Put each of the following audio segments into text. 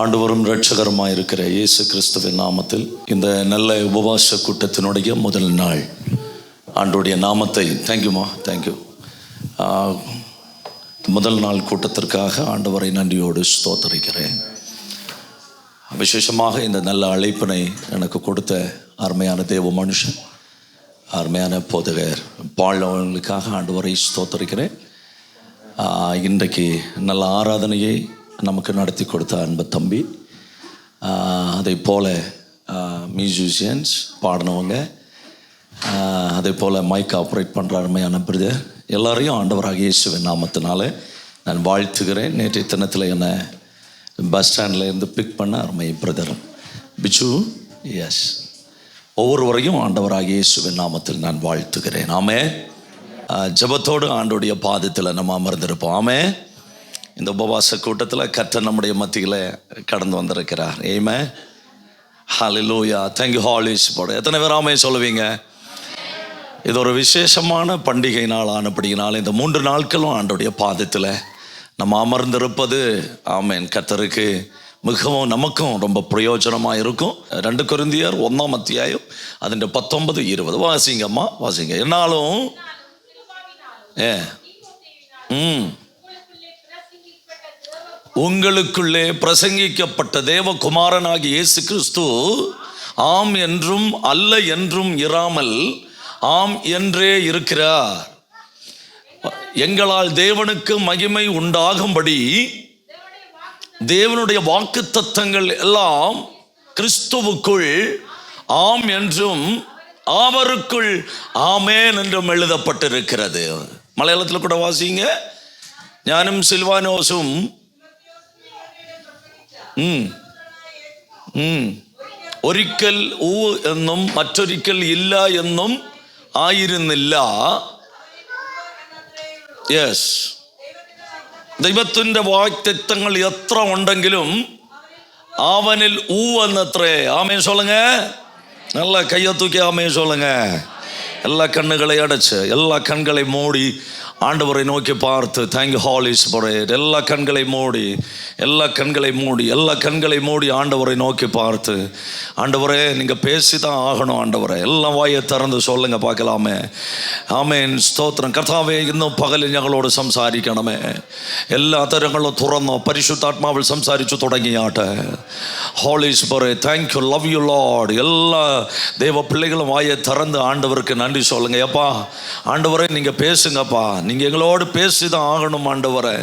ஆண்டவரும் இரட்சகருமாய் இருக்கிற இயேசு கிறிஸ்துவின் நாமத்தில் இந்த நல்ல உபவாச கூட்டத்தினுடைய முதல் நாள் ஆண்டோடைய நாமத்தை தேங்க்யூ முதல் நாள் கூட்டத்திற்காக ஆண்டவரை நன்றியோடு ஸ்தோத்தரிக்கிறேன். விசேஷமாக இந்த நல்ல அழைப்பினை எனக்கு கொடுத்த அருமையான தேவ மனுஷன், அருமையான போதகர் பால் அவர்களுக்காக ஆண்டவரை ஸ்தோத்தரிக்கிறேன். இன்றைக்கு நல்ல ஆராதனையை நமக்கு நடத்தி கொடுத்த அன்பு தம்பி, அதே போல் மியூசிஷியன்ஸ் பாடினவங்க, அதே போல் மைக் ஆப்ரேட் பண்ணுற அருமையான பிரதர் எல்லாரையும் ஆண்டவராக இயேசுவின் நாமத்தினால நான் வாழ்த்துகிறேன். நேற்றைய தினத்தில் என்னை பஸ் ஸ்டாண்டில் இருந்து பிக் பண்ண அருமை பிரதர் பிச்சு, எஸ், ஒவ்வொருவரையும் ஆண்டவராக இயேசுவின் நாமத்தில் நான் வாழ்த்துகிறேன். ஆமே. ஜெபத்தோடு ஆண்டோடைய பாதத்தில் நம்ம அமர்ந்திருப்போம். ஆமே. இந்த உபவாச கூட்டத்தில் கர்த்தர் நம்முடைய மத்தியில் கடந்து வந்திருக்கிறார். ஏமே, ஹல்லேலூயா, தேங்க்யூ ஹோலி ஸ்பிரிட். எத்தனை பேர் ஆமே சொல்லுவீங்க? இது ஒரு விசேஷமான பண்டிகை நாள் ஆனபடியினால் இந்த 3 நாட்களும் ஆண்டோடைய பாதத்தில் நம்ம அமர்ந்திருப்பது ஆமேன் கர்த்தருக்கு மிகவும் நமக்கும் ரொம்ப பிரயோஜனமாக இருக்கும். 2 கொரிந்தியர் 1ஆம் அத்தியாயம் அதில் 19-20 வாசிங்கம்மா, வாசிங்க. என்னாலும் உங்களுக்குள்ளே பிரசங்கிக்கப்பட்ட தேவகுமாரனாகிய இயேசு கிறிஸ்து ஆம் என்றும் அல்ல என்றும் இராமல் ஆம் என்றே இருக்கிறார். எங்களால் தேவனுக்கு மகிமை உண்டாகும்படி தேவனுடைய வாக்குத்தத்தங்கள் எல்லாம் கிறிஸ்துவுக்குள் ஆம் என்றும் அவருக்குள் ஆமேன் என்றும் எழுதப்பட்டிருக்கிறது. மலையாளத்தில் கூட வாசிங்க. ஞானும் சில்வானோசும் ഒരിക്കൽ ഊ എന്നും മറ്റൊരിക്കൽ ഇല്ല എന്നും ആയിരുന്നില്ല. യെസ്, ദൈവത്തിൻ്റെ വാഗ്ദത്തങ്ങൾ എത്ര ഉണ്ടെങ്കിലും അവനിൽ ഊ എന്നത്രേ. ആമേ சொல்லுங்க. நல்ல கையை தூக்கி ஆமே சொல்லுங்க. எல்லா கண்ணுகளை அடைச்சு, எல்லா கண்களை மூடி ஆண்டவரை நோக்கி பார்த்து, தேங்க்யூ ஹோலி ஸ்பிரிட். எல்லா கண்களை மூடி ஆண்டவரை நோக்கி பார்த்து, ஆண்டவரே நீங்கள் பேசி தான் ஆகணும். ஆண்டவரே எல்லாம் வாயை திறந்து சொல்லுங்க பார்க்கலாமே. ആമേൻ, സ്തോത്രം. കർത്താവേ, ഇന്നും പകലിൽ ഞങ്ങളോട് സംസാരിക്കണമേ. എല്ലാ തരങ്ങളും തുറന്നോ, പരിശുദ്ധാത്മാവിൽ സംസാരിച്ചു തുടങ്ങിയാട്ടെ. Holy spirit, thank you, love you Lord. எல்லா தேவ பிள்ளைகளும் வாயை திறந்து ஆண்டவருக்கு நன்றி சொல்லுங்க. எப்பா ஆண்டவரே நீங்கள் பேசுங்கப்பா, நீங்கள் எங்களோடு பேசி தான் ஆகணும். ஆண்டவரே,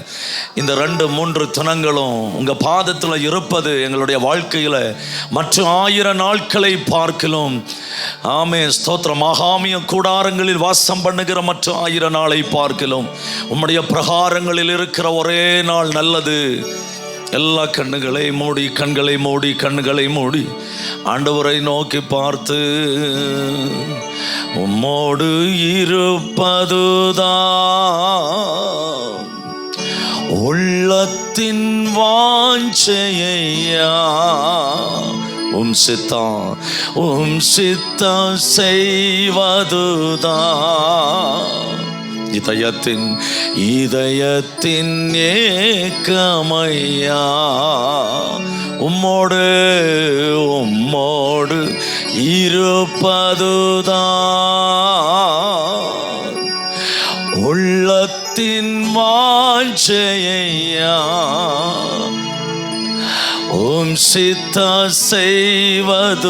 இந்த 2-3 தினங்களும் உங்கள் பாதத்தில் இருப்பது எங்களுடைய வாழ்க்கையில் மற்ற 1000 நாட்களை பார்க்கலும் ஆமே ஸ்தோத்திரம். மகாமிய கூடாரங்களில் வாசம் பண்ணுகிற மற்ற 1000 நாளை பார்க்கலும் உம்முடைய பிரகாரங்களில் இருக்கிற ஒரே நாள் நல்லது. எல்லா கண்களை மூடி ஆண்டவரை நோக்கி பார்த்து, உம்மோடு இருப்பதுதான் உள்ளத்தின் வாஞ்சையா. உம் சித்தம் செய்வதுதான் இதயத்தின் ஏக்கமையா. உம்மோடு இருப்பதுதான் உள்ளத்தின் வாஞ்சையா. உம் சித்தம் செய்வதுதான்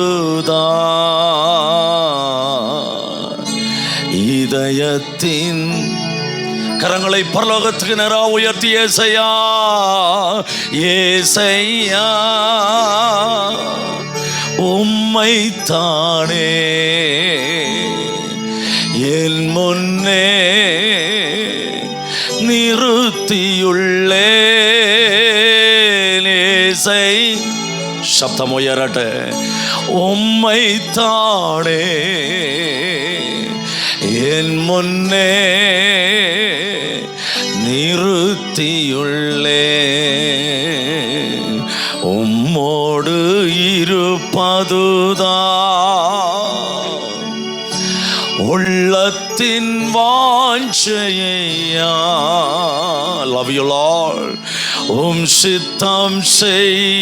இதயத்தின். கரங்களை பரலோகத்துக்கு நேரா உயர்த்தி, ஏசையா உம்மை தானே என் முன்னே நிறுத்தியுள்ளே. சப்தம் உயரட்ட. உம்மை தானே என் முன்னே நிறுத்தியுள்ளே. உம்மோடு இருப்பதுதான் உள்ளத்தின் வாஞ்சையா. love you Lord. சித்தம் செய்வதுதான்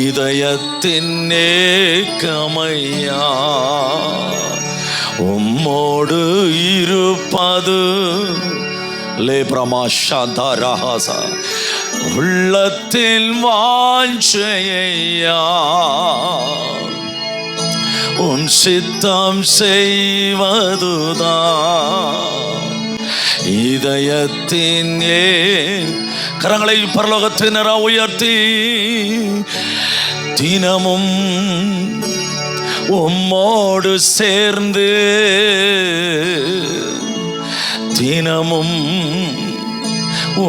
இதயத்தின் ஏக்கமையா. உம்மோடு இருப்பது லேப்ரமாஷாந்தரஹாசா உள்ளத்தின் வாஞ்சையா. உன் சித்தம் செய்வதுதான் இதயத்தின் கரங்களை பரலோகத்தினர உயர்த்தி தினமும் உம்மோடு சேர்ந்து தினமும்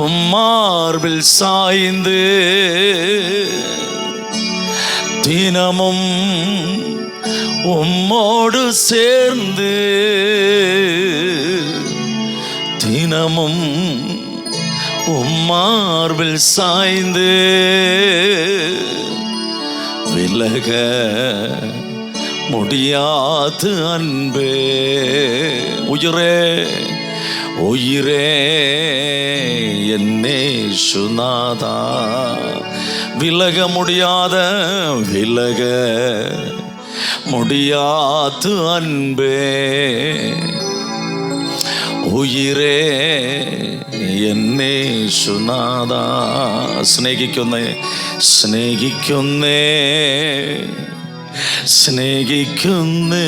உம்மார்பில் சாய்ந்து தினமும் உம்மோடு சேர்ந்து தினமும் உம்மார்பில் சாய்ந்து விலக முடியாது அன்பே. உயிரே உயிரே என்னே சுனாதா விலக முடியாத விலக முடியாது அன்பே. ഉയരേ എന്നെ സുനാദ സ്നേഹിക്കുന്നേ സ്നേഹിക്കുന്നേ സ്നേഹിക്കുന്നേ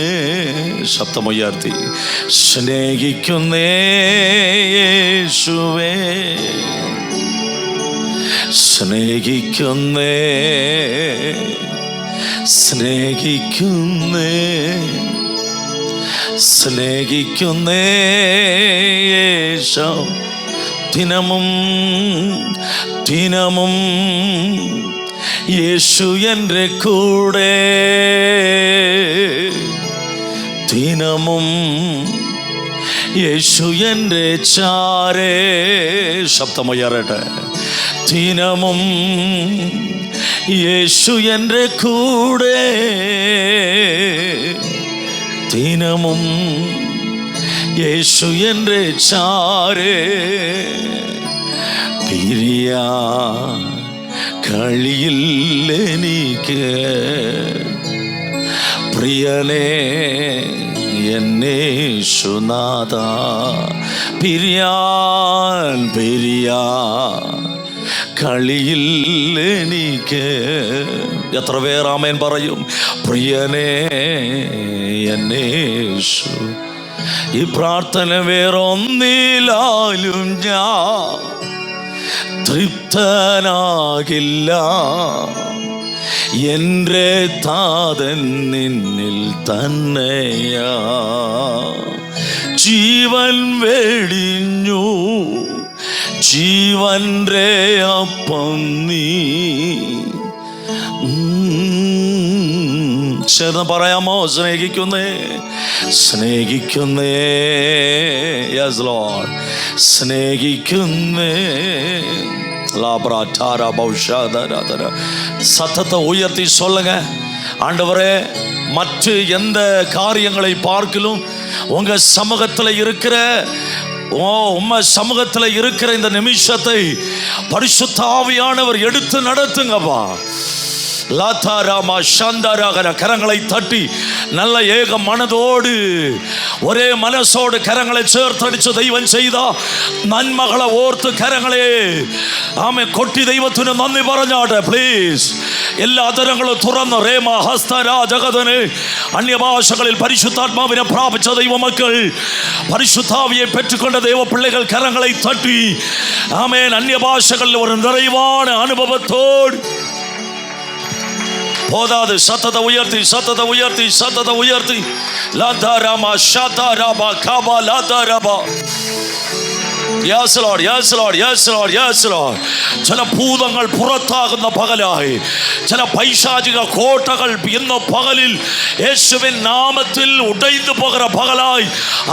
ശബ്ദമുയർത്തി സ്നേഹിക്കുന്നേ യേശുവേ സ്നേഹിക്കുന്നേ സ്നേഹിക്കുന്നേ സ്നേഹിക്കുന്നേ യേശു ദിനമും ദിനമും യേശു എൻ്റെ കൂടെ ദിനമും യേശു എൻ്റെ ചാരേ ശബ്ദമുയരട്ടെ ദിനമും യേശു എൻ്റെ കൂടെ ദിനമും യേശു എൻ്റെ ചാരേ പിരിയാ കഴിയില്ലെനിക്ക് പ്രിയനേ എന്നെ യേശുനാഥ പിരിയാൻ കഴിയില്ലെനിക്ക്. എത്ര പേർ ആമേൻ പറയും? പ്രിയനേ എന്നെ യേശു. ഈ പ്രാർത്ഥന വേറൊന്നിലാലും ഞാൻ തൃപ്തനാകില്ല. എൻ്റെ താതൻ നിന്നിൽ തന്നെയാ. ജീവൻ വെടിഞ്ഞു ജീവൻ്റെ അപ്പം നീ. ചേർന്ന് പറയാമോ? സ്നേഹിക്കുന്നേ സ്നേഹിക്കുന്നേ യെസ് ലോർഡ് സ്നേഹിക്കുന്നേ. சத்தத்தை உயர்த்தி சொல்லுங்க, ஆண்டவரே மற்ற எந்த காரியங்களை பார்க்கிலும் உங்க சமூகத்தில் இருக்கிற உம்ம சமூகத்தில் இருக்கிற இந்த நிமிஷத்தை பரிசுத்த ஆவியானவர் எடுத்து நடத்துங்கப்பா. லாத்தாராமா சாந்தாராகர கரங்களை தட்டி நல்ல ஏக மனதோடு ஒரே மனசோடு கரங்களை ചേർത്തടിച്ച് ദൈവം ചെയ്ത നന്മകളെ ഓർത്ത് കരങ്ങളെ ആമേ കൊട്ടി ദൈവത്തിന് നന്ദി പറഞ്ഞാട്ടെ പ്ലീസ്. എല്ലാ തരങ്ങളും തുറന്ന് റേമ ഹസ്തരാ ജഗതന് അന്യഭാഷകളിൽ പരിശുദ്ധാത്മാവിനെ പ്രാപിച്ച ദൈവമക്കൾ പരിശുദ്ധാവിയെ പെറ്റുകൊണ്ട ദൈവ പിള്ളകൾ കരങ്ങളെ തട്ടി ആമേൻ അന്യഭാഷകളിൽ ഒരു നിറവാன അനുഭവത്തോട് போதாது. சத்தத்தை உயர்த்தி சத்தத்தை உயர்த்தி சத்தத்தை உயர்த்தி லாதாராமா ஷாதாராபா Kaapa லாதாராபா. Yes Lord, yes Lord, yes Lord, yes Lord. ചില ഭൂതങ്ങൾ പുറത്താകുന്ന പകലായി, ചില പൈശാചിക കോട്ടകൾ ഇന്ന് പകലിൽ യേശുവിൻ നാമത്തിൽ ഉടൈந்து போகிற பகலாய்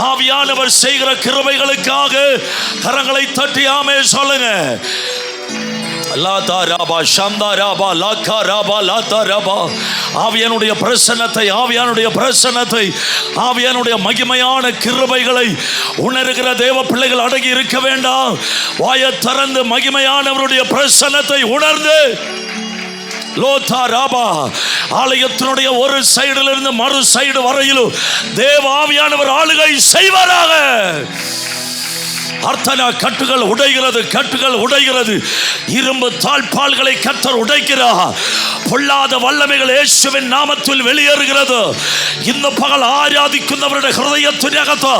ஆவியானவர் செய்கிற கிருபைகளுக்காக கரங்களை தட்டி ஆமென் சொல்லுங்க. ஆவியானுடைய பிரசன்னத்தை, ஆவியானுடைய பிரசன்னத்தை, ஆவியானுடைய மகிமையான கிருபைகளை உணர்கிற தேவ பிள்ளைகள் அடங்கி இருக்க வேண்டாம். வாயை திறந்து மகிமையானவருடைய பிரசன்னத்தை உணர்ந்து ஆலயத்தினுடைய ஒரு சைடிலிருந்து மறு சைடு வரையிலும் தேவ ஆவியானவர் ஆளுகை செய்வாராக. அர்த்தனா கட்டுகள் உடைகிறது, கட்டுகள் உடைகிறது. இரும்பு தாழ்பால்களை கர்த்தர் உடைக்கிறார். பொல்லாத வல்லமைகள் இயேசுவின் நாமத்தில் வெளியேறுகிறது. இந்த பகல் ஆராதிക്കുന്നவருடைய ஹிருதயத்தினகத்து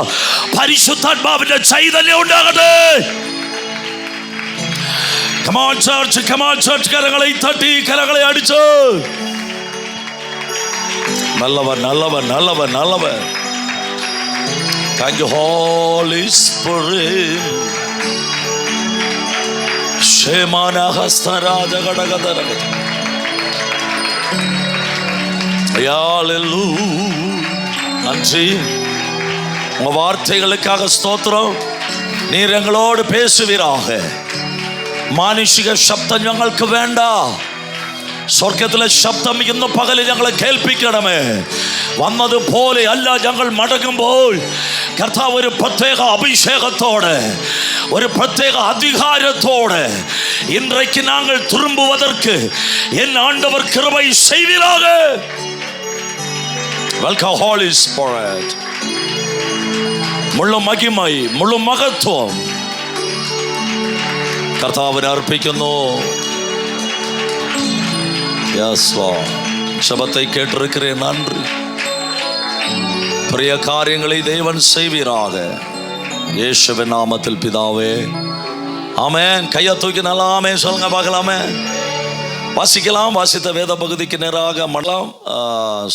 பரிசுத்தாத்மாவின் சைதன்யம் உண்டாகட்டும். Come on church, come on church. கரங்களை தட்டி கரங்களை அடிச்சு. நல்லவர் நல்லவர் நல்லவர் நல்லவர். Thank you Holy Spirit. Shemana hastaraja gadagadara. Hallelujah. நன்றி. உங்க வார்த்தைகளுக்காக ஸ்தோத்திரம். நீர் எங்களோடு பேசுவீராக. മാനുഷിക ശബ്ദം ഞങ്ങൾക്ക് വേണ്ട. സ്വർഗത്തിലെ ശബ്ദം ഇന്ന് പകലിൽ ഞങ്ങളെ കേൾപ്പിക്കണമേ. വന്നതുപോലെ അല്ല, ഞങ്ങൾ മടങ്ങുമ്പോൾ കർത്താവ് ഒരു പ്രത്യേക അഭിഷേകത്തോടെ, ഒരു പ്രത്യേക அதிகாரத்தோடு இன்றைக்கு நாங்கள் திரும்புவதற்கு என் ஆண்டவர் கிருபை செய்வீராக. Welcome Holy Spirit. முழு மகிமை முழு மகத்துவம் കർത്താവിനെ അർപ്പിക്കുന്നു. ശബ്ദத்தை கேட்டிருக்கிறேன், நன்றி. பெரிய காரியங்களை தேவன் செய்வீராக. இயேசுவின் நாமத்தில் பிதாவே, ஆமென். கையை தூக்கி நல்லா ஆமென் சொல்லுங்க பார்க்கலாமே. வாசிக்கலாம். வாசித்த வேத பகுதிக்கு நேராக மடலாம்.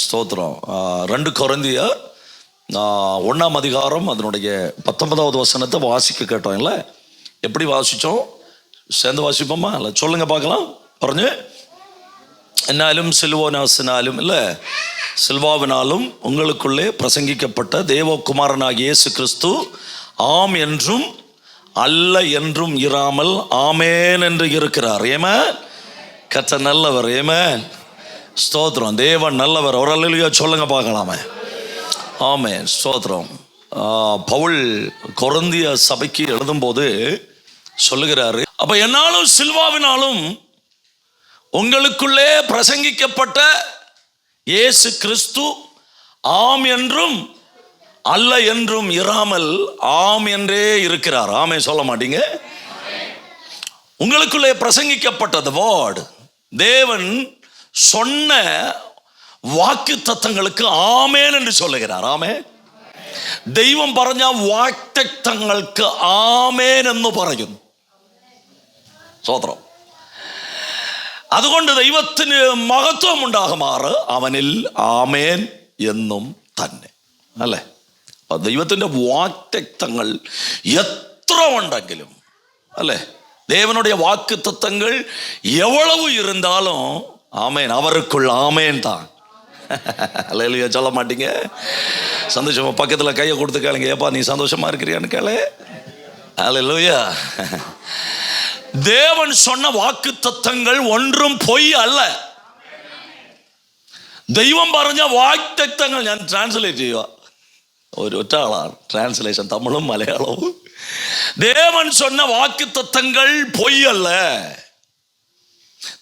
ஸ்தோத்திரம். 2 கொரிந்தியர் 1ஆம் அதிகாரம் அதனுடைய 19வது வசனத்தை வாசிக்க கேட்டோம் இல்லை? எப்படி வாசித்தோம்? சேர்ந்து வாசிப்போமா? இல்லை சொல்லுங்க பார்க்கலாம். പറഞ്ഞു. എന്നാലും സിൽവോനാസിനാലും இல்லை சில்வாவினாலும் உங்களுக்குள்ளே பிரசங்கிக்கப்பட்ட தேவகுமாரனாகிய இயேசு கிறிஸ்து ஆம் என்றும் அல்ல என்றும் இராமல் ஆமேன் என்று இருக்கிறார். ஏமேன். கர்த்தர் நல்லவர். ஏமேன். ஸ்தோத்திரம். தேவன் நல்லவர். ஒரு அல்லேலூயா சொல்லுங்க பார்க்கலாமே. ஆமென். ஸ்தோத்திரம். பவுல் கொரிந்திய சபைக்கு எழுதும்போது சொல்லுகிறாரு, அப்ப என்னாலும் சில்வாவினாலும் உங்களுக்குள்ளே பிரசங்கிக்கப்பட்ட இயேசு கிறிஸ்து ஆம் என்றும் அல்ல என்றும் இராமல் ஆம் என்றே இருக்கிறார். ஆமே சொல்ல மாட்டீங்க? உங்களுக்குள்ளே பிரசங்கிக்கப்பட்டது வேர்ட், தேவன் சொன்ன வாக்கு தத்தங்களுக்கு ஆமேன் என்று சொல்லுகிறார். ஆமே. ദൈവം പറഞ്ഞ വാഗ്ദത്തങ്ങൾക്ക് ആമേൻ എന്ന് പറയുന്നു. സ്തോത്രം. അതുകൊണ്ട് ദൈവത്തിന് മഹത്വം ഉണ്ടാകുമാറ് അവനിൽ ആമേൻ എന്നും തന്നെ അല്ലേ. ദൈവത്തിൻ്റെ വാഗ്ദത്തങ്ങൾ എത്ര ഉണ്ടെങ്കിലും അല്ലേ, தேவனுடைய வாக்கு தத்தங்கள் எவ்வளவு இருந்தாலும் ஆமேன், அவருக்குள் ஆமேன் தான். அல்லேலூயா சொல்ல மாட்டீங்க? சந்தோஷமா பக்கத்தில் கையை கொடுத்து கேளுங்க, ஏப்பா நீ சந்தோஷமா இருக்கிறியான்னு கேளு. அல்லேலூயா. தேவன் சொன்ன வாக்கு தத்தங்கள் ஒன்றும் பொய் அல்ல. ദൈവം പറഞ്ഞ വാഗ്ദത്തങ്ങൾ ഞാൻ ട്രാൻസ്ലേറ്റ് ചെയ്യുക. ഒറ്റ ആളാണ് ട്രാൻസ്ലേഷൻ, തമിഴും മലയാളവും. தேவன் சொன்ன வாக்கு தத்தங்கள் பொய் அல்ல.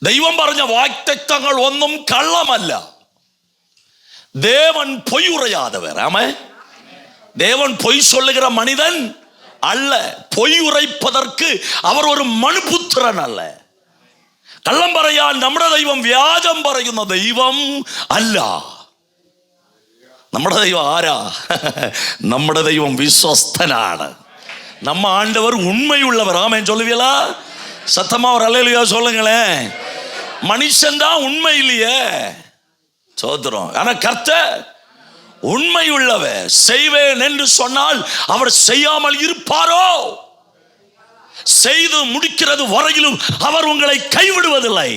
தெய்வம் പറഞ്ഞ வாக்தத்தங்கள் ஒன்றும் கள்ளமல்ல. தேவன் பொய் உரையாதவர். ஆமே. தேவன் பொய் சொல்லுகிற மனிதன் அல்ல. பொய் உரைப்பதற்கு அவர் ஒரு மனுபுத்திரன் அல்ல. കള്ളം പറയാൻ നമ്മുടെ ദൈവം, വ്യാജം പറയുന്ന ദൈവം അല്ല. നമ്മുടെ ദൈവം ആരാ? നമ്മുടെ ദൈവം വിശ്വസ്തനാണ്. நம்ம ஆண்டவர் உண்மையுள்ளவர். ஆமென் சொல்லுவீங்களா? சத்தமா ஒரு அல்லேலூயா சொல்லுங்களேன். மனுஷன் தான் உண்மை இல்லையே. சோதரம். ஆனா கர்த்தர் உண்மையுள்ளவர். செய்வேன் என்று சொன்னால் அவர் செய்யாமல் இருப்பாரோ? செய்து முடிக்கிறது வரையிலும் அவர் உங்களை கைவிடுவதில்லை.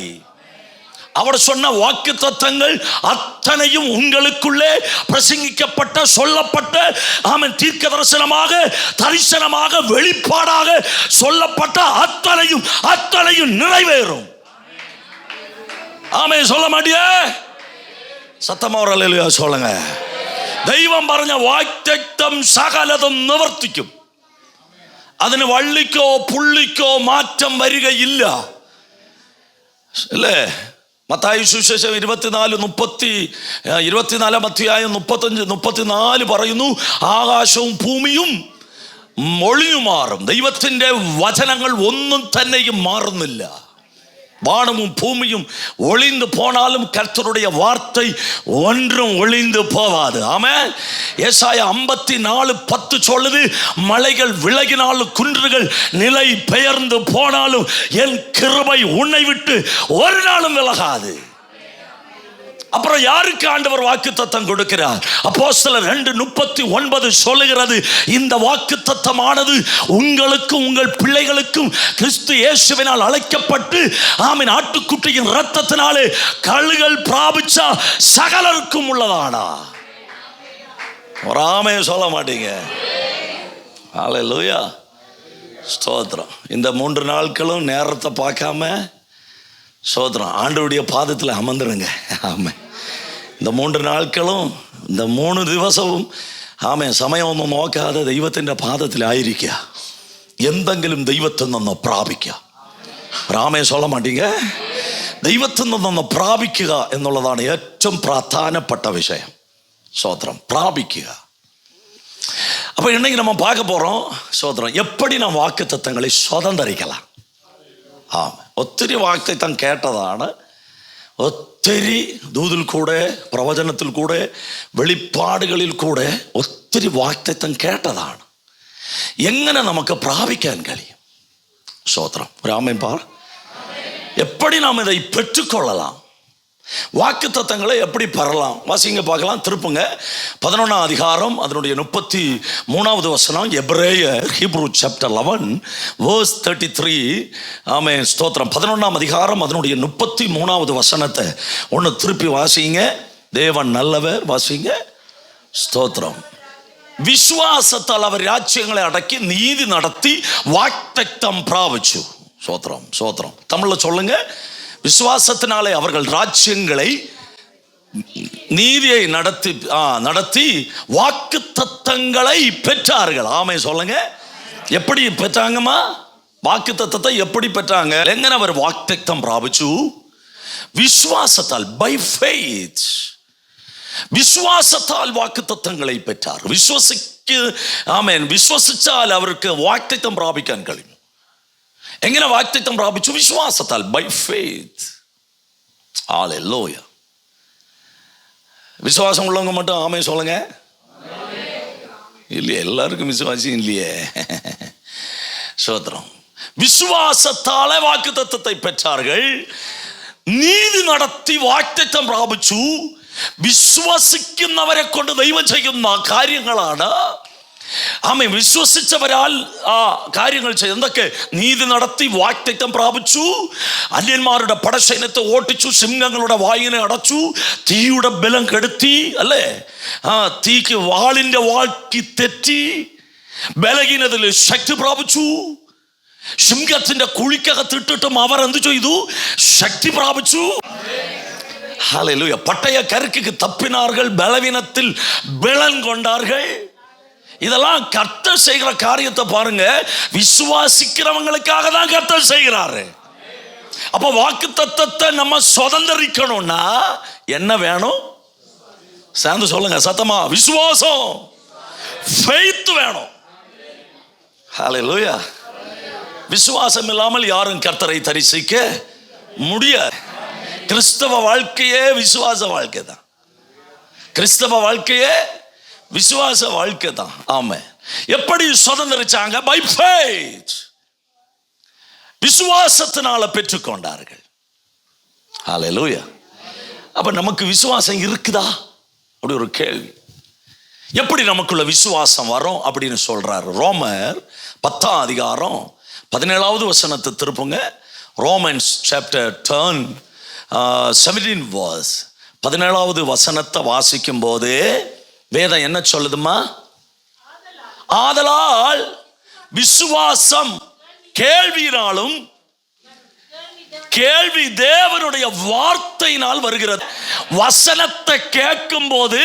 அவர் சொன்ன வாக்கு தத்தங்கள் அத்தனையும் உங்களுக்குள்ளே பிரசங்கிக்கப்பட்ட, சொல்லப்பட்ட, ஆமென், தீர்க்க தரிசனமாக வெளிப்பாடாக சொல்லப்பட்ட அத்தனையும் நிறைவேறும். ஆமென். சொல்ல மாட்டியா? சத்தமா ஒரு அல்லேலூயா சொல்லுங்க. ദൈവം പറഞ്ഞ വാഗ്ദത്തം സകലതും നിവർത്തിക്കും. അതിന് വള്ളിക്കോ പുള്ളിക്കോ മാറ്റം വരികയില്ല. അല്ലേ? മത്തായി സുവിശേഷം 24 അധ്യായം 35-34 പറയുന്നു, ആകാശവും ഭൂമിയും ഒളിഞ്ഞു മാറും, ദൈവത്തിൻ്റെ വചനങ്ങൾ ഒന്നും തന്നെയും മാറുന്നില്ല. வானமும் பூமியும் ஒளிந்து போனாலும் கர்த்தருடைய வார்த்தை ஒன்றும் ஒளிந்து போவாது. ஆமென். ஏசாயா 54:10 சொல்லுது, மலைகள் விலகினாலும் குன்றுகள் நிலை பெயர்ந்து போனாலும் என் கிருபை உன்னை விட்டு ஒரு நாளும் விலகாது. அப்புறம் யாருக்கு ஆண்டவர் வாக்குத்தத்தம் கொடுக்கிறார்? அப்போஸ்தலர் 2:39 சொல்லுகிறது, இந்த வாக்குத்தத்தமானது உங்களுக்கும் உங்கள் பிள்ளைகளுக்கும் கிறிஸ்து இயேசுவினால் அழைக்கப்பட்டு, ஆமென், ஆட்டுக்குட்டியின் இரத்தத்தினாலே கழுகள் பிராபிச்ச சகலருக்கும் உள்ளதானா? ஒரு ஆமென் சொல்ல மாட்டீங்க? ஹல்லேலூயா, ஸ்தோத்திரம். இந்த 3 நாட்களும் நேரத்தை பார்க்காம சோதரம் ஆண்டவருடைய பாதத்தில் அமர்ந்துருங்க. ஆமாம். இந்த 3 നാളും இந்த 3 ദിവസവും ആമേൻ സമയമൊന്നും നോക്കാതെ ദൈവത്തിൻ്റെ പാദത്തിലായിരിക്കുക. എന്തെങ്കിലും ദൈവത്തിൽ നിന്ന് പ്രാപിക്കുക. ആമേൻ சொல்ல மாட்டீங்க? ദൈവത്തിൽ നിന്ന് പ്രാപിക്കുക എന്നുള്ളതാണ് ഏറ്റവും പ്രധാനപ്പെട്ട விஷயம். சோதரம் പ്രാപിക്കുക. அப்போ இன்னைக்கு நம்ம பார்க்க போகிறோம் சோதரம் எப்படி நாம் வாக்கு தத்தங்களை சுதந்தரிக்கலாம். ஆமாம். ഒത്തിരി വാഗ്ദത്തം കേട്ടതാണ്. ഒത്തിരി ദൂതിൽ കൂടെ, പ്രവചനത്തിൽ കൂടെ, വെളിപ്പാടുകളിൽ കൂടെ ഒത്തിരി വാഗ്ദത്തം കേട്ടതാണ്. എങ്ങനെ നമുക്ക് പ്രാപിക്കാൻ കഴിയും? സ്തോത്രം. രാമൻ പാർ. எப்படி நாம் இதை பெற்றுக்கொள்ளலாம்? வாக்கு தத்தங்களை எப்படி பெறலாம்? வாசிங்க பார்க்கலாம். திருப்புங்க 11ஆம் அதிகாரம் அதனுடைய 33வது வசனம். எபிரேயர், ஹீப்ரூ சாப்டர் 11 verse 33. ஆமென், ஸ்தோத்திரம். 11ஆம் அதிகாரம் அதனுடைய 33வது வசனத்தை ஒன்று திருப்பி வாசிங்க. தேவன் நல்லவர். வாசிங்க. ஸ்தோத்திரம். விசுவாசத்தால் அவர் ராஜ்யங்களை அடக்கி நீதி நடத்தி வாக்தத்தம் பிராபிச்சு. ஸ்தோத்திரம், ஸ்தோத்திரம். தமிழில் சொல்லுங்க. விசுவாசத்தினாலே அவர்கள் ராஜ்யங்களை, நீதியை நடத்தி வாக்கு தத்தங்களை பெற்றார்கள். ஆமென் சொல்லுங்க. எப்படி பெற்றாங்கம்மா? வாக்கு தத்தத்தை எப்படி பெற்றாங்க? எങ്ങനെ அவர் வாக்தத்தம் பிராபிச்சு? விசுவாசத்தால், பை ஃபெய்த். விசுவாசத்தால் வாக்கு தத்தங்களை பெற்றார். ஆமென், விசுவசிച്ചാൽ അവർക്ക് വാഗ്ദത്തം പ്രാപിക്കാൻ കഴിയും. എങ്ങനെ വാഗ്ദത്തം പ്രാപിച്ചു? വിശ്വാസത്താൽ, ബൈ ഫെയ്ത്ത്. ഹല്ലേലൂയ. விசுவாசம் உள்ளவங்க மட்டும் ஆமென் சொல்லுங்க. இல்லையே, எல்லாருக்கும் விசுவாசம் இல்லையே. ஸ்தோத்திரம். விசுவாசத்தால வாக்குத்தத்தத்தை பெற்றார்கள். നീതി നടത്തി വാഗ്ദത്തം പ്രാപിച്ചു. വിശ്വസിക്കുന്നവരെ കൊണ്ട് ദൈവം ചെയ്യുന്ന കാര്യങ്ങളാണ്. ആമേൻ. വിശ്വസിച്ചവരാൽ ആ കാര്യങ്ങൾ ചെയ്തു. എന്തൊക്കെ? നീതി നടത്തി വാഗ്ദത്തം പ്രാപിച്ചു. അന്യന്മാരുടെ പടസൈന്യത്തെ ഓട്ടിച്ചു. സിംഹങ്ങളുടെ വായിനെ അടച്ചു. തീയുടെ ബലം കെടുത്തി. അല്ലേ? തീക്ക് വാളിന്റെ വാൾക്കി തെറ്റി. ബലഹീനതയിൽ ശക്തി പ്രാപിച്ചു. സിംഹത്തിന്റെ കുഴിക്കകത്തിട്ടിട്ടും അവർ എന്ത് ചെയ്തു? ശക്തി പ്രാപിച്ചു. ஹல்லேலூயா. பட்டய கருக்குக்கு தப்பினார்கள். பலவீனத்தில் பலன் கொண்டார்கள். இதெல்லாம் கர்த்தர் செய்கிற காரியத்தை பாருங்க. விசுவாசிக்கிறவங்களுக்காக தான் கர்த்தர் செய்கிறாரு. அப்ப வாக்கு தத்தத்தை நம்ம சுதந்திரிக்கணும்னா என்ன வேணும்? சேர்ந்து சொல்லுங்க சத்தமா. விசுவாசம், ஃபெய்த் வேணும். ஹல்லேலூயா. விசுவாசம் இல்லாமல் யாரும் கர்த்தரை தரிசிக்க முடியாது. கிறிஸ்தவ வாழ்க்கையே விசுவாச வாழ்க்கை தான். கிறிஸ்தவ வாழ்க்கையே விசுவாச வாழ்க்கை தான். ஆமாம். எப்படி சுதந்திரிச்சாங்க? By faith. விசுவாசத்தினால பெற்றுக்கொண்டார்கள். ஹல்லேலூயா. அப்ப நமக்கு விசுவாசம் இருக்குதா? அப்படி ஒரு கேள்வி. எப்படி நமக்குள்ள விசுவாசம் வரும் அப்படின்னு சொல்றாரு. ரோமர் 10ஆம் அதிகாரம் 17வது வசனத்தை திருப்புங்க. ரோமன்ஸ் சாப்டர் 10 17 verse 17வது வசனத்தை வாசிக்கும் போது வேதம் என்ன சொல்லுதுமா? ஆதலால் விசுவாசம் கேள்வியினாலும், கேள்வி தேவனுடைய வார்த்தையினால் வருகிறது. வசனத்தை கேட்கும் போது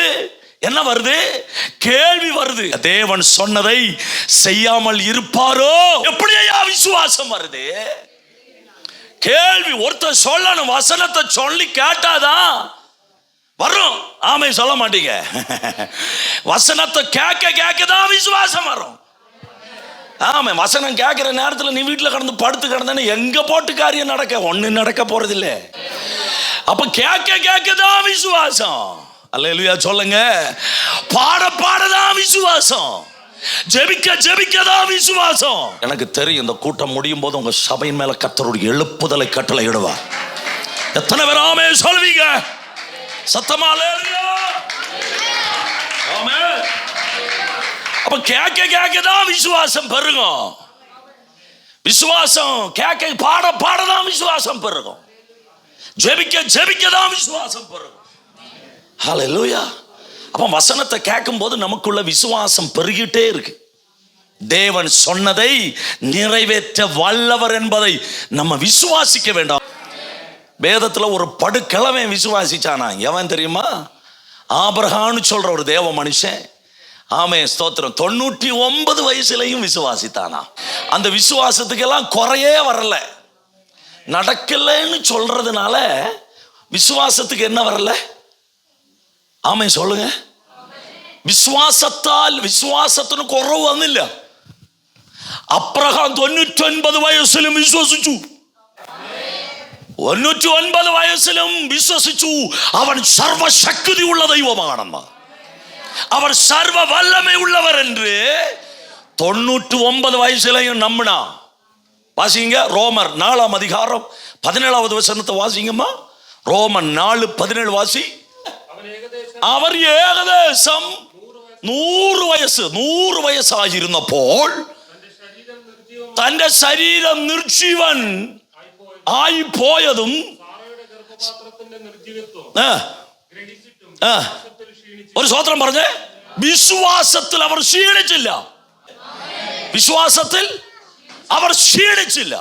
என்ன வருது? கேள்வி வருது. தேவன் சொன்னதை செய்யாமல் இருப்பாரோ? எப்படியா விசுவாசம் வருது? கேள்வி. ஒருத்தர் சொல்லணும், வசனத்தை சொல்லி கேட்டாதான் வரும். ஆமை சொல்ல மாட்டீங்க. வசனத்தை கேட்க கேட்கதான் விசுவாசம் வரும். ஆமா, வசனம் கேட்கிற நேரத்தில் நீ வீட்டில் கடந்து படுத்து கிடந்தேன்னு எங்க போட்டு காரியம் ஒண்ணு நடக்க போறதில்ல. அப்ப கேட்க கேட்கதான் விசுவாசம். அல்லேலூயா சொல்லுங்க. பாட பாடதான் விசுவாசம். ஜெபிக்க ஜெபிக்கதான் விசுவாசம். எனக்கு தெரியும் இந்த கூட்டம் முடியும் போது உங்க சபையின் மேல கர்த்தருடைய எழுப்புதலை கட்டளை இடுவார். எத்தனை பேர் ஆமே சொல்வீங்க? சத்தமா அல்லேலூயா. ஆமென். அப்ப கேட்க கேட்கதான் விசுவாசம் பெருகும். விசுவாசம் கேட்க பாட பாடதான் விசுவாசம் பெருகும். ஜெபிக்க ஜெபிக்கதான் விசுவாசம் பெருகும். ஹல்லேலூயா. அப்ப வசனத்தை கேட்கும் போது நமக்குள்ள விசுவாசம் பெருகிட்டே இருக்கு. தேவன் சொன்னதை நிறைவேற்ற வல்லவர் என்பதை நம்ம விசுவாசிக்க வேண்டாம். வேதத்துல ஒரு படுக்கிழமை விசுவாசிச்சானா எவன் தெரியுமா? ஆபிரகாம்னு சொல்ற ஒரு தேவ மனுஷன். ஆமே ஸ்தோத்திரம். 99 வயசுலையும் விசுவாசித்தானா. அந்த விசுவாசத்துக்கெல்லாம் குறையே வரல. நடக்கலன்னு சொல்றதுனால விசுவாசத்துக்கு என்ன வரல? ஆமே சொல்லுங்க. விசுவாசத்தால் விசுவாசத்தின் കുറവ് വന്നില്ല. അബ്രഹാം 99 വയസ്സിലും വിശ്വസിച്ചു. 99 വയസ്സിലും വിശ്വസിച്ചു അവൻ സർവശക്തിയുള്ള ദൈവമാണെന്ന്. அவர் சர்வ வல்லமை உள்ளவர் என்று 99 வயசுலையும் நம்பினா. வாசிங்க ரோமர் 4ஆம் அதிகாரம் 17வது வசனத்தை வாசிங்கம்மா. ரோமர் 4:17 வாசி. அவர் ஏகദേശം 100 വയസ്സായിരുന്നപ്പോൾ തന്റെ ശരീരം നിർജീവൻ ആയി പോയതും ഒരു സ്വത്രം പറഞ്ഞേ. വിശ്വാസത്തിൽ അവർ ക്ഷീണിച്ചില്ല. വിശ്വാസത്തിൽ അവർ ക്ഷീണിച്ചില്ല.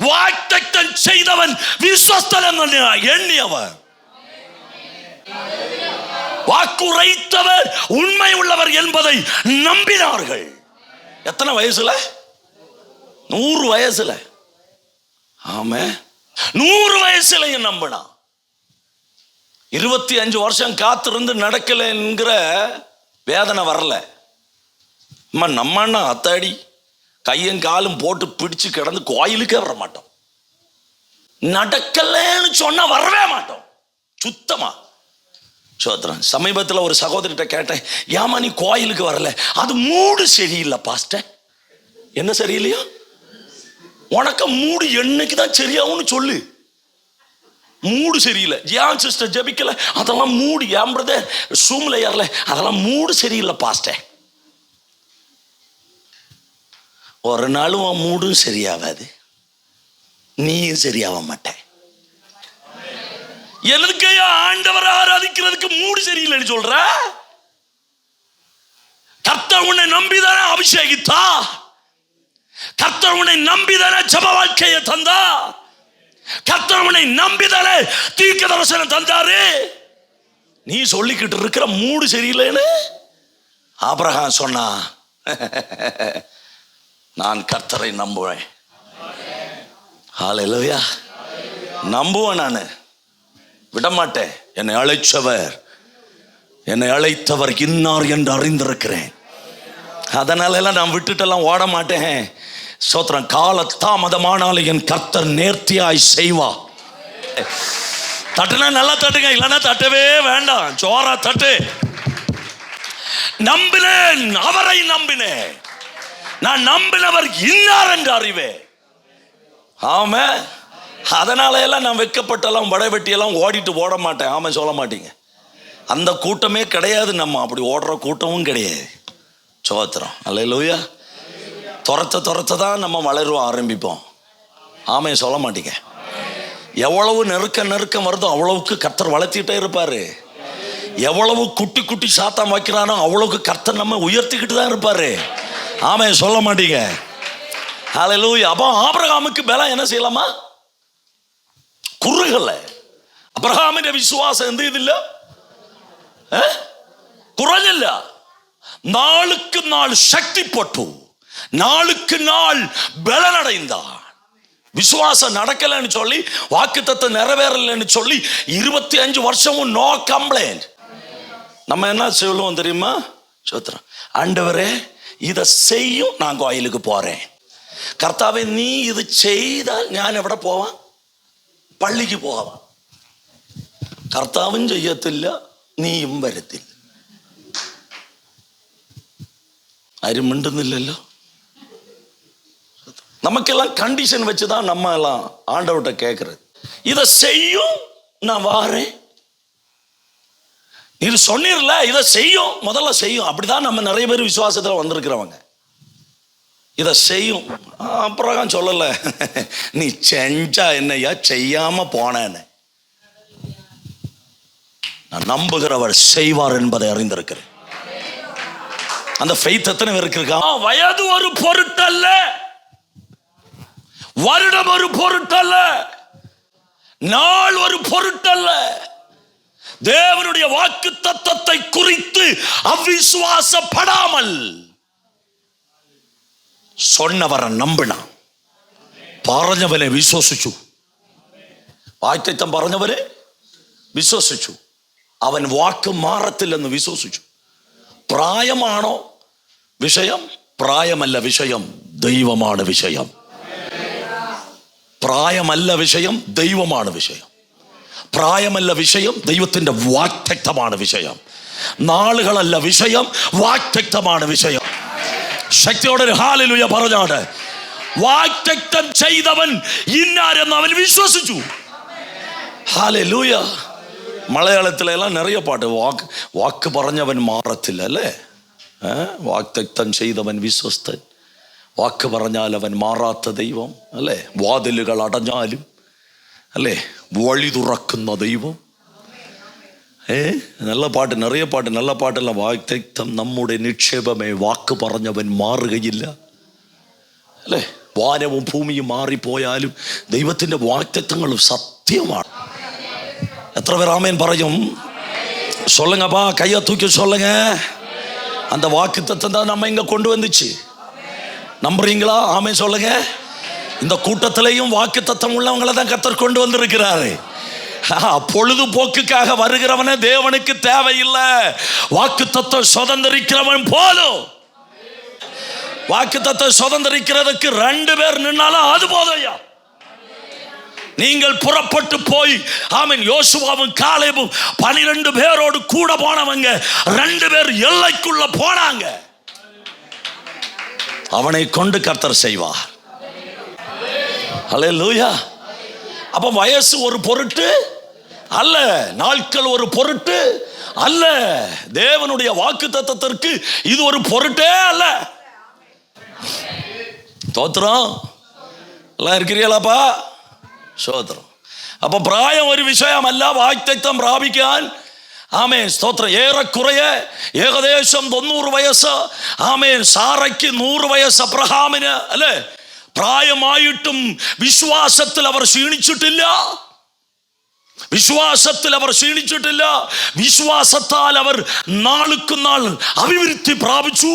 വാഗ്ദത്തം ചെയ്തവൻ വിശ്വസ്തനെന്ന് എണ്ണിയവർ. வாக்குரைத்தவர் உண்மை உள்ளவர் என்பதை நம்பினார்கள். எத்தனை வயசுல? 100 வயசுல. ஆமே 100 வயசுலையும் நம்பினா. 25 வருஷம் காத்திருந்து நடக்கல என்கிற வேதனை வரல. நம்மன்னா அத்தாடி கையும் காலும் போட்டு பிடிச்சு கிடந்து கோயிலுக்கே வர மாட்டோம். நடக்கலன்னு சொன்னா வரவே மாட்டோம் சுத்தமா. சோத்ரன். சமீபத்தில் ஒரு சகோதரிட்ட கேட்டேன், ஏமா நீ கோயிலுக்கு வரல? அது மூடு சரியில்லை பாஸ்டர். என்ன சரியில்லையா? உனக்கு மூடு என்னைக்கு தான் சரியாகும்னு சொல்லு. மூடு சரியில்லை. ஏன் சிஸ்டர் ஜெபிக்கல? அதெல்லாம் மூடு. ஏன் பிரதர் சூம்ல ஏறல? அதெல்லாம் மூடு சரியில்லை பாஸ்டர். ஒரு நாளும் மூடும் சரியாகாது, நீயும் சரியாக மாட்டேன். எதுக்கையா ஆண்டவரை ஆராதிக்கிறதுக்கு மூடு சரியில்லைன்னு சொல்ற? கர்த்தர் உன்னை நம்பிதானே அபிஷேகித்தா. கர்த்தர் உன்னை நம்பிதானே ஜெப வாழ்க்கையை தந்தா. கர்த்தர் உன்னை நம்பிதானே தீர்க்க தரிசனம் தந்தாரு. நீ சொல்லிக்கிட்டு இருக்கிற மூடு சரியில்லைன்னு. ஆபிரகாம் சொன்னா, நான் கர்த்தரை நம்புவேன். ஹல்லேலூயா. நம்புவேன், நான் விடமாட்டேன். என்னை அழைத்தவர் இன்னார் என்று அறிந்திருக்கிறேன். அதனால எல்லாம் நான் விட்டுட்டெல்லாம் ஓட மாட்டேன். சோத்திரம். கால தாமதமானாலும் என் கர்த்தர் நேர்த்தியாய் செய்வா. தட்டுனா நல்லா தட்டுங்க, இல்லைன்னா தட்டவே வேண்டாம். ஜோரா தட்டு. நம்பினேன், அவரை நம்பினேன். நான் நம்பினவர் இன்னார் என்று அறிவேன். ஆமே. அதனால எல்லாம் நான் வெட்கப்பட்டெல்லாம் வடைவெட்டியெல்லாம் ஓடிட்டு ஓட மாட்டேன். ஆமா சொல்ல மாட்டீங்க. அந்த கூட்டமே கிடையாது. நம்ம அப்படி ஓடுற கூட்டமும் கிடையாது. சோத்திரம். அல்லேலூயா. துரத்த தான் நம்ம வளருவோம், ஆரம்பிப்போம். ஆமே சொல்ல மாட்டீங்க. எவ்வளவு நெருக்கம் வருதோ அவ்வளவுக்கு கர்த்தர் வளர்த்திட்டே இருப்பாரு. எவ்வளவு குட்டி குட்டி சாத்தாம் வைக்கிறானோ அவ்வளவுக்கு கர்த்தர் நம்ம உயர்த்திக்கிட்டு தான் இருப்பாரு. ஆமென், சொல்ல மாட்டீங்க? ஹல்லேலூயா. அப்போ ஆபிரகாமுக்கு பலம் என்ன செய்யலாமா? குறுகல. அபிரகாமிന്റെ വിശ്വാസം എന്ത് ചെയ്തില്ല? കുറഞ്ഞില്ല. നാളുക്ക് നാൾ ശക്തിപ്പെട്ടു, നാളുக்கு நாள் பலனடைந்தான். விசுவாசம் நடக்கலன்னு சொல்லி, வாக்குத்தத்தம் நிறைவேறலன்னு சொல்லி 25 வருஷமும் நோ கம்ப்ளைண்ட். நம்ம என்ன சொல்லுவோம் தெரியுமா? சோத்திரம், ஆண்டவரே இதை செய்யும், நான் கோயிலுக்கு போறேன். കർത്താവേ നീ ഇത് ചെയ്താൽ ഞാൻ എവിടെ പോവാം? പള്ളിക്ക് പോവാം. കർത്താവും ചെയ്യത്തില്ല, നീയും വരത്തില്ല. ആരും മിണ്ടുന്നില്ലല്ലോ. நமக்கெல்லாம் கண்டிஷன் வச்சுதான் நம்ம எல்லாம் ஆண்டவர்கிட்ட கேட்கறது. இதை செய்யும், நான் வாரேன். இது சொன்னீர்ல, இதை செய்யும், முதல்ல செய்யும். அப்படிதான் நம்ம நிறைய பேர் விசுவாசத்துல வந்திருக்கிறவங்க. இதை செய்யும், அப்புறம் சொல்லல நீ செஞ்சா என்னையா செய்யாம போனேன்னு. நான் நம்புகிறவர் செய்வார் என்பதை அறிந்திருக்கிறேன். அந்த ஃபெய்த் எத்தனை பேருக்கு இருக்கா? வயது ஒரு பொருட்டல்ல, வருடம் ஒரு பொருட்டல்ல, நாள் ஒரு பொருட்டல்ல. தேவனுடைய வாக்கு தத்தத்தை குறித்து அவிசுவாசப்படாமல் சொன்னவரை நம்பினான். പറഞ്ഞവനെ വിശ്വസിച്ചു. വാഗ്ദത്തം പറഞ്ഞവരെ വിശ്വസിച്ചു. അവൻ വാക്ക് മാറത്തില്ലെന്ന് വിശ്വസിച്ചു. പ്രായമാണോ വിഷയം? പ്രായമല്ല വിഷയം, ദൈവമാണ് വിഷയം. പ്രായമല്ല വിഷയം, ദൈവമാണ് വിഷയം. പ്രായമല്ല വിഷയം, ദൈവത്തിന്റെ വാഗ്ദത്തമാണ് വിഷയം. നാളുകളല്ല വിഷയം, വാഗ്ദത്തമാണ് വിഷയം. ശക്തിയോടെ ഒരു ഹല്ലേലൂയ പറഞ്ഞാണ്. വാഗ്ദത്തം ചെയ്തവൻ ഇന്നാരെന്ന് അവൻ വിശ്വസിച്ചു. ഹല്ലേലൂയ. മലയാളത്തിലെല്ലാം நிறைய പാട്ട്, വാക്ക് പറഞ്ഞവൻ മാറത്തില്ല അല്ലേ? വാഗ്ദത്തം ചെയ്തവൻ വിശ്വസ്തൻ, വാക്ക് പറഞ്ഞാൽ അവൻ മാറാത്ത ദൈവം അല്ലേ? വാതിലുകൾ അടഞ്ഞാലും അല്ലേ വഴി തുറക്കുന്ന ദൈവം. நல்ல பாட்டு, நிறைய பாட்டு, நல்ல பாட்டெல்லாம். வாഗ്ദത്തം നമ്മുടെ നിക്ഷേപമേ, വാക്ക് പറഞ്ഞവൻ മാറുകയില്ല അല്ലേ? വാനവും ഭൂമിയും മാറിപ്പോയാലും ദൈവത്തിന്റെ വാഗ്ദത്തങ്ങളും സത്യമാണ്. எத்தனை பேர் ஆமேன் പറയും? சொல்லுங்கப்பா, கையை தூக்கி சொல்லுங்க. அந்த வாக்குத்தத்தம் தான் நம்ம இங்க கொண்டு வந்துச்சு. நம்புறீங்களா? ஆமேன் சொல்லுங்க. இந்த கூட்டத்திலையும் வாக்குத்தத்தம் உள்ளவங்களை தான் கர்த்தர் கொண்டு வந்திருக்கிறாரு. பொழுதுபோக்குக்காக வருகிறவனே தேவனுக்கு தேவையில்லை. வாக்குத்தத்தம் சுதந்திரிக்கிறவன் போதும். வாக்குத்தத்தம் சுதந்திரிக்கிறதுக்கு 2 பேர் நின்னாலும் அது போதும். நீங்கள் புறப்பட்டு போய், ஆமென், யோசுவாவும் காலேபும் 12 பேரோடு கூட போனவங்க 2 பேர் எல்லைக்குள்ள போனாங்க. அவனை கொண்டு கர்த்தர் செய்வார். ஹல்லேலூயா. அப்ப வயசு ஒரு பொருட்டு அல்ல, நாட்கள் ஒரு பொருட்டு அல்ல. தேவனுடைய வாக்குத்தத்தத்திற்கு இது ஒரு பொருட்டே அல்ல. ஸ்தோத்திரம். எல்லாம் இருக்கிறீங்களாப்பா? ஸ்தோத்திரம். അപ്പൊ പ്രായം ഒരു വിഷയമല്ല വാഗ്ദത്തം പ്രാപിക്കാൻ. ആമേൻ, സ്തോത്രം. ഏറെക്കുറയ ഏകദേശം 90 വയസ്സ്. ആമേൻ, സാറയ്ക്ക് 100 വയസ്സ്, അബ്രഹാമിന് അല്ലേ? പ്രായമായിട്ടും വിശ്വാസത്തിൽ അവർ ക്ഷീണിച്ചിട്ടില്ല. വിശ്വാസത്തിൽ അവർ ക്ഷീണിച്ചിട്ടില്ല. വിശ്വാസത്താൽ അവർ നാളുക്ക് നാൾ അഭിവൃദ്ധി പ്രാപിച്ചു.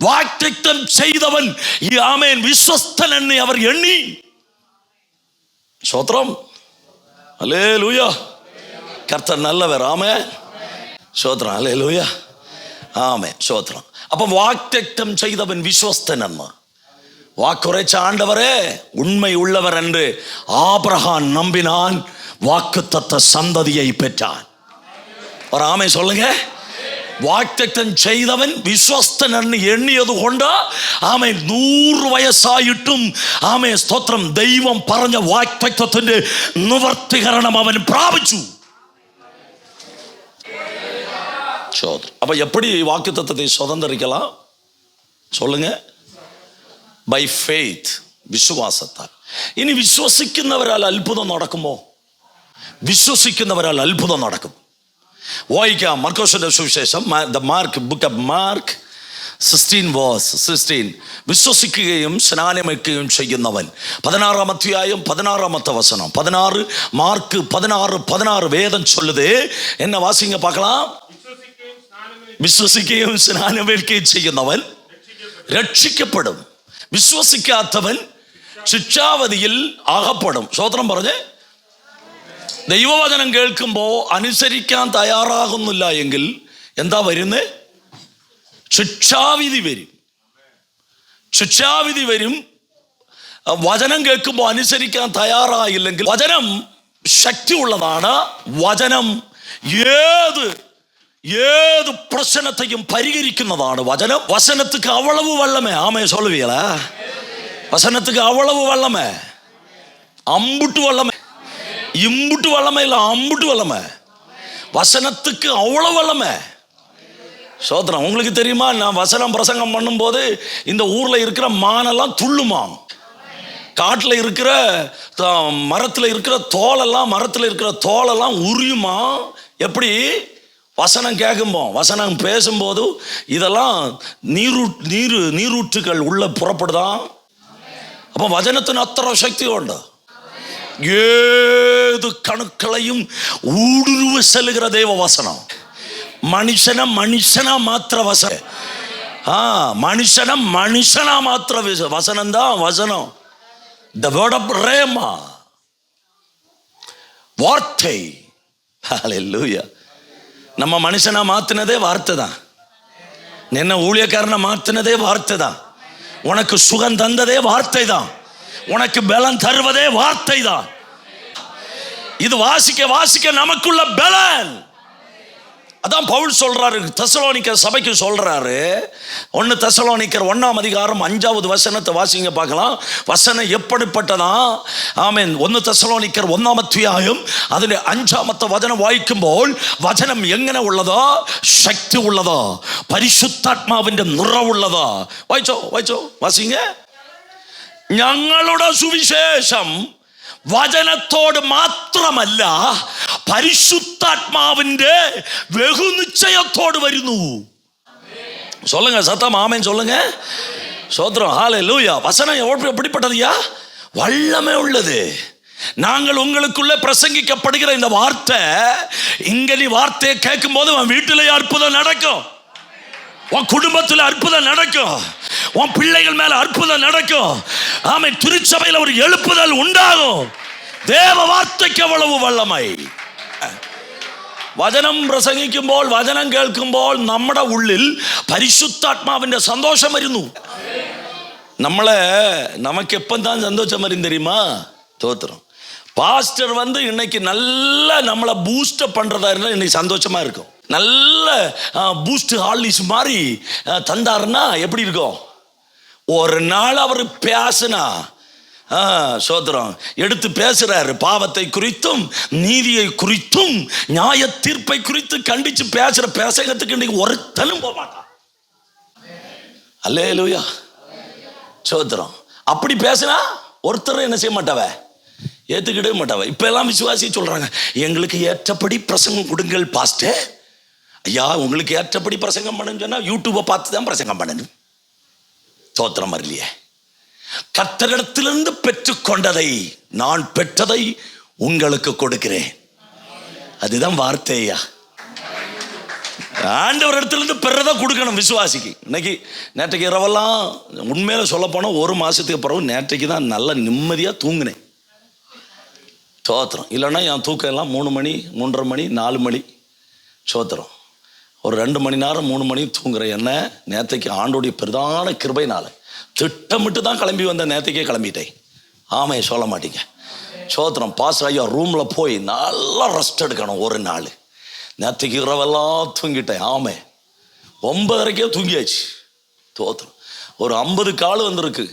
വാഗ്ദത്തം ചെയ്തവൻ ഈ ആമേൻ വിശ്വസ്തൻ എന്ന് അവർ എണ്ണി. ஸ்தோத்திரம். ஹல்லேலூயா. கர்த்தர் நல்லவர். ஆமென். ஸ்தோத்திரம். ஹல்லேலூயா. ஆமென். ஸ்தோத்திரம். அப்ப வாக்தத்தம் செய்தவன் விஸ்வஸ்தன் என்ன? வாக்குரைச்ச ஆண்டவரே உண்மை உள்ளவர் என்று ஆபிரகாம் நம்பினான். வாக்குத்தத்த சந்ததியை பெற்றான். ஒரு ஆமென் சொல்லுங்க. വാഗ്ദത്തം ചെയ്തവൻ വിശ്വസ്തൻ എന്ന് എണ്ണിയത് കൊണ്ട് ആമേൻ 100 വയസ്സായിട്ടും ആമേൻ, സ്തോത്രം, ദൈവം പറഞ്ഞ വാഗ്ദത്തത്തിന്റെ നിവർത്തീകരണം അവൻ പ്രാപിച്ചു. அப்ப எப்படி வாக்குத்தத்தத்தை சுதந்திரிக்கலாம் சொல்லுங்க? By faith. വിശ്വാസത്താൽ. ഇനി വിശ്വസിക്കുന്നവരാൽ അത്ഭുതം നടക്കുമോ? വിശ്വസിക്കുന്നവരാൽ അത്ഭുതം നടക്കും. വായിക്കാം മർക്കോസിന്റെ സുവിശേഷം, ബുക്ക് ഓഫ് മാർക്ക് 16 വിശ്വസിക്കുകയും സ്നാനമേൽക്കുകയും ചെയ്യുന്നവൻ. 16 അധ്യായം 16 വചനം. 16 മാർക്ക് 16 വേദം ചൊല്ലുത്. എന്നെ വാസിங்க பார்க்கலாம். വിശ്വസിക്കുകയും സ്നാനമേൽക്കുകയും ചെയ്യുന്നവൻ രക്ഷിക്കപ്പെടും, വിശ്വസിക്കാത്തവൻ ശിക്ഷാവധിയിൽ അകപ്പെടും. സ്തോത്രം പറഞ്ഞേ. ദൈവവചനം കേൾക്കുമ്പോൾ അനുസരിക്കാൻ തയ്യാറാകുന്നില്ല എങ്കിൽ എന്താ വരുന്നേ? ശിക്ഷാവിധി വരും. ശിക്ഷാവിധി വരും. വചനം കേൾക്കുമ്പോൾ അനുസരിക്കാൻ തയ്യാറായില്ലെങ്കിൽ, വചനം ശക്തിയുള്ളതാണ്. വചനം ഏത് പ്രശ്നത്തെയും പരിഹരിക്കുന്നതാണ് വചനം. വചനத்துக்கு அவ்வளவு வல்லமை. ஆமே சொல்லுவீங்களா? வசனத்துக்கு அவ்வளவு வல்லமை, அம்புட்டு வல்லமை, இம்புட்டு வல்லமை இல்லை, அம்புட்டு வல்லமை. வசனத்துக்கு அவ்வளவு வல்லமை. சோதரம். உங்களுக்கு தெரியுமா, நான் வசனம் பிரசங்கம் பண்ணும்போது இந்த ஊர்ல இருக்கிற மானெல்லாம் துள்ளுமாம். காட்டில் இருக்கிற மரத்தில் இருக்கிற தோலெல்லாம் உரியுமா. எப்படி? வசனம் கேட்கும்போது, வசனம் பேசும்போது இதெல்லாம் நீரூற்றுகள் உள்ள புறப்படுதான். அப்போ வசனத்தின் அத்தனை சக்தி உண்டு. ஏது கணுக்களையும் ஊடுருவ செல்லுகிற தேவ வசனம். மனுஷனா மாத்திர வசனம். மனுஷனா மாத்திர வசனம் தான் வசனம். The word of Rhema, வார்த்தை. Hallelujah. நம்ம மனுஷனா மாத்தினதே வார்த்தை தான். என்ன ஊழியக்காரனை மாத்தினதே வார்த்தை தான். உனக்கு சுகம் தந்ததே வார்த்தை தான். உனக்கு பலன் தருவதே வார்த்தை தான். இது வாசிக்க நமக்குள்ள பலன். அதான் பவுல் சொல்றாரு, தெசலோனிக்கர் சபைக்கு சொல்றாரு. 1 தெசலோனிக்கர் 1 அதிகாரம் 5வது வசனத்தை வாசிங்க பார்க்கலாம். வசனம் எப்படிப்பட்டதா? ஆமென். 1 தெசலோனிக்கர் 1 அத்தியாயம் அதில் 5வது வசனம் വായിക്കുമ്പോൾ വചനം എങ്ങനെ ഉള്ളതോ, ശക്തി ഉള്ളതോ, പരിശുദ്ധാത്മാവിന്റെ നിറവുള്ളതോ. വായിച്ചോ വാസിங்க. ഞങ്ങളുടെ സുവിശേഷം വചനത്തോട് മാത്രമല്ല, പരിശുദ്ധാത്മാവിന്റെ ബഹുനിശ്ചയത്തോട് വരുന്നു. சொல்லுங்க சத்தம் ஆமென் சொல்லுங்க. ஸ்தோத்திரம். ஹல்லேலூயா. வசனம் எப்படிப்பட்டதுயா? வல்லமை உள்ளது. நாங்கள் உங்களுக்குள்ள பிரசங்கிக்கப்படுகிற இந்த வார்த்தை, இங்க நீ வார்த்தையை கேட்கும் போது உன் வீட்டிலே அற்புதம் நடக்கும், உன் குடும்பத்தில் அற்புதம் நடக்கும், உன் பிள்ளைகள் மேல அற்புதம் நடக்கும். ஆமென். திருச்சபையில் ஒரு எழுப்புதல் உண்டாகும். தேவ வார்த்தைக்கு அவ்வளவு வல்லமை. വചനം പ്രസംഗിക്കുമ്പോൾ, വചനം കേൾക്കുമ്പോൾ നമ്മുടെ ഉള്ളിൽ പരിശുദ്ധാത്മാവിന്റെ സന്തോഷം വരുന്നു. நமக்கு எப்பந்தான் சந்தோஷம் வரும் தெரியுமா? தோத்திரம். பாஸ்டர் இன்னைக்கு நல்ல நம்மளை பூஸ்டப் பண்றதா இருந்தா இன்னைக்கு சந்தோஷமா இருக்கும். நல்ல பூஸ்ட் ஹார்லிக்ஸ் மாதிரி தந்தாருன்னா எப்படி இருக்கும்? ஒரு நாள் அவர் பேசினா, சோதரம் எடுத்து பேசுறாரு, பாவத்தை குறித்தும் நீதியை குறித்தும் நியாய தீர்ப்பை குறித்து கண்டிச்சு பேசுற பிரசங்கத்துக்கு இன்னைக்கு ஒருத்தனும் போக மாட்டான். அல்லேலூயா. சோதரம். அப்படி பேசினா ஒருத்தர் என்ன செய்ய மாட்டாவ, ஏத்துக்கிடவே மாட்டாவ. இப்ப எல்லாம் விசுவாசி சொல்றாங்க, எங்களுக்கு ஏற்றபடி பிரசங்கம் கொடுங்கள் பாஸ்டர். ஐயா, உங்களுக்கு ஏற்றபடி பிரசங்கம் பண்ணுன்னு சொன்னா யூடியூபை பார்த்து தான் பிரசங்கம் பண்ணணும். சோத்திரம் வரலையே. கர்த்தரிடத்திலிருந்து பெற்றுக்கொண்டதை, நான் பெற்றதை உங்களுக்கு கொடுக்கிறேன். அதுதான் வார்த்தையா. ஆண்டவரிடத்திலிருந்து பெறதை கொடுக்கணும் விசுவாசிக்கு. நேற்றைக்கு இரவெல்லாம் உண்மையில சொல்ல போனா 1 மாசத்துக்கு பிறகு நேற்றைக்கு தான் நல்ல நிம்மதியா தூங்கினேன். சோத்திரம். இல்லைன்னா என் தூக்கம் எல்லாம் 3 மணி 3:30 மணி 4 மணி. சோத்திரம். ஒரு 2 மணி நேரம் 3 மணி தூங்குற என்ன நேற்றைக்கு ஆண்டோடைய பிரதான கிருபைனால திட்டமிட்டு தான் கிளம்பி வந்த. நேற்றுக்கே கிளம்பிட்டேன். ஆமை சொல்ல மாட்டீங்க. சோத்திரம். பாஸ்டர் ஐயா ரூம்ல போய் நல்லா ரெஸ்ட் எடுக்கணும் ஒரு நாள். நேற்றுக்கு இரவெல்லாம் தூங்கிட்டேன். ஆமை 9:30 தூங்கியாச்சு. சோத்திரம். ஒரு 50 கால் வந்திருக்கு.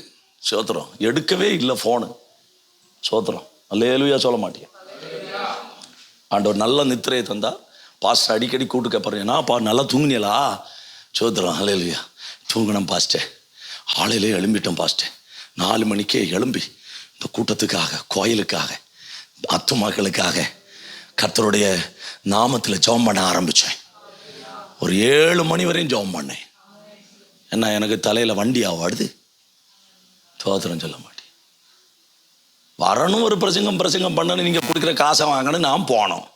சோத்திரம். எடுக்கவே இல்லை ஃபோனு. சோத்திரம். அல்லேலூயா சொல்ல மாட்டீங்க. ஆண்டவர் நல்ல நித்திரையை தந்தா. பாஸ்டர் அடிக்கடி கூட்டு கேட்பாருன்னா, நல்லா தூங்கினீங்களா? சோத்திரம். அல்லேலூயா. தூங்கணும் பாஸ்டர். ஆளையிலே எழும்பிட்டோம் பாஸ்டர். 4 மணிக்கே எழும்பி இந்த கூட்டத்துக்காக, கோயிலுக்காக, ஆத்துமாக்களுக்காக கர்த்தருடைய நாமத்தில் ஜெபம் பண்ண ஆரம்பித்தேன். ஒரு 7 மணி வரையும் ஜெபம் பண்ணேன். என்ன, எனக்கு தலையில் வண்டியா வாடுது? சோத்திரம் சொல்ல மாட்டேன். வரணும், ஒரு பிரசங்கம் பண்ணணும், நீங்கள் கொடுக்குற காசை வாங்கணும், நான் போனோம்.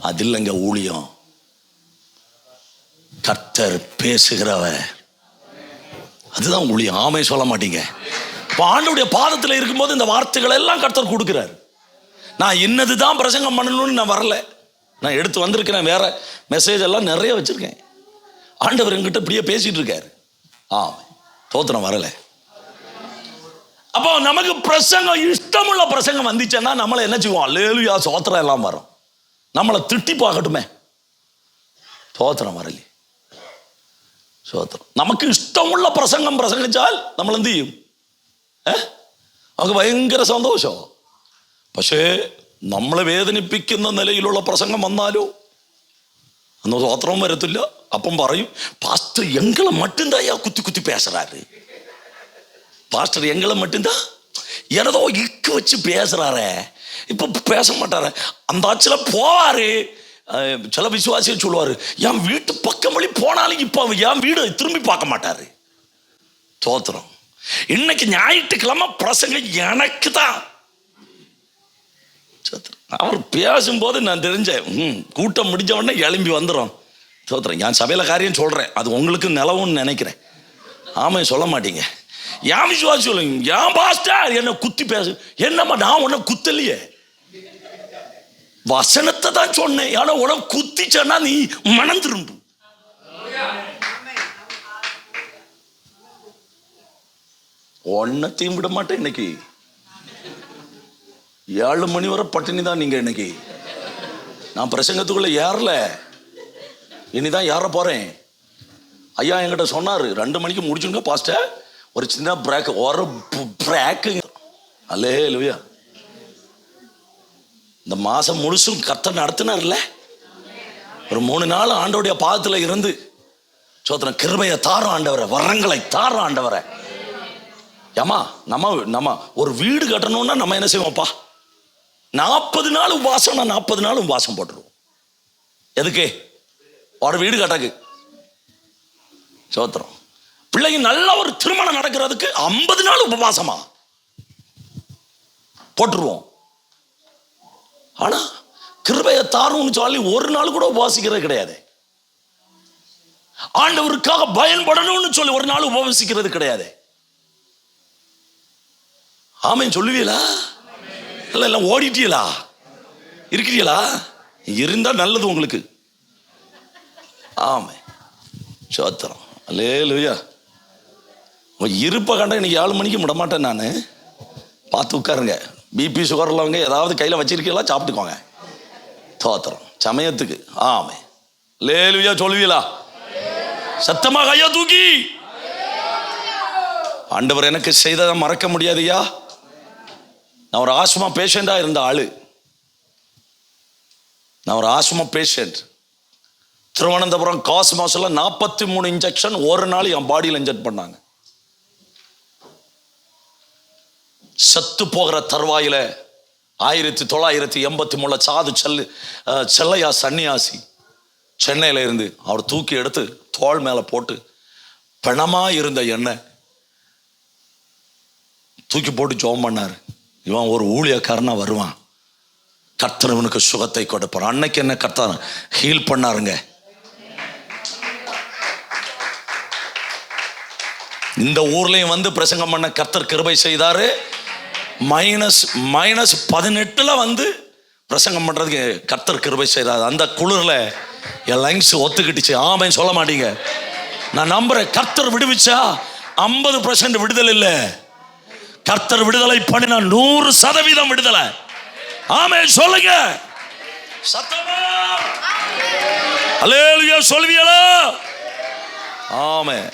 அது இல்லைங்க ஊழியம். கர்த்தர் பேசுகிறவர், அதுதான் ஊழியம். ஆமை சொல்ல மாட்டீங்க. இப்போ ஆண்டவருடைய பாதத்தில் இருக்கும்போது இந்த வார்த்தைகள் எல்லாம் கர்த்தர் கொடுக்குறாரு. நான் இன்னதுதான் பிரசங்கம் பண்ணணும்னு நான் வரல. நான் எடுத்து வந்திருக்கிறேன், வேற மெசேஜ் எல்லாம் நிறைய வச்சிருக்கேன். ஆண்டவர் என்கிட்ட இப்படியே பேசிட்டு இருக்காரு. தோத்திரம் வரல. அப்போ நமக்கு பிரசங்கம், இஷ்டமுள்ள பிரசங்கம் வந்துச்சுன்னா நம்மளை என்ன செய்வோம்? அல்லேலூயா சோத்திரம் எல்லாம் வரும். நம்மளை திட்டி பார்க்கட்டுமே, சோத்திரம் வரலையே. சோத்திரம். நமக்கு இஷ்டமுள்ள பிரசங்கம் பிரசங்கிச்சால் നമ്മൾ എന്ത് ചെയ്യും? നമുക്ക് ഭയങ്കര സന്തോഷം. പക്ഷേ നമ്മളെ വേദനിപ്പിക്കുന്ന നിലയിലുള്ള പ്രസംഗം വന്നാലോ അന്ന് സ്വോത്രവും വരത്തില്ല. അപ്പം പറയും, പാസ്റ്റർ എങ്ങളെ മറ്റുണ്ടായാ കുത്തി കുത്തി பேசுறாரு. பாஸ்டர் எங்களை மட்டும்தான் ஏதோ இக்கு வச்சு பேசுறாரு, இப்ப பேச மாட்டாரு. அந்த ஆட்சியில போவாரு. சில விசுவாசிகள் சொல்லுவாரு, என் வீட்டு பக்கம் வழி போனாலும் இப்ப என் வீடு திரும்பி பார்க்க மாட்டாரு. சோத்திரம். இன்னைக்கு ஞாயிற்றுக்கிழமை பிரசங்கம் எனக்கு தான். அவர் பேசும்போது நான் தெரிஞ்சேன், கூட்டம் முடிஞ்ச உடனே எழும்பி வந்துடும். சோத்திரம். என் சபையில காரியம் சொல்றேன், அது உங்களுக்கு நிலவுன்னு நினைக்கிறேன். ஆமா சொல்ல மாட்டீங்க. என் விசுவாசி சொல்லுங்க, என் பாஸ்டர் என்ன குத்தி பேசு. என்னம்மா, நான் உன்னை குத்தலையே, வசனத்தை தான் சொன்னேன். ஆனா உனக்கு குத்திச்சன்னா நீ மனம் திரும்பு. ஒன்னத்தையும் விட மாட்டேன். இன்னைக்கு 7 மணி வரை பட்டினி தான். நீங்க இன்னைக்கு நான் பிரசங்கத்துக்குள்ள ஏறல, இனிதான் ஏற போறேன். ஐயா என்கிட்ட சொன்னாரு, 2 மணிக்கு முடிச்சுங்க பாஸ்டர், ஒரு சின்ன பிரேக், ஒரு பிரேக். அல்லேலூயா. இந்த மாசம் முழுசும் கர்த்தர் நடத்தினார்ல, ஒரு 3 நாள் ஆண்டவருடைய பாதத்தில் இருந்து சோத்திரம். கிருபையை தாரும் ஆண்டவரை, வரங்களை தாரும் ஆண்டவரை. ஏமா நம்ம ஒரு வீடு கட்டணும்னா நம்ம என்ன செய்வோம்ப்பா? 40 நாள் உபாசம். 40 நாள் உபாசம் போட்டுருவோம். எதுக்கு? ஒரு வீடு கட்டக்கு. சோத்திரம். பிள்ளைங்க நல்ல ஒரு திருமணம் நடக்கிறதுக்கு 50 நாள் உபவாசமா போட்டுருவோம். ஆனா கிருபையை தாரும்னு சொல்லி ஒரு நாள் கூட உபவாசிக்கிறது கிடையாது. ஆண்டவருக்காக பயன்படணும்னு சொல்லி ஒரு நாள் உபவாசிக்கிறது கிடையாது. ஆமென் சொல்லுவீங்களா? இல்ல இல்ல ஓடிட்டீங்களா? இருக்கிறீங்களா? இருந்தா நல்லது உங்களுக்கு. ஆமே சோத்திரம். அல்லேலூயா. இருப்ப கண்ட இன்னைக்கு 7 மணிக்கு விட மாட்டேன். நான் பார்த்து உட்காருங்க. பிபி சுகர் உள்ளவங்க ஏதாவது கையில் வச்சிருக்கீங்களா? சாப்பிட்டுக்கோங்க. தோத்திரம் சமயத்துக்கு. ஆமே அல்லேலூயா சொல்லுவீங்களா? சத்தமாக கையா தூக்கி. ஆண்டவர் எனக்கு செய்ததை மறக்க முடியாதுயா. நான் ஒரு ஆஸ்மா பேஷண்டா இருந்த ஆளு. நான் ஒரு ஆஸ்மா பேஷண்ட். திருவனந்தபுரம் காஸ்மாஸ்ல 43 இன்ஜெக்ஷன் ஒரு நாள் என் பாடியில் இன்ஜெக்ட் பண்ணாங்க. சத்து போகிற தருவாயில 1983 சாது செல்லையா சன்னியாசி சென்னையில இருந்து அவர் தூக்கி எடுத்து தோள் மேல போட்டு பிணமா இருந்த எண்ணெய் தூக்கி போட்டு ஜெபம் பண்ணாரு. இவன் ஒரு ஊழியக்காரனா வருவான், கர்த்தர் இவனுக்கு சுகத்தை கொடுப்பார். அன்னைக்கு என்ன கர்த்தர் ஹீல் பண்ணாருங்க. இந்த ஊர்லயும் வந்து பிரசங்கம் பண்ண கர்த்தர் கிருபை செய்தாரு. -18 வந்து பிரசங்கம் பண்றதுக்கு கர்த்தர் கிருபை செய்தாரு. அந்த குளிர்ல என் லங்ஸ் ஒத்துக்கிட்டுச்சு. ஆமென் சொல்ல மாட்டீங்க? நான் நம்புறேன். கர்த்தர் விடுவிச்சா 50% விடுதலை இல்லை, கர்த்தர் விடுதலை பண்ணினா 100% விடுதலை. ஆமென் சொல்லுங்க சத்தமா. அல்லேலூயா சொல்லுவீங்களா? ஆமென்.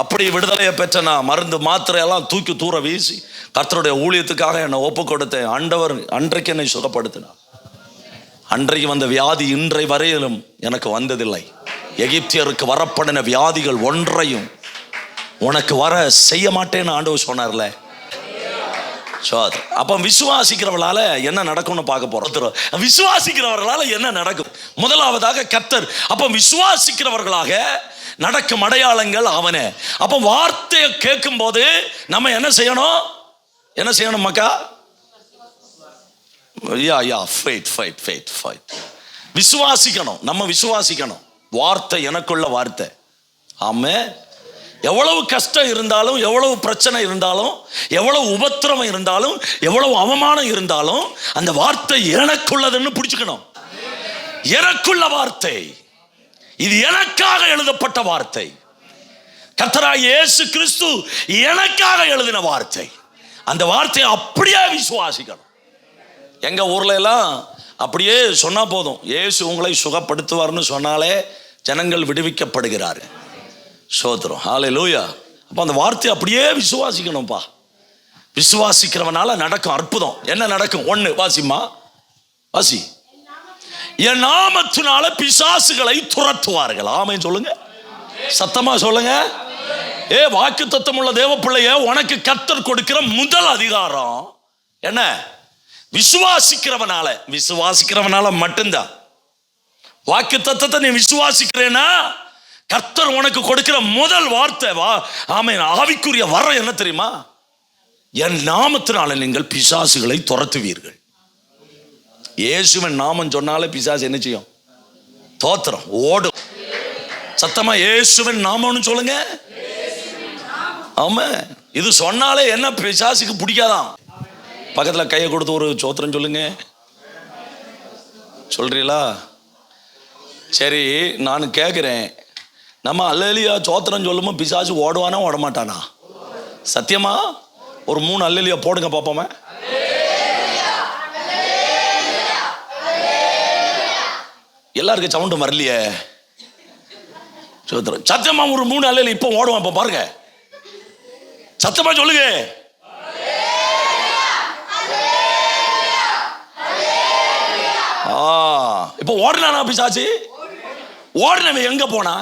அப்படி விடுதலையை பெற்றனா மருந்து மாத்திரை எல்லாம் தூக்கி தூர வீசி கர்த்தருடைய ஊழியத்துக்காக என்னை ஒப்பு கொடுத்தேன். ஆண்டவர் அன்றைக்கு என்னை சுகப்படுத்தினார். அன்றைக்கு வந்த வியாதி இன்றை வரையிலும் எனக்கு வந்ததில்லை. எகிப்தியருக்கு வரப்படின வியாதிகள் ஒன்றையும் உனக்கு வர செய்ய மாட்டேன்னு ஆண்டவர் சொன்னார்ல. அப்ப விசுவாசிக்கிறவர்களால என்ன நடக்கும்னு பார்க்க போறோம். விசுவாசிக்கிறவர்களால என்ன நடக்கும்? முதலாவதாக கர்த்தர். அப்ப விசுவாசிக்கிறவர்களாக நடக்கும் அடையாளங்கள் அவனே. அப்ப வார்த்தையை கேட்கும் போது நம்ம என்ன செய்யணும்? என்ன செய்யணும் மக்கா? விசுவாசிக்கணும். நம்ம விசுவாசிக்கணும். வார்த்தை எனக்குள்ள வார்த்தை. ஆமென். எவ்வளவு கஷ்டம் இருந்தாலும், எவ்வளவு பிரச்சனை இருந்தாலும், எவ்வளவு உபத்திரவம் இருந்தாலும், எவ்வளவு அவமானம் இருந்தாலும், அந்த வார்த்தை எனக்குள்ளதுன்னு பிடிச்சுக்கணும். எனக்குள்ள வார்த்தை, இது எனக்காக எழுதப்பட்ட வார்த்தை. கர்த்தராகிய இயேசு கிறிஸ்து எனக்காக எழுதின வார்த்தை. அந்த வார்த்தையை அப்படியே விசுவாசிக்கணும். எங்க ஊர்ல எல்லாம் அப்படியே சொன்னா போதும், இயேசு உங்களை சுகப்படுத்துவார்னு சொன்னாலே ஜனங்கள் விடுவிக்கப்படுகிறார். சோத்திரம், ஹல்லேலூயா. அப்ப அந்த வார்த்தையை அப்படியே விசுவாசிக்கணும்பா. விசுவாசிக்கிறவனால நடக்கும் அற்புதம். என்ன நடக்கும்? ஒண்ணு வாசிமா, வாசி. என் நாமத்தினால பிசாசுகளை துரத்துவார்கள். ஆமென் சொல்லுங்க, சத்தமா சொல்லுங்க. வாக்குத்தத்தம் உள்ள தேவ பிள்ளைய, உனக்கு கர்த்தர் கொடுக்கிற முதல் அதிகாரம் என்ன? விசுவாசிக்கிறவனால. விசுவாசிக்கிறவனால மட்டும்தான். வாக்குத்தத்தத்தை நீ விசுவாசிக்கிறேன்னா கர்த்தர் உனக்கு கொடுக்கிற முதல் வார்த்தை ஆமென், ஆவிக்குரிய வரம் என்ன தெரியுமா? என் நாமத்தினால நீங்கள் பிசாசுகளை துரத்துவீர்கள். இயேசுவின் நாமம் சொன்னாலே பிசாசு என்ன செய்யும்? தோத்திரம், ஓடும். சத்தமா இயேசுவின் நாமம்னு சொல்லுங்க. ஆமா, இது சொன்னாலே என்ன பிசாசுக்கு பிடிக்காதான்? பக்கத்துல கையை கொடுத்து ஒரு சோத்திரம் சொல்லுங்க. சொல்றீங்களா? சரி, நான் கேட்கிறேன், நம்ம அல்லேலியா சோத்திரம் சொல்லுமோ பிசாசு ஓடுவானா ஓட மாட்டானா? சத்தியமா ஒரு 3 அல்லேலியா போடுங்க பாப்போமே. எல்லாருக்கும் சவுண்டு வரலையே. சோத்திரம் சத்தியமா ஒரு 3 அல்லேலியா இப்போ ஓடுவான். இப்போ பாருங்க, சத்தமா சொல்லுங்க. இப்போ ஓடுனா பிசாசு? ஓடுனவன் எங்க போனா?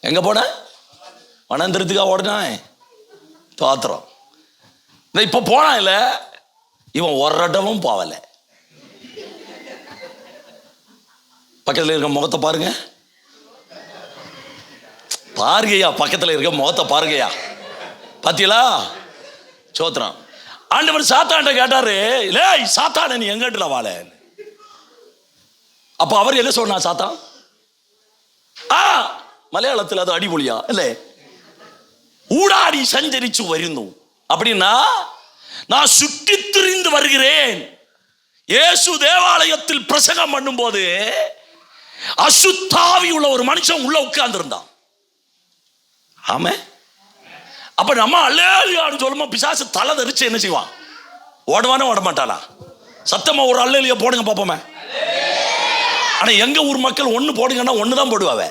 எங்க போன? வனந்திரத்துக்கா ஓடுனான்? தோத்திரம். இப்ப போனா இல்ல, இவன் ஒரு இடமும் போவல. பக்கத்துல இருக்க முகத்தை பாருங்க. பாருங்கய்யா, பக்கத்துல இருக்க முகத்தை பாருங்கய்யா. பாத்தீங்களா? சோத்திரம். ஆண்டவர் சாத்தான்ட்ட கேட்டாரு, லேய் சாத்தான நீ எங்கட்டுல வாழ? அப்ப அவர் என்ன சொன்னா? சாத்தான் மலையாளத்தில் அது அடிபொலியா இல்ல, ஊடாடி சஞ்சரிச்சு வருந்தோம் அப்படின்னா, நான் சுற்றி திரிந்து வருகிறேன். இயேசு தேவாலயத்தில் பிரசங்கம் பண்ணும் போது அசுத்தாவி உள்ள ஒரு மனுஷன் உள்ள உட்கார்ந்து இருந்தான். ஆமா, அப்ப நம்ம அல்லேலியான்னு சொல்லும்போது பிசாசு தலை தெரிச்சு என்ன செய்வான்? ஓடுவானே ஓட மாட்டானா? சத்தமா ஒரு அல்லேலியா போடுங்க பாப்போமே. ஆனா எங்க ஊர் மக்கள் ஒண்ணு போடுங்கன்னா ஒண்ணுதான் போடுவாவே.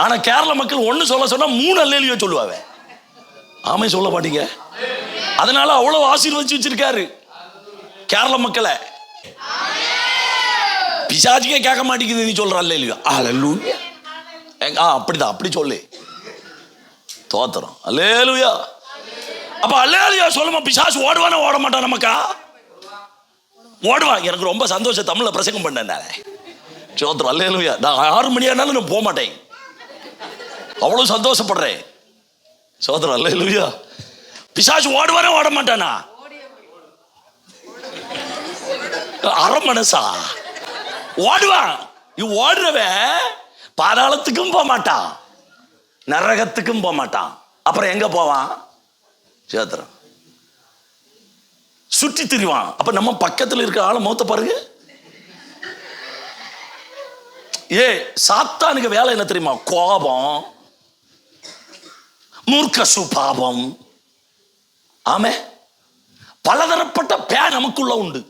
ஆனா கேரள மக்கள் ஒண்ணு சொல்ல சொன்னா 3 அல்லேலியா சொல்லுவாவே. ஆமை சொல்ல மாட்டீங்க. அதனால அவ்வளவு ஆசீர்வதிச்சு வச்சிருக்காரு கேரள மக்களை. பிசாசுக்கே கேட்க மாட்டேங்குது நீ சொல்ற அல்லேலியா. ஹல்லேலூயா. அப்படிதான், அப்படி சொல்லு. தோத்திரம், அல்லேலூயா. அப்ப அல்லேலூயா சொல்லுமா பிசாசு ஓடுவானே ஓட மாட்டான்? நமக்கா ஓடுவான். எனக்கு ரொம்ப சந்தோஷம், தமிழ்ல பிரசங்கம் பண்ணேன். சோத்திரம், அல்லேலூயா. நான் 6 மணி ஆனாலும் நான் போக மாட்டேன், அவ்வளவு சந்தோஷப்படுறேன். சோத்திரம், அல்லேலூயா. பிசாசு ஓடுவானே ஓட மாட்டானா? அரை மனசா ஓடுவான். ஓடுறவன் பாதாளத்துக்கும் போக மாட்டான், நரகத்துக்கும் போக மாட்டான். அப்புறம் எங்க போவான்? சேத்திரம் சுற்றி திரிவான். அப்ப நம்ம பக்கத்தில் இருக்க ஆளை மௌத்த பாருங்க. சாத்தானுக்கு வேலை என்ன தெரியுமா? கோபம், மூர்க்க சுபாவம். ஆமே, பலதரப்பட்ட பே நமக்குள்ள உண்டு.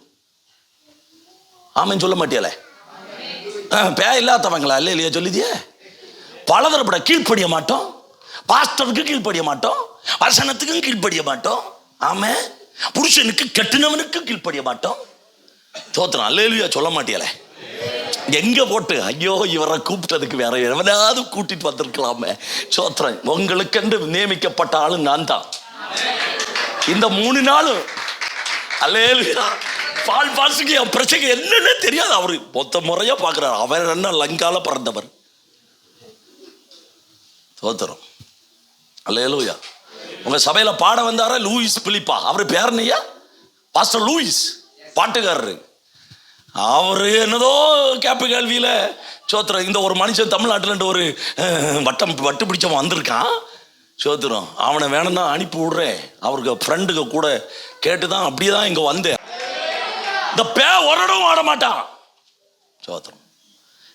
ஆமேன்னு சொல்ல மாட்டியல? பே இல்லாதவங்களா இல்ல இல்லையா சொல்லிதியே? பலதரப்பட கீழ்ப்படிய மாட்டோம், பாஸ்டருக்கு கீழ்ப்படிய மாட்டோம், வசனத்துக்கும் கீழ்ப்படிய மாட்டோம். ஆமே, புருஷனுக்கு கெட்டினவனுக்கு கீழ்ப்படிய மாட்டோம். தோத்திரம், அல்லேலூயா சொல்ல மாட்டியல? எங்க போட்டு ஐயோ இவரை கூப்பிட்டதுக்கு வேற எவனாவது கூட்டிட்டு வந்திருக்கலாமே. சோத்திரம். உங்களுக்கென்று நியமிக்கப்பட்ட ஆளு நான் தான். இந்த 3 நாளும் அல்லேலூயா பால் பாசுக்கு என் பிரச்சனை என்னன்னு தெரியாது. அவரு மொத்த முறையா பாக்குறாரு. அவர் என்ன லங்கால பிறந்தவர். சோத்திரம். அல்லேலூயா. உங்க சபையில பாட வந்தாரா லூயிஸ் பிலிப்பா, அவரு பேரனையா பாஸ்டர் லூயிஸ் பாட்டுக்காரரு. அவரு என்னதோ கேப்பு கேள்வியில சோத்திரம். இந்த ஒரு மனுஷன் தமிழ்நாட்டில் ஒரு வட்டு பிடிச்சவன் வந்திருக்கான். சோத்திரம். அவனை வேணும்னா அனுப்பி விடுறேன். அவருக்கு ஃப்ரெண்டுக்கு கூட கேட்டுதான் அப்படியேதான் இங்க வந்தேன். இந்த ஒரு இடம் ஆட மாட்டான். சோத்திரம்.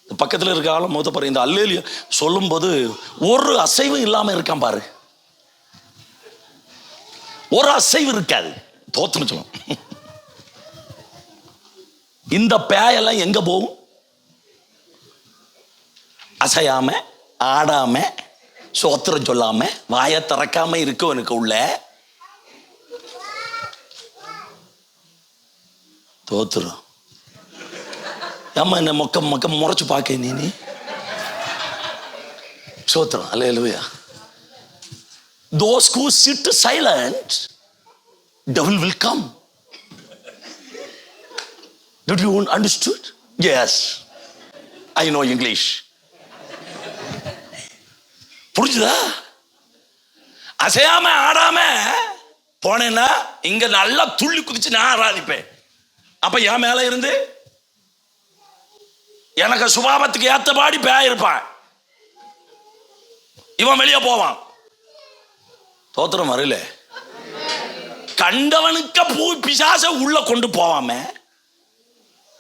இந்த பக்கத்தில் இருக்க ஆளும் மொத்த பாரு. இந்த அல்லேலூயா சொல்லும் போது ஒரு அசைவும் இல்லாம இருக்கான் பாரு. ஒரு அசைவு இருக்காது. தோத்துன்னு சொல்லும். இந்த பேயெல்லாம் எங்க போகும்? அசையாம ஆடாம சோத்திரம் சொல்லாம வாயை திறக்காம இருக்கவனுக்கு உள்ள தோத்துரும். ஏமா என்ன மொக்க முறைச்சு பார்க்க நீ சோத்திரம். அல்லேலூயா. Those who sit silent, devil will come. Did you understood? Yes, I know English. புரிஞ்சுதா? அசையாம ஆடாம போனேன்னா இங்க நல்லா துள்ளி குதிச்சு நான் ஆராதிப்பேன். அப்ப என் மேல இருந்து எனக்கு சுபாவத்துக்கு ஏத்தபாடி பேயிருப்பான். இவன் வெளியே போவான். தோத்திரம் வரல. கண்டவனுக்கு பூ பிசாச உள்ள கொண்டு போவாம.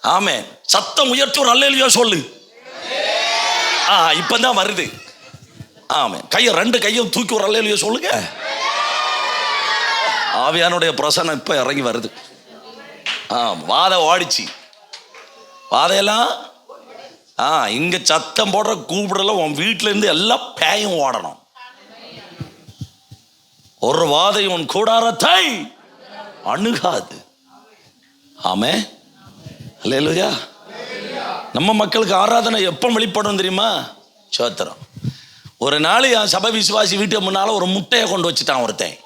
ஆமே. சத்தம் உயர்த்தி ஒரு அல்லேலூயா சொல்லு. இப்பதான் வருது. ஆமே. கையை 2 கையும் தூக்கி ஒரு அல்லேலூயா சொல்லுங்க. ஆவியானுடைய பிரசன்னம் இப்ப இறங்கி வருது. வாத ஓடிச்சு. வாதையெல்லாம் இங்க சத்தம் போடுற கூப்பிடல. உன் வீட்டுல இருந்து எல்லாம் பேயும் ஓடணும். ஒரு வாதை உன் கூடாரத்தை அணுகாது. ஆமே. அல்லேலூயா. நம்ம மக்களுக்கு ஆராதனை எப்ப வெளிப்படும் தெரியுமா? சோத்திரம். ஒரு நாள் என் சபை விசுவாசி வீட்டுக்கு முன்னால ஒரு முட்டையை கொண்டு வச்சுட்டான் ஒருத்தன்.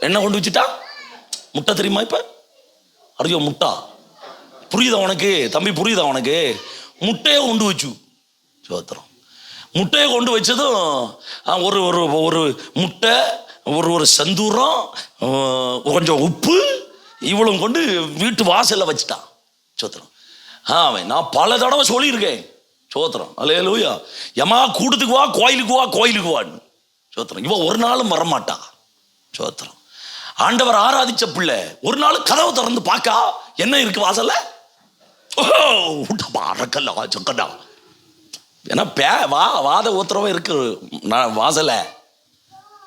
என்ன கொண்டு வச்சுட்டான்? முட்டை தெரியுமா? இப்ப அறியோ முட்டா புரியுதா உனக்கு தம்பி? புரியுதா உனக்கு? முட்டையை கொண்டு வச்சு. சோத்திரம். முட்டையை கொண்டு வச்சதும் ஒரு ஒரு ஒரு முட்டை, ஒரு செந்தூரம், கொஞ்சம் உப்பு, இவ்வளவு கொண்டு வீட்டு வாசல்ல வச்சுட்டான். சோத்திரம். நான் பல தடவை சொல்லியிருக்கேன். சோத்திரம். அல்லேலூயா. எமா கூட்டத்துக்கு வா, கோயிலுக்கு வா, கோயிலுக்கு வான்னு. சோத்திரம். இவன் ஒரு நாளும் வரமாட்டா. சோத்திரம். ஆண்டவர் ஆராதிச்ச பிள்ளை ஒரு நாள் கதவை திறந்து பார்க்கா என்ன இருக்கு வாசல்ல. ஏன்னா வாத ஊத்துறவன் இருக்கு வாசல.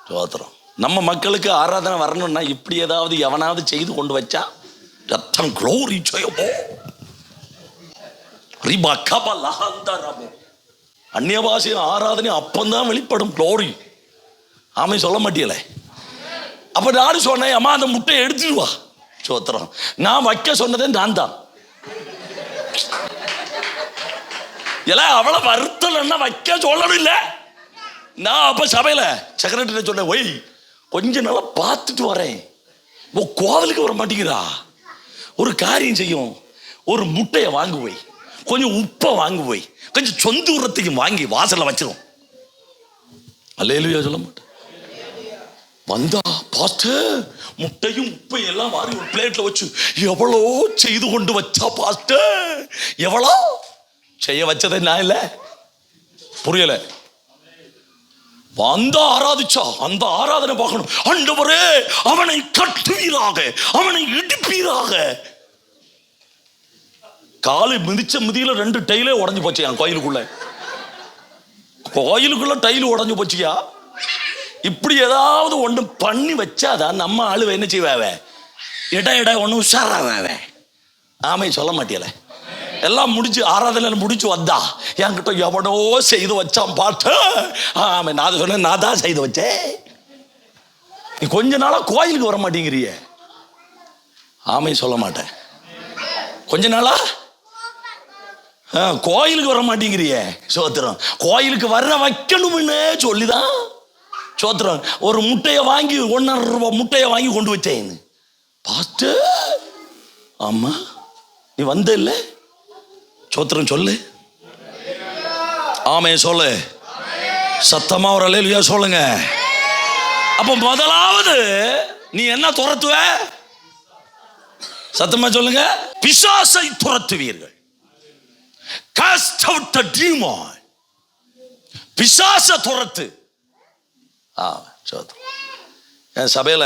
சோத்திரம். நம்ம மக்களுக்கு ஆராதனை வரணும்னா இப்படி ஏதாவது எவனாவது செய்து கொண்டு வச்சா ரத்தம் க்ளோரி செய்யப்போ அந்நிய பாஷையின் ஆராதனை அப்பந்தான் வெளிப்படும் க்ளோரி. ஆமை சொல்ல மாட்டியல. அப்ப நானும் சொன்னேன், அம்மா அந்த முட்டையை எடுத்துட்டு வா. சோத்திரம். நான் வைக்க சொன்னதே நான் தான். எல்லாம் அவளை வருத்தலன்னா வைக்க சொல்லணும் இல்ல. நான் அப்ப சபையில செக்ரட்டரி சொன்னேன், ஒய் கொஞ்ச நாளா பார்த்துட்டு வரேன், கோவிலுக்கு வர மாட்டேங்கிறா. ஒரு காரியம் செய்யும், ஒரு முட்டையை வாங்குவோய், கொஞ்சம் உப்பை வாங்குவோய், கொஞ்சம் சொந்த உரத்தையும் வாங்கி வாசல்ல வச்சிரும். அல்லேலூயா சொல்ல மாட்டேன். வந்தா பாஸ்டர் முட்டையும் உப்பையும் எல்லாம் வாரி ஒரு பிளேட்ல வச்சு எவ்வளோ செய்து கொண்டு வச்சா பாஸ்டர். எவ்வளோ செய்ய வச்சதை நான் இல்ல. புரியல. வந்த ஆராதிச்சா அந்த ஆராதனை பார்க்கணும். ஆண்டவரே அவனை கட்டுவீராக, அவனை இடிப்பீராக. காலை மிதிச்ச மிதியில 2 டைலே உடஞ்சு போச்சு. என் கோயிலுக்குள்ள டைல் உடஞ்சு போச்சியா. இப்படி ஏதாவது ஒண்ணு பண்ணி வச்சாதான் நம்ம ஆளு என்ன செய்வாவே, இட ஒண்ணு உஷாராவே. ஆமை சொல்ல மாட்டியல. எல்லாம் முடிச்சு ஆராதனை முடிச்சு வந்தா என்கிட்ட எவனோ செய்து வச்சான் பாட்டு. ஆமை நான் சொன்னேன், நான் தான் செய்து வச்சேன். நீ கொஞ்ச நாளா கோயிலுக்கு வர மாட்டேங்கிறிய. ஆமை சொல்ல மாட்டேன். கொஞ்ச நாளா கோயிலுக்கு வர மாட்டேங்கிறியே, சோத்திரம். கோயிலுக்கு வர வைக்கணும்னு சொல்லிதான் சோத்திரம். ஒரு முட்டையை வாங்கி 1.5 ரூபாய் முட்டையை வாங்கி கொண்டு வச்சேன். பாஸ்டர், ஆமா நீ வந்த இல்ல, சோத்திரம் சொல்லு. ஆமே சொல்லு, சத்தமா ஒரு அல்லேலூயா சொல்லுங்க. அப்ப முதலாவது நீ என்ன துரத்துவ? சத்தமா சொல்லுங்க. பிசாசை துரத்துவீர்கள். Cast out the demon. பிசாசை துரத்து. என் சபையில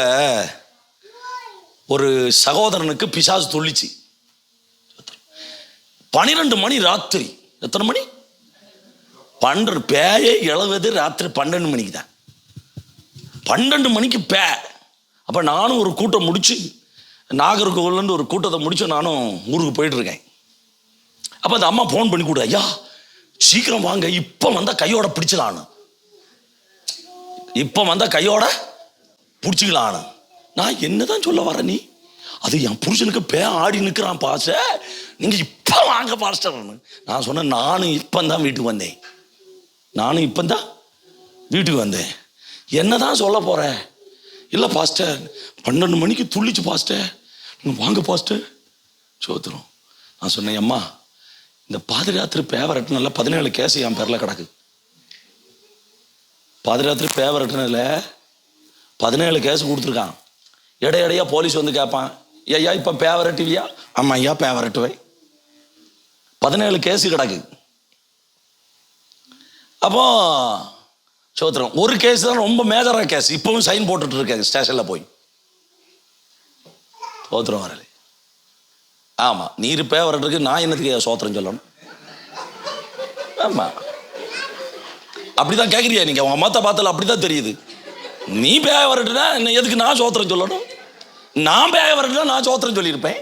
ஒரு சகோதரனுக்கு பிசாசு துள்ளிச்சு. 12 மணி ராத்திரி. எத்தனை மணி? 12. பேயே இழவது ராத்திரி 12 மணிக்கு தான். 12 மணிக்கு பே. அப்ப நானும் ஒரு கூட்டம் முடிச்சு, நாகர்கோவில்லேருந்து ஒரு கூட்டத்தை முடிச்சு நானும் ஊருக்கு போயிட்டு இருக்கேன். அப்ப அந்த அம்மா போன் பண்ணி கூட, ஐயா சீக்கிரம் வாங்க, இப்ப வந்தா கையோட பிடிச்சலான்னு, இப்ப வந்தா கையோட பிடிச்சிக்கலான்னு. நான் என்னதான் சொல்ல வர, நீ அது என் புருஷனுக்கு பே ஆடி நிற்கிறான் பாஸ்டர், நீங்க இப்ப வாங்க பாஸ்டர்னு. நான் சொன்னேன், நானும் இப்பந்தான் வீட்டுக்கு வந்தேன், நானும் இப்பந்தான் வீட்டுக்கு வந்தேன். என்னதான் சொல்ல போற? இல்லை பாஸ்டர் 12 மணிக்கு துள்ளிச்சு பாஸ்டர், நீங்க வாங்க பாஸ்டர், சோத்துரும். நான் சொன்னேன், அம்மா இந்த பாதிராத்திரி பேவரட்டுனால 17 கேஸ் என் பேர்ல கிடக்கு. பாதிராத்திரி பேவரட்டுனால 17 கேஸ் கொடுத்துருக்கான். இடையா போலீஸ் வந்து கேட்பான், ஐயா இப்ப பேவரட்டுவியா? ஆமா ஐயா பேவரட்டுவை. 17 கேஸ் கிடக்கு. அப்போ சோத்திரம், ஒரு கேஸ் தான் ரொம்ப மேஜரா கேஸ், இப்பவும் சைன் போட்டுட்டு இருக்காங்க ஸ்டேஷன்ல போய். சோத்திரம் வரல. ஆமா, நீர் பேவரட்டுக்கு நான் என்னத்துக்கு சோத்திரம் சொல்லணும்? ஆமா, அப்படிதான் கேட்குறியா நீங்க? உங்க மத்த பார்த்தால அப்படிதான் தெரியுது. நீ பேவரட்டுனா எதுக்கு நான் சோத்திரம் சொல்லணும்? நான் பேவரட்டுனா நான் சோத்திரம் சொல்லியிருப்பேன்.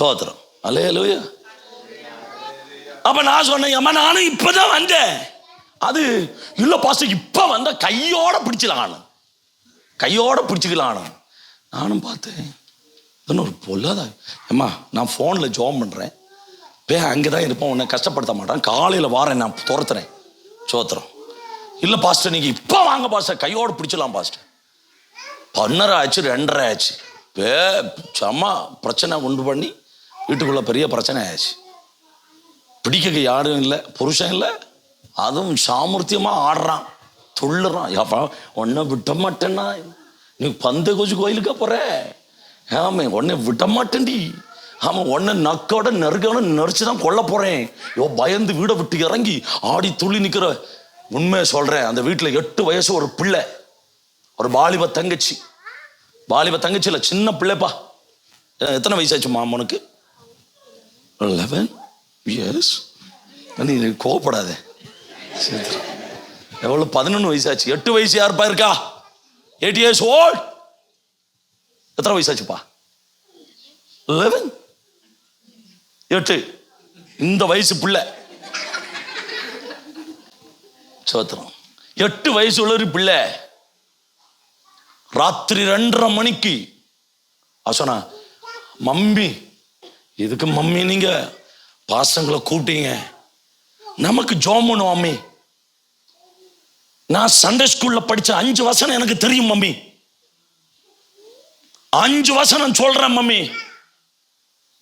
சோத்திரம் அல்லேலூயா. அப்ப நான் சொன்னேன், அம்மா நானும் இப்பதான் வந்தேன். அது இல்ல பாஸ்டர், இப்ப வந்த கையோட பிடிச்சலான்னு, கையோட பிடிச்சிக்கலான்னு. நானும் பார்த்தேன், ஒரு பொல்லாத அம்மா, நான் போன்ல ஜோம் பண்றேன், பே அங்கதான் இருப்பேன், உன்னை கஷ்டப்படுத்த மாட்டேன், காலையில வாரேன், நான் துரத்துறேன். சோத்திரம். இல்ல பாஸ்டர் நீங்க இப்ப வாங்க பாஸ்டர், கையோடு பிடிச்சலாம் பாஸ்டர். 1:30 ஆச்சு, 2:30 ஆச்சு, சம்மா பிரச்சனை உண்டு பண்ணி வீட்டுக்குள்ள பெரிய பிரச்சனை ஆயிடுச்சு. பிடிக்க யாரும் இல்லை, புருஷன் இல்லை, அதுவும் சாமர்த்தியமா ஆடுறான், துள்ளுறான். அப்பா உன்னை விட்ட மாட்டேன்னா, நீ பந்த கோச்சு கோயிலுக்கா போற? ஆமா உன்னை விட மாட்டேன்டி. ஆமா உன்னை நக்கோட நெரிச்சுதான் கொல்ல போறேன். பயந்து வீடை விட்டு இறங்கி ஆடி துள்ளி நிக்கிற. உண்மையை சொல்றேன், அந்த வீட்டுல 8 வயசு ஒரு பிள்ளை, ஒரு வாலிப தங்கச்சி. வாலிப தங்கச்சி இல்ல, சின்ன பிள்ளைப்பா. எத்தனை வயசாச்சுமா உனக்கு? 11 இயர்ஸ். நீ கோவப்படாத, எவ்வளவு 11 வயசாச்சு. 8 வயசு யாருப்பா இருக்கா? 8 years old. எத்தனை வயசாச்சுப்பா? 11 8. இந்த வயசு பிள்ளை சோத்திரம். 8 வயசு உள்ள ஒரு பிள்ளை ராத்திரி 2:30 மணிக்கு சொன்னா, மம்மி இதுக்கு மம்மி நீங்க பாசங்களை கூப்பிட்டீங்க, நமக்கு ஜோம் பண்ணும் மம்மி. நான் சண்டே ஸ்கூல்ல படிச்ச 5 வசனம் எனக்கு தெரியும் மம்மி, 5 வசனம் சொல்றேன் மம்மி,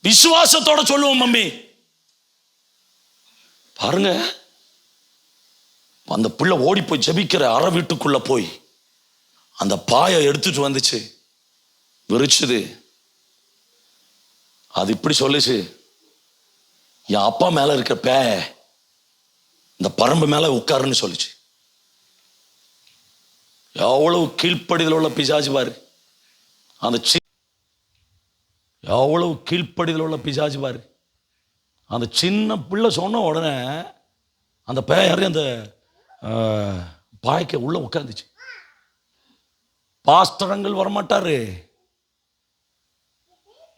விசுவாசத்தோட சொல்லுவோம் மம்மி. பாருங்க, அந்த பிள்ளை ஓடி போய் ஜெபிக்கிற அறை வீட்டுக்குள்ள போய் அந்த பாயை எடுத்துட்டு வந்துச்சு, விரிச்சுது. அது இப்படி சொல்லுச்சு, என் அப்பா மேல இருக்க பே இந்த பரம்பு மேல உட்காருன்னு சொல்லுச்சு. எவ்வளவு கீழ்ப்படிதல் உள்ள பிசாசு பாரு. அந்த எவ்வளவு கீழ்ப்படிதல் உள்ள பிசாசு பாரு. அந்த சின்ன பிள்ளை சொன்ன உடனே அந்த பேர் அந்த பாய்க்க உள்ள உட்காந்துச்சு. பாஸ்டரங்கள் வரமாட்டாரு,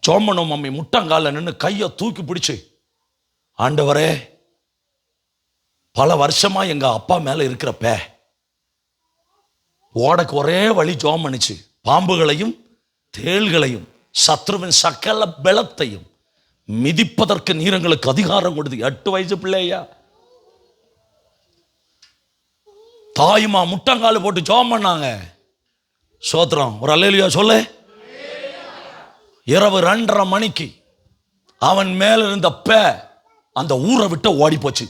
சோமனோ மம்மி முட்டங்கால நின்று கையை தூக்கி பிடிச்சு, ஆண்டவரே பல வருஷமா எங்க அப்பா மேல இருக்கிற பே ஓடக்கு ஒரே வழி ஜோம் பண்ணிச்சு, பாம்புகளையும் தேள்களையும் சத்ருவின் சகல பலத்தையும் மிதிப்பதற்கு நீர் எங்களுக்கு அதிகாரம் கொடுத்து. 8 வயசு பிள்ளையா, தாயுமா முட்டங்கால் போட்டு ஜெபம் பண்ணாங்க. சோத்திரம். ஒரு அல்லேலூயா சொல்லு. இரவு 2:30 மணிக்கு அவன் மேல இருந்த அந்த ஊரை விட்டு ஓடி போச்சு.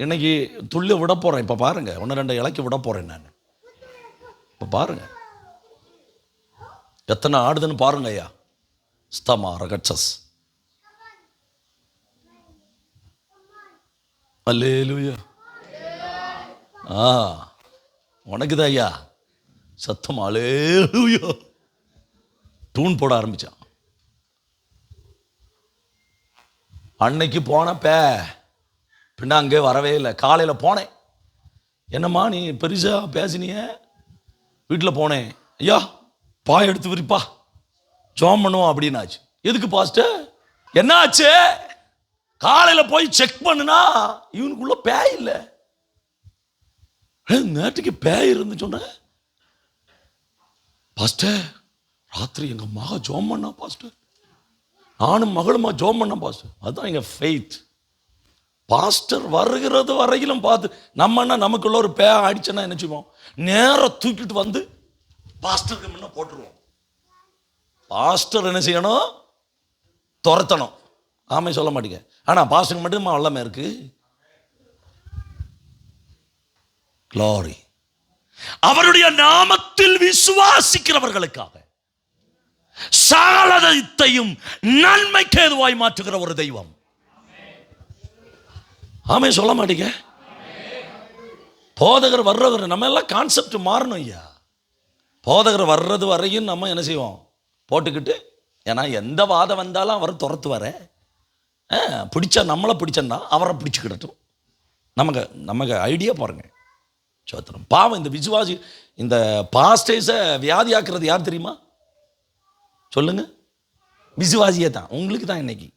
இன்னைக்கு துள்ளி விட போறேன். இப்ப பாருங்க, 1-2 இலக்கி விட போறேன் நான். இப்ப பாருங்க எத்தனை ஆடுதுன்னு பாருங்க ஐயா. ஸ்தமா ரகட்சஸ். அல்லேலூயா. உனக்குதான் ஐயா சத்தம். அல்லேலூயா. டூன் போட ஆரம்பிச்சான். அன்னைக்கு போன பின்ன அங்கே வரவே இல்லை. காலையில் போனேன். என்னம்மா நீ பெருசா பேசினிய? வீட்டில் போனேன். ஐயா பாய் எடுத்து விரிப்பா, ஜெபம் பண்ணுவோம் அப்படின்னாச்சு. எதுக்கு பாஸ்டர்? என்ன ஆச்சு? காலையில் போய் செக் பண்ணுனா இவனுக்குள்ள பேய் இல்லை. நேற்றுக்கு பேய் இருந்து சொன்ன பாஸ்டர். ராத்திரி எங்க மக ஜெபம் பண்ணா பாஸ்டர், நானும் மகளுமா ஜெபம் பண்ண பாஸ்டர். அதுதான் எங்க ஃபெய்த். பாஸ்டர் வருகிறது வரையிலும் பார்த்து நம்ம என்ன நமக்குள்ள ஒரு பேய் ஆயிடுச்சுன்னா என்ன செய்வோம்? நேரம் தூக்கிட்டு வந்து பாஸ்டருக்கு முன்ன போட்டுருவோம். பாஸ்டர் என்ன செய்யணும்? துரத்தணும். ஆமே சொல்ல மாட்டீங்க. ஆனா பாஸ்டருக்கு மட்டும் வல்லமை இருக்கு. Glory. அவருடைய நாமத்தில் விசுவாசிக்கிறவர்களுக்காக சகலத்தையும் நன்மைக்கு ஏதுவாய் மாற்றுகிற ஒரு தெய்வம். ஆமே சொல்ல மாட்டீங்க. போதகர் வர்றவர் நம்ம எல்லாம் கான்செப்ட் மாறணும் ஐயா. போதகர் வர்றது வரையும் நம்ம என்ன செய்வோம்? போட்டுக்கிட்டு. ஏன்னா எந்த வாதம் வந்தாலும் அவர் துரத்து வர பிடிச்சா நம்மளை பிடிச்சா அவரை பிடிச்சுக்கிடட்டும். நமக்கு ஐடியா பாருங்க. சோத்திரம். பாவம் இந்த விசுவாசி, இந்த பாஸ்டர்ஸை வியாதியாக்குறது யார் தெரியுமா? சொல்லுங்க. விசுவாசியே தான். உங்களுக்கு தான் இன்னைக்கு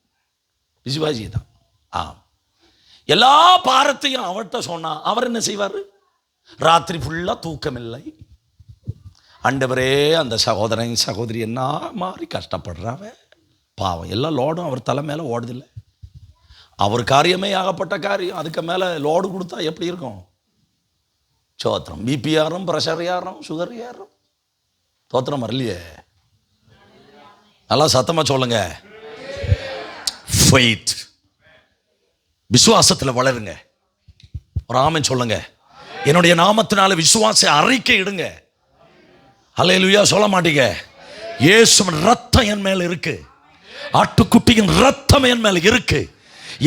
விசுவாசியே தான். எல்லா பாரத்தையும் அவர்கிட்ட சொன்னா அவர் என்ன செய்வார்? ராத்திரி ஃபுல்லா தூக்கம் இல்லை. ஆண்டவரே அந்த சகோதரன் சகோதரி என்ன மாதிரி கஷ்டப்படுறாங்க பாவம். எல்லா லோடும் அவர் தலை மேலே ஓடுதில்லை. அவர் காரியமே ஆகப்பட்ட காரியம். அதுக்கு மேலே லோடு கொடுத்தா எப்படி இருக்கும்? சோத்திரம். பிபி ஏறும், ப்ரெஷர் ஏறும், சுகர் ஏறும். தோத்திரம் வரலையே. நல்லா சத்தமா சொல்லுங்க. ஃபெய்த். விசுவாசத்தில் வளருங்க. ஒரு ஆமென் சொல்லுங்க. என்னுடைய நாமத்தினால விசுவாச அறிக்கை இடுங்க. அல்லேலூயா சொல்ல மாட்டீங்க. இயேசுவின் ரத்தம் என் மேல இருக்கு. ஆட்டுக்குட்டியின் ரத்தம் என் மேல இருக்கு.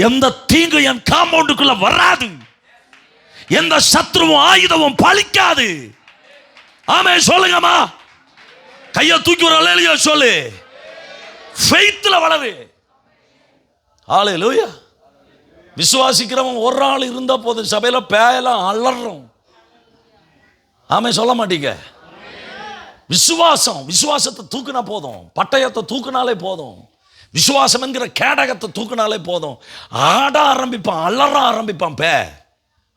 எந்த தீங்கு என் காம்பவுண்டுக்குள்ள வராது. எந்த சத்ருவும் ஆயுதமும் பலிக்காது. ஆமென் சொல்லுங்கம்மா. கையை தூக்கி ஒரு அல்லேலூயா சொல்லு. ஃபெய்த்ல வளரு. அல்லேலூயா. விசுவாசிக்கிறவன் ஒரு ஆள் இருந்தா போதும். சபையில பேயெல்லாம் அலறும். ஆமென் சொல்ல மாட்டீங்க. விசுவாசத்தை தூக்குனா போதும். பட்டயத்தை தூக்குனாலே போதும். விசுவாசம் என்கிற கேடகத்தை தூக்குனாலே போதும். ஆட ஆரம்பிப்பான், அலற ஆரம்பிப்பான்.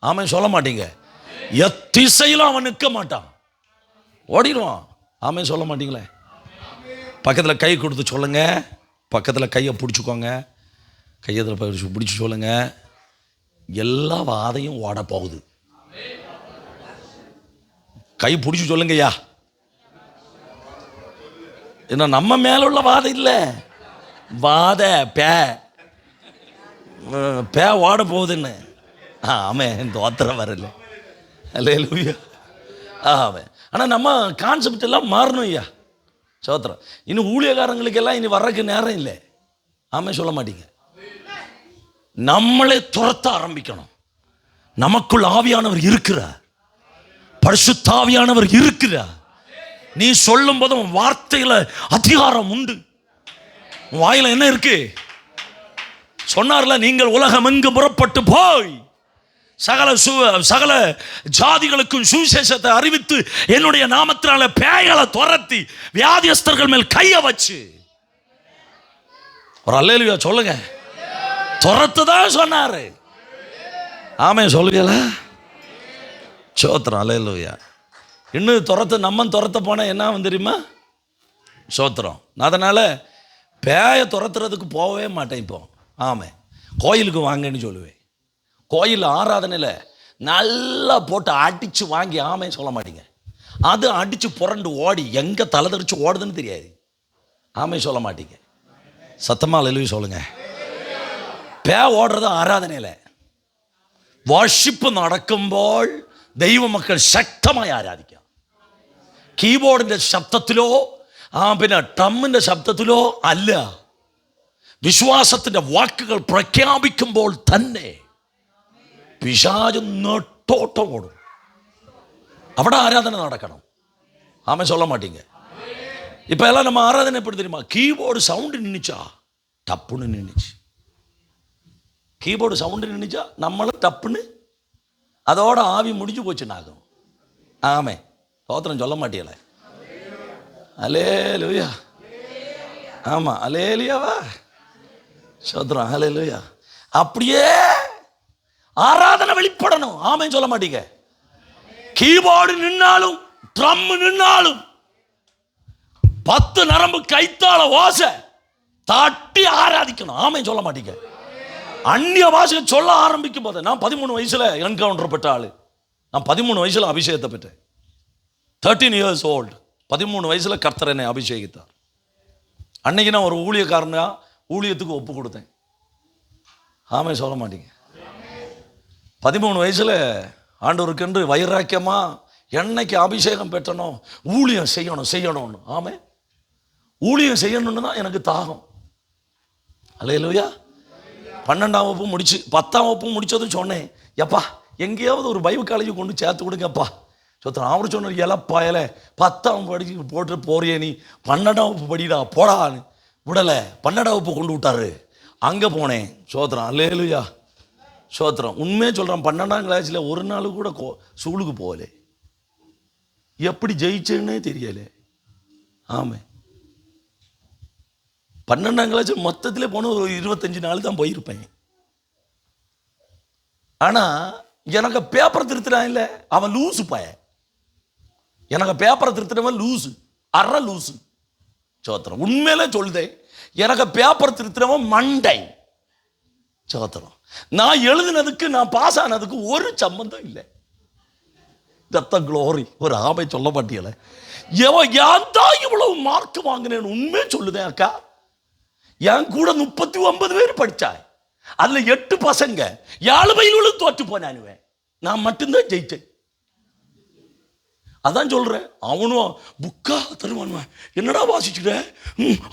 ஆமென் சொல்ல மாட்டீங்க. எத்திசையிலும் அவன் நிற்க மாட்டான், ஓடிடுவான். ஆமென் சொல்ல மாட்டீங்களே. பக்கத்தில் கை கொடுத்து சொல்லுங்க. பக்கத்தில் கையை பிடிச்சிக்கோங்க. கையத்தில் பிடிச்சி சொல்லுங்க. எல்லா வாதையும் ஓட போகுது. கை பிடிச்சி சொல்லுங்கய்யா. என்ன நம்ம மேல உள்ள வாதம் இல்லை. வாத பே ஓட போகுதுன்னு. ஆமென். தோத்திரம் வரல. அல்லேலூயா. ஆமென். ஆனால் நம்ம கான்செப்ட் எல்லாம் மாறணும் ஐயா. சோத்திரம். இன்னும் ஊழியக்காரங்களுக்கு எல்லாம் இனி வர்றதுக்கு நேரம் இல்லை. ஆமென் சொல்ல மாட்டீங்க. நம்மளே துரத்த ஆரம்பிக்கணும். நமக்குள் ஆவியானவர் இருக்கிறார். பரிசுத்த ஆவியானவர் இருக்கிறார். நீ சொல்லும் போதும் வார்த்தையில அதிகாரம் உண்டு. வாயில என்ன இருக்கு? சொன்னார்ல, நீங்கள் உலகம் எங்கு புறப்பட்டு போய் சகல ஜாதிகளுக்கும் சுவிசேஷத்தை அறிவித்து என்னுடைய நாமத்தினால பேய்களை துரத்தி வியாதியஸ்தர்கள் மேல் கைய வச்சு. ஒரு அல்லேலூயா சொல்லுங்க. துரத்துதான் சொன்னாரு. ஆமென் சொல்லுவீங்களா? சோத்திரம். அல்லேலூயா. இன்னும் துரத்த போனால் என்ன தெரியுமா? சோத்திரம். அதனால் பேயை துரத்துறதுக்கு போகவே மாட்டேன் இப்போ. ஆமாம், கோயிலுக்கு வாங்கன்னு சொல்லுவேன். கோயில் ஆராதனையில் நல்லா போட்டு அடித்து வாங்கி ஆமே சொல்ல மாட்டீங்க. அது அடித்து புரண்டு ஓடி எங்கே தலைதறிச்சு ஓடுதுன்னு தெரியாது. ஆமே சொல்ல மாட்டீங்க. சத்தமாக அல்லேலூயா சொல்லுங்க. பே ஓடுறது ஆராதனையில். വർഷിപ്പ് നടക്കുമ്പോൾ ദൈവമക്കൾ ശക്തമായി ആരാധിക്കാം. കീബോർഡിൻ്റെ ശബ്ദത്തിലോ പിന്നെ ഡ്രമ്മിൻ്റെ ശബ്ദത്തിലോ അല്ല, വിശ്വാസത്തിൻ്റെ വാക്കുകൾ പ്രഖ്യാപിക്കുമ്പോൾ തന്നെ പിശാച് നെട്ടോട്ടം ഓടും. അവിടെ ആരാധന നടക്കണം. ആമേ சொல்ல மாட்டீங்க. இப்போ எல்லாம் நம்ம ஆராதனை எப்படி தெரியுமா? கீபோர்டு சவுண்டு நின்றுச்சா டப்புன்னு நின்றுச்சு. கீபோர்டு சவுண்டு நின்றுச்சா நம்மளும் டப்புன்னு அதோட ஆவி முடிஞ்சு போச்சுன்னாகும். ஆமே சோத்திரம் சொல்ல மாட்டீங்களே. அல்லேலூயா. ஆமாம் அல்லேலூயாவா சோத்திரம் அல்லேலூயா. அப்படியே ஆராதனை வெளிப்படணும். ஆமே சொல்ல மாட்டீங்க. கீபோர்டு நின்னாலும் ட்ரம் நின்னாலும் 10 நரம்பு கைத்தாள வாச தட்டி ஆராதிக்கணும். ஆமே சொல்ல மாட்டீங்க. அந்நிய பாஷை சொல்ல ஆரம்பிக்கும் போது, நான் 13 வயசுல என்கவுண்டர் பெற்ற ஆளு. நான் 13 வயசுல அபிஷேகத்தை பெற்றேன். 13 years old. 13 வயசுல கர்த்தர் என்னை அபிஷேகித்தார். அன்னைக்கு நான் ஒரு ஊழியக்காரனா ஊழியத்துக்கு ஒப்பு கொடுத்தேன். ஆமே சொல்ல மாட்டீங்க. 13 வயசுல ஆண்டவருக்கென்று வைராக்கியமா என்னைக்கு அபிஷேகம் பெற்றனோ ஊழியம் செய்யணும்னு. ஆமே ஊழியம் செய்யணும்னு தான் எனக்கு தாகம். அல்லேலூயா. 12ஆம் வகுப்பு முடிச்சு 10ஆம் வகுப்பு முடிச்சதும் சொன்னேன், எப்பா எங்கேயாவது ஒரு பைபிள் காலேஜ் கொண்டு சேர்த்து கொடுங்கப்பா. சொத்தன் அவர் சொன்னார், இலப்பாயல 10ஆம் படிச்சு போட்டு போறியே நீ 12ஆம் வகுப்பு படிடா போடான்னு விடலை. 12ஆம் வகுப்பு கொண்டு விட்டாரு. அங்கே போனேன். சோத்திரம் அல்லேலூயா சோத்திரம். உண்மையே சொல்கிறேன், 12ஆம் கிளாஸில் ஒரு நாள் கூட ஸ்கூலுக்கு போகலை. எப்படி ஜெயிச்சேன்னே தெரியலை. ஆமாம் 12ஆம் கிளாஸ் மொத்தத்தில் போன ஒரு 25 நாள் தான் போயிருப்பேன். ஆனால் எனக்கு பேப்பரை திருத்துறான் இல்லை, அவன் லூசு பய. எனக்கு பேப்பரை திருத்துறவன் லூசு, அரை லூசு. சோத்திரம் உண்மையிலே சொல்லுதேன், எனக்கு பேப்பர் திருத்துறவன் மண்டை. சோத்திரம் நான் எழுதினதுக்கு நான் பாஸ் ஆனதுக்கு ஒரு சம்பந்தம் இல்லை. தத்த க்ளோரி. ஒரு ஆமை சொல்ல மாட்டீங்களே, ஏன் தான் இவ்வளவு மார்க் வாங்கினேன்னு உண்மையே சொல்லுதேன் அக்கா. என் கூட 39 பேர் படித்தாய், அதில் 8 பசங்க 7 பையன்களும் தோற்று போனானுவேன். நான் மட்டும்தான் ஜெயிச்சேன். அதான் சொல்கிறேன், அவனும் புக்கா தருவானுவேன். என்னடா வாசிச்சுட?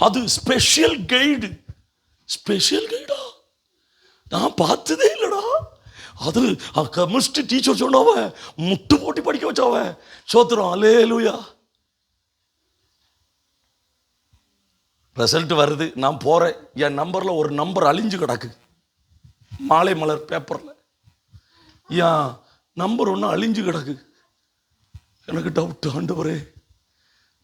அது ஸ்பெஷல் கைடு. ஸ்பெஷல் கைடா நான் பார்த்ததே இல்லைடா. அது கெமிஸ்ட்ரி டீச்சர் சொன்னவ முட்டு போட்டி படிக்க வச்சவ. சோத்திரம் அல்லேலூயா. ரிசல்ட் வருது, நான் போகிறேன். என் நம்பரில் ஒரு நம்பர் அழிஞ்சு கிடக்கு. மாலை மலர் பேப்பரில் என் நம்பர் ஒன்று அழிஞ்சு கிடக்கு. எனக்கு டவுட், ஆண்டவரே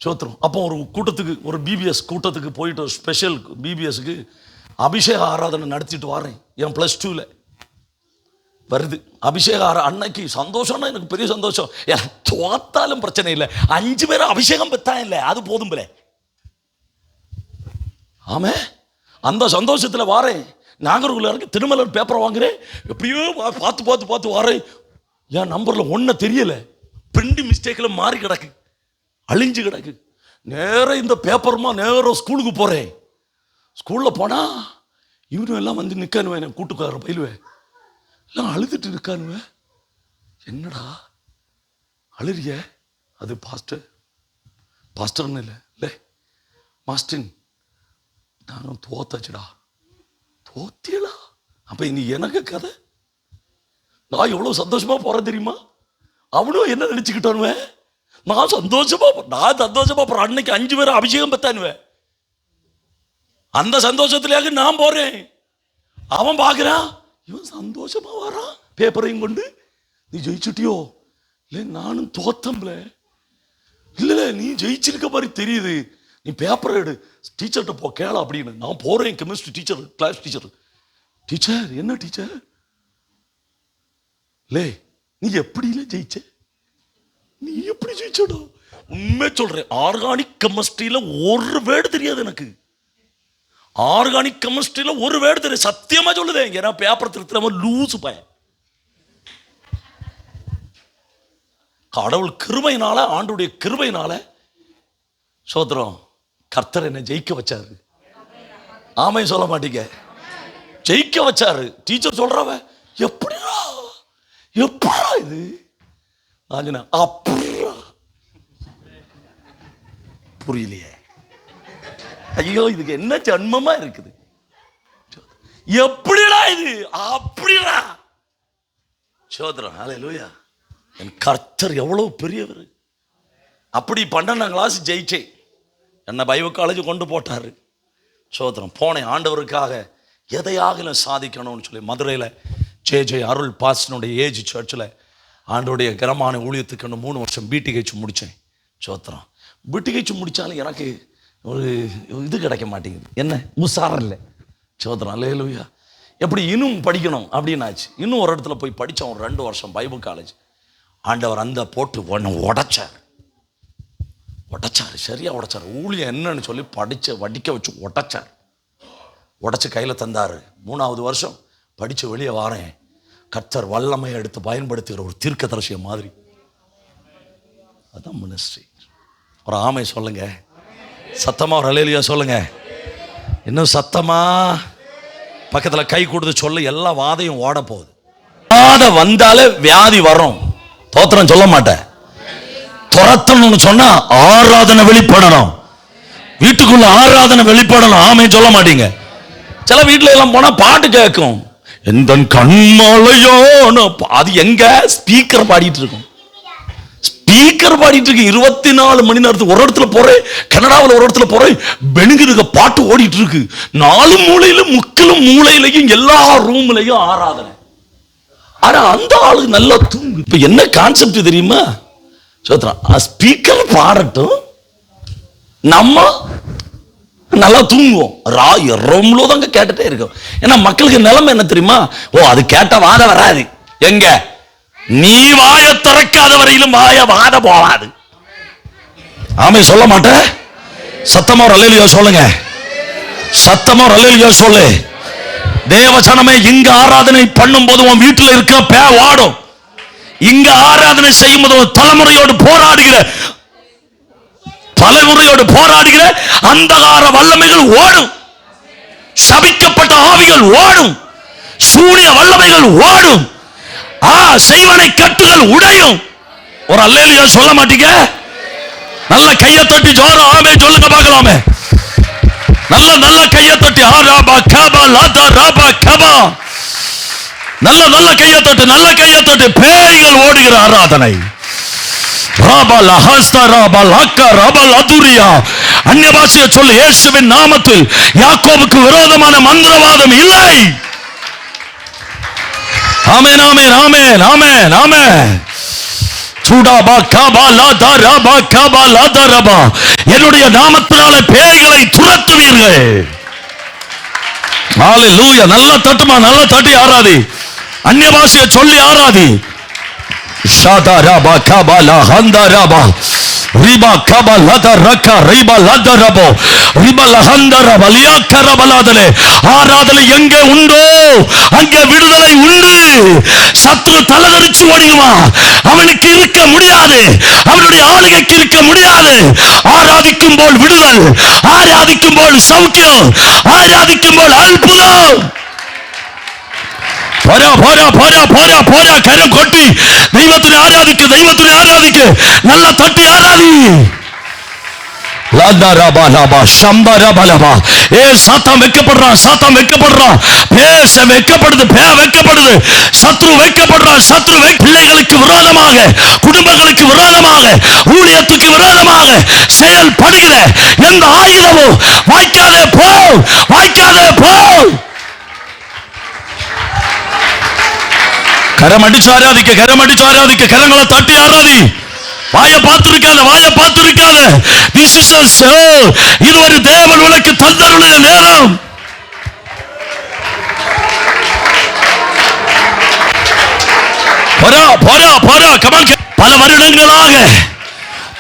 சோத்திரம். அப்போ ஒரு கூட்டத்துக்கு, ஒரு பிபிஎஸ் கூட்டத்துக்கு போயிட்டு, ஸ்பெஷல் பிபிஎஸ்க்கு அபிஷேக ஆராதனை நடத்திட்டு வரேன். என் +2ல் வருது அபிஷேக அன்னைக்கு. சந்தோஷம்னா எனக்கு பெரிய சந்தோஷம். எனக்கு தோத்தாலும் பிரச்சனை இல்லை, 5 பேரும் அபிஷேகம் பெற்றா இல்லை, அது போதும் பிள்ளை. ஆமே அந்த சந்தோஷத்தில் வாரேன். நாகர்கோவில் இறங்கி திருமலர் பேப்பரை வாங்குறேன். எப்படியோ பார்த்து வாரேன். என் நம்பரில் ஒன்றும் தெரியலை, பிரிண்ட் மிஸ்டேக்கில் மாறி கிடக்கு, அழிஞ்சு கிடக்கு. நேராக இந்த பேப்பருமா நேராக ஸ்கூலுக்கு போகிறேன். ஸ்கூலில் போனால் இவனும் எல்லாம் வந்து நிற்கானுவேன். என் கூட்டுக்கார பயிலுவேன் எல்லாம் அழுதுட்டு இருக்கானுவேன். என்னடா அழுறிய? அது பாஸ்டர்னு இல்லை மாஸ்டின், நானும் தோத்தாச்சுடா. தோத்தியடா. அப்போ இனி எனக்கு கதை. நான் எவ்வளோ சந்தோஷமாக போகிறேன் தெரியுமா? அவனும் என்ன நினச்சிக்கிட்டானுவேன், நான் சந்தோஷமா போகிறேன். அன்னைக்கு 5 பேர் அபிஷேகம் பெற்றானுவேன். அந்த சந்தோஷத்திலேயே நான் போகிறேன். அவன் பார்க்குறான், இவன் சந்தோஷமா வரான் பேப்பரையும் கொண்டு. நீ ஜெயிச்சுட்டியோ? இல்லை நானும் தோத்தம்ல. இல்லை நீ ஜெயிச்சிருக்க மாதிரி தெரியுது, நீ பேப்பரை எடு, டீச்சர்கிட்ட போ கேள அப்படின்னு. நான் போகிறேன். Chemistry teacher, class teacher. Teacher என்ன டீச்சர்? லே நீ எப்படி இல்லை ஜெயிச்ச? நீ எப்படி ஜெயிச்சடா? உண்மை சொல்றேன், ஆர்கானிக் கெமிஸ்ட்ரியில ஒரு வேர்டு தெரியாது எனக்கு. ஆர்கானிக் கெமிஸ்ட்ரியில ஒரு வேர்டு தெரியாது, சத்தியமா சொல்லுதேன். ஏன்னா பேப்பர் திருத்துற லூசு பையன். கடவுள் கிருபையினால, ஆண்டுடைய கிருபையினால சோதரம் கர்த்தர் என்ன ஜெயிக்க வச்சாரு. ஆமை சொல்ல மாட்டீங்க, ஜெயிக்க வச்சாரு. டீச்சர் சொல்றவ எப்படியா எப்படா இது அப்படியா புரியலையே. ஐயோ இதுக்கு என்ன ஜன்மமா இருக்குது, எப்படிடா இது அப்படிடா சோதரம். ஹல்லேலூயா. என் கர்த்தர் எவ்வளவு பெரியவர். அப்படி 12ஆம் கிளாஸ் ஜெயிச்சேன், என்ன பைபிள் காலேஜ் கொண்டு போட்டாரு. சோதரம் போனேன் ஆண்டவருக்காக எதையாகலும் சாதிக்கணும்னு சொல்லி மதுரையில் ஜே அருள் பாஸ்டனுடைய ஏஜ் சர்ச்சில் ஆண்டோடைய கிரமான ஊழியத்துக்கு 3 வருஷம் பிடிஹெச் முடித்தேன். சோத்திரம் பிடிஹெச் முடித்தாலும் எனக்கு ஒரு இது கிடைக்க மாட்டேங்குது, என்ன முசாரம் இல்லை. சோத்திரம் அல்லேலூயா. எப்படி இன்னும் படிக்கணும் அப்படின்னு ஆச்சு. இன்னும் ஒரு இடத்துல போய் படித்தோம், ஒரு 2 வருஷம் பைபிள் காலேஜ். ஆண்டவர் அந்த போட்டு உடைச்சார், சரியாக உடைச்சார். ஊழியம் என்னன்னு சொல்லி வடிக்க வச்சு உடைச்சு கையில் தந்தார். 3வது வருஷம் படித்து வெளியே வாரேன். கர்த்தர் வல்லமையை எடுத்து பயன்படுத்துகிற ஒரு தீர்க்கதரிசிய மாதிரி. அதான் மினிஸ்ட்ரி. ஒரு ஆமை சொல்லுங்க சத்தமா, ஒரு அல்லேலூயா சொல்லுங்க. இன்னும் சத்தமா பக்கத்தில் கை கொடுத்து சொல்ல. எல்லா வாதையும் ஓட போகுது. வாதை வந்தாலே வியாதி வரும். தோத்திரம் சொல்ல மாட்டேன். துரத்தணும்னு சொன்னா ஆராதனை வெளிப்படணும், வீட்டுக்குள்ள ஆராதனை வெளிப்படணும். ஆமை சொல்ல மாட்டீங்க. சில வீட்டுல எல்லாம் போனா பாட்டு கேட்கும், எந்த கண்மலையோ. அது எங்க ஸ்பீக்கர் பாடிட்டு இருக்கும், ஸ்பீக்கர் பாடிட்டு இருக்கு 24 மணி நேரத்துக்கு. ஒரு இடத்துல போறேன், கனடாவில் ஒரு இடத்துல போறேன், பெணுங்கு பாட்டு ஓடிட்டு இருக்கு. 4 மூலையிலும் முக்கிலும் மூலையிலையும் எல்லா ரூம்லையும் ஆராதனை. ஆனா அந்த ஆளு நல்லா தூங்கு. இப்ப என்ன கான்செப்ட் தெரியுமா? ஸ்பீக்கர் பாடட்டும், நம்ம நல்லா தூங்குவோம். ரூம்ல தாங்க கேட்டுட்டே இருக்கும். ஏன்னா மக்களுக்கு நிலைமை என்ன தெரியுமா? ஓ அது கேட்ட வாத வராது. எங்க நீ வாய திறக்காத வரையிலும் வாத போகாது. ஆமை சொல்ல மாட்டேன். சத்தமா ஒரு அல்லேலூயா சொல்லுங்க. சத்தமா ஒரு அல்லேலூயா சொல்லு. தேவசனமே, இங்க ஆராதனை பண்ணும் போது உன் வீட்டுல இருக்க பே வாடும். இங்க ஆராதனை செய்யும் போது தலைமுறையோடு போராடுகிற அந்தகார வல்லமைகள் ஓடும், சபிக்கப்பட்ட ஆவிகள் ஓடும், சூனிய வல்லமைகள் ஓடும், செய்வனை கட்டுகள் உடையும். ஒரு அல்லேலூயா சொல்ல மாட்டீங்க? நல்ல கையை தட்டி ஜோரம் ஆமே சொல்லுங்க பார்க்கலாமே. நல்ல கையை தட்டி ஆராபா கபா லாதா ராபா கபா. நல்ல கையை தட்டு. பேய்கள் ஓடுகிற ஆராதனை. அந்நிய பாஷையை சொல்லு. இயேசுவின் நாமத்தில் யாக்கோபுக்கு விரோதமான மந்திரவாதம் இல்லை. ஆமென் ஆமென் ஆமென் ஆமென் ஆமென். என்னுடைய நாமத்தினால பேய்களை துரத்துவீர்கள். ஹல்லேலூயா. நல்லா தட்டுமா, நல்லா தட்டி ஆராதி. அந்நிய பாஷையை சொல்லி ஆராதி. ஷாதா ரபா கபலா ஹந்தா ரபா ரிபா கபலத ரக்க ரிபா லத ரபோ ரிபா லஹந்த ரபலியா கரபலாதலே. ஆராதனை எங்கே உண்டோ அங்கே விடுதலை உண்டு. சத்ரு தலதரிச்சு ஓடிடுவான். அவனுக்கு இருக்க முடியாது, அவனுடைய ஆளுகைக்கு இருக்க முடியாது. ஆராதிக்கும் போல் விடுதல், ஆராதிக்கும் போல் சௌக்கியம், ஆராதிக்கும் போல் அற்புதம். போரா போரா போரா போரா போரா. கரம் கொட்டி தெய்வத்தினை ஆராதிக்க, தெய்வத்தினை ஆராதிக்க. நல்லா தட்டி ஆராதி. சாத்தான் வெட்கப்படுறான், சாத்தான் வெட்கப்படுறான். பேச வெட்கப்படுது, வெட்கப்படுது. சத்ரு வெட்கப்படுறான். சத்ரு பிள்ளைகளுக்கு விரோதமாக, குடும்பங்களுக்கு விரோதமாக, ஊழியத்துக்கு விரோதமாக செயல்படுகிற எந்த ஆயுதமும் வாய்க்காதே போ, வாய்க்காதே போ. கரம் அடிச்சு ஆராதிக்க, கரம் அடிச்சு ஆராதிக்க. கரங்களை தட்டி ஆராதி. வாயை பார்த்திருக்காத, வாயை பார்த்திருக்காத. இது ஒரு தேவன் உனக்கு தந்தருளிய நேரம். போரா போரா போரா. கமான் பல வருடங்களாக,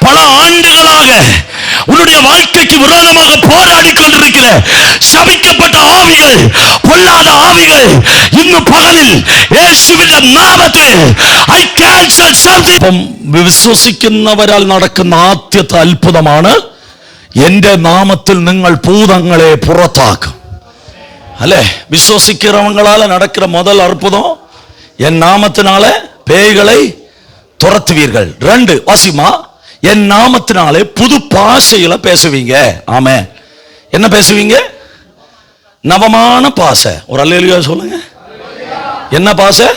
பல ஆண்டுகளாக உன்னுடைய வாழ்க்கைக்கு விரோதமாக போராடி கொண்டிருக்கிற சபிக்கப்பட்ட ஆவிகள், பொல்லாத ஆவிகள், இன்னும் பகலில் இயேசுவின் നാമത്തിൽ I cancel something. വിശ്വസിക്കുന്നവരാൽ നടക്കുന്ന ആദ്യത്തെ അത്ഭുതമാണ് എന്റെ നാമത്തിൽ നിങ്ങൾ ഭൂതങ്ങളെ പുറത്താക്കും. അല്ലേ? விசுவாசிக்கிறவங்களால நடக்கிற முதல் அற்புதம், என் நாமத்தினால பேய்களை துரத்துவீர்கள். 2 வாசிமா, என் நாமத்தினாலே புது பாஷையில பேசுவீங்க. ஆமென். என்ன பேசுவீங்க? நவமான பாஷை. ஒரு அல்லேலூயா சொல்லுங்க. என்ன பாஷை?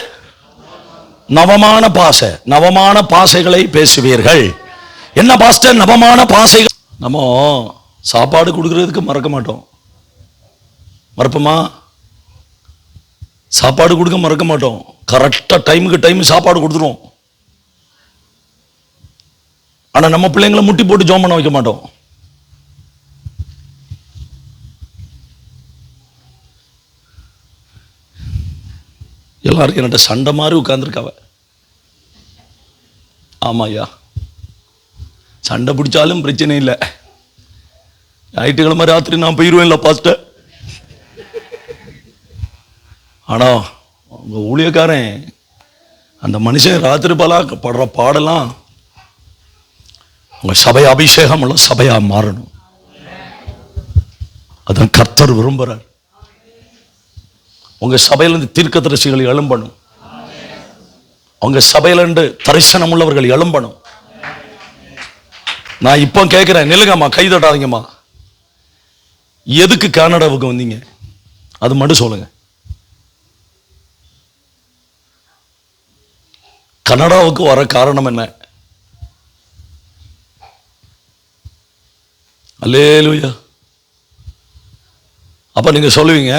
நவமான பாஷை. நவமான பாஷைகளை பேசுவீர்கள். என்ன பாஸ்டர் நவமான பாஷைகள்? நம்ம சாப்பாடு கொடுக்கறதுக்கு மறக்க மாட்டோம். மறப்போமா? சாப்பாடு கொடுக்க மறக்க மாட்டோம். கரெக்டா டைமுக்கு டைம் சாப்பாடு கொடுத்துருவோம். ஆனா நம்ம பிள்ளைங்களை முட்டி போட்டு ஜோம் பண்ண வைக்க மாட்டோம். எல்லாரும் என்கிட்ட சண்டை மாதிரி உட்கார்ந்துருக்காவ. ஆமாய்யா, சண்டை பிடிச்சாலும் பிரச்சனை இல்லை. ஞாயிற்றுக்கிழமை ராத்திரி நான் போயிடுவேன்ல பாஸ்டர். ஆனா உங்க ஊழியக்காரன் அந்த மனுஷன் ராத்திரி பல படுற பாடலாம் உங்க சபை அபிஷேகம் உள்ள சபையா மாறணும். அதான் கர்த்தர் விரும்புறார். உங்க சபையிலிருந்து தீர்க்கதரிசிகள் எழும்பணும். உங்க சபையிலிருந்து தரிசனம் உள்ளவர்கள் எழும்பணும். நான் இப்போ கேட்கிறேன், நில்லுங்கம்மா, கை தட்டாதீங்கம்மா. எதுக்கு கனடாவுக்கு வந்தீங்க? அது மட்டும் சொல்லுங்க. கனடாவுக்கு வர காரணம் என்ன? அல்லேலூயா. அப்ப நீங்க சொல்லுவீங்க,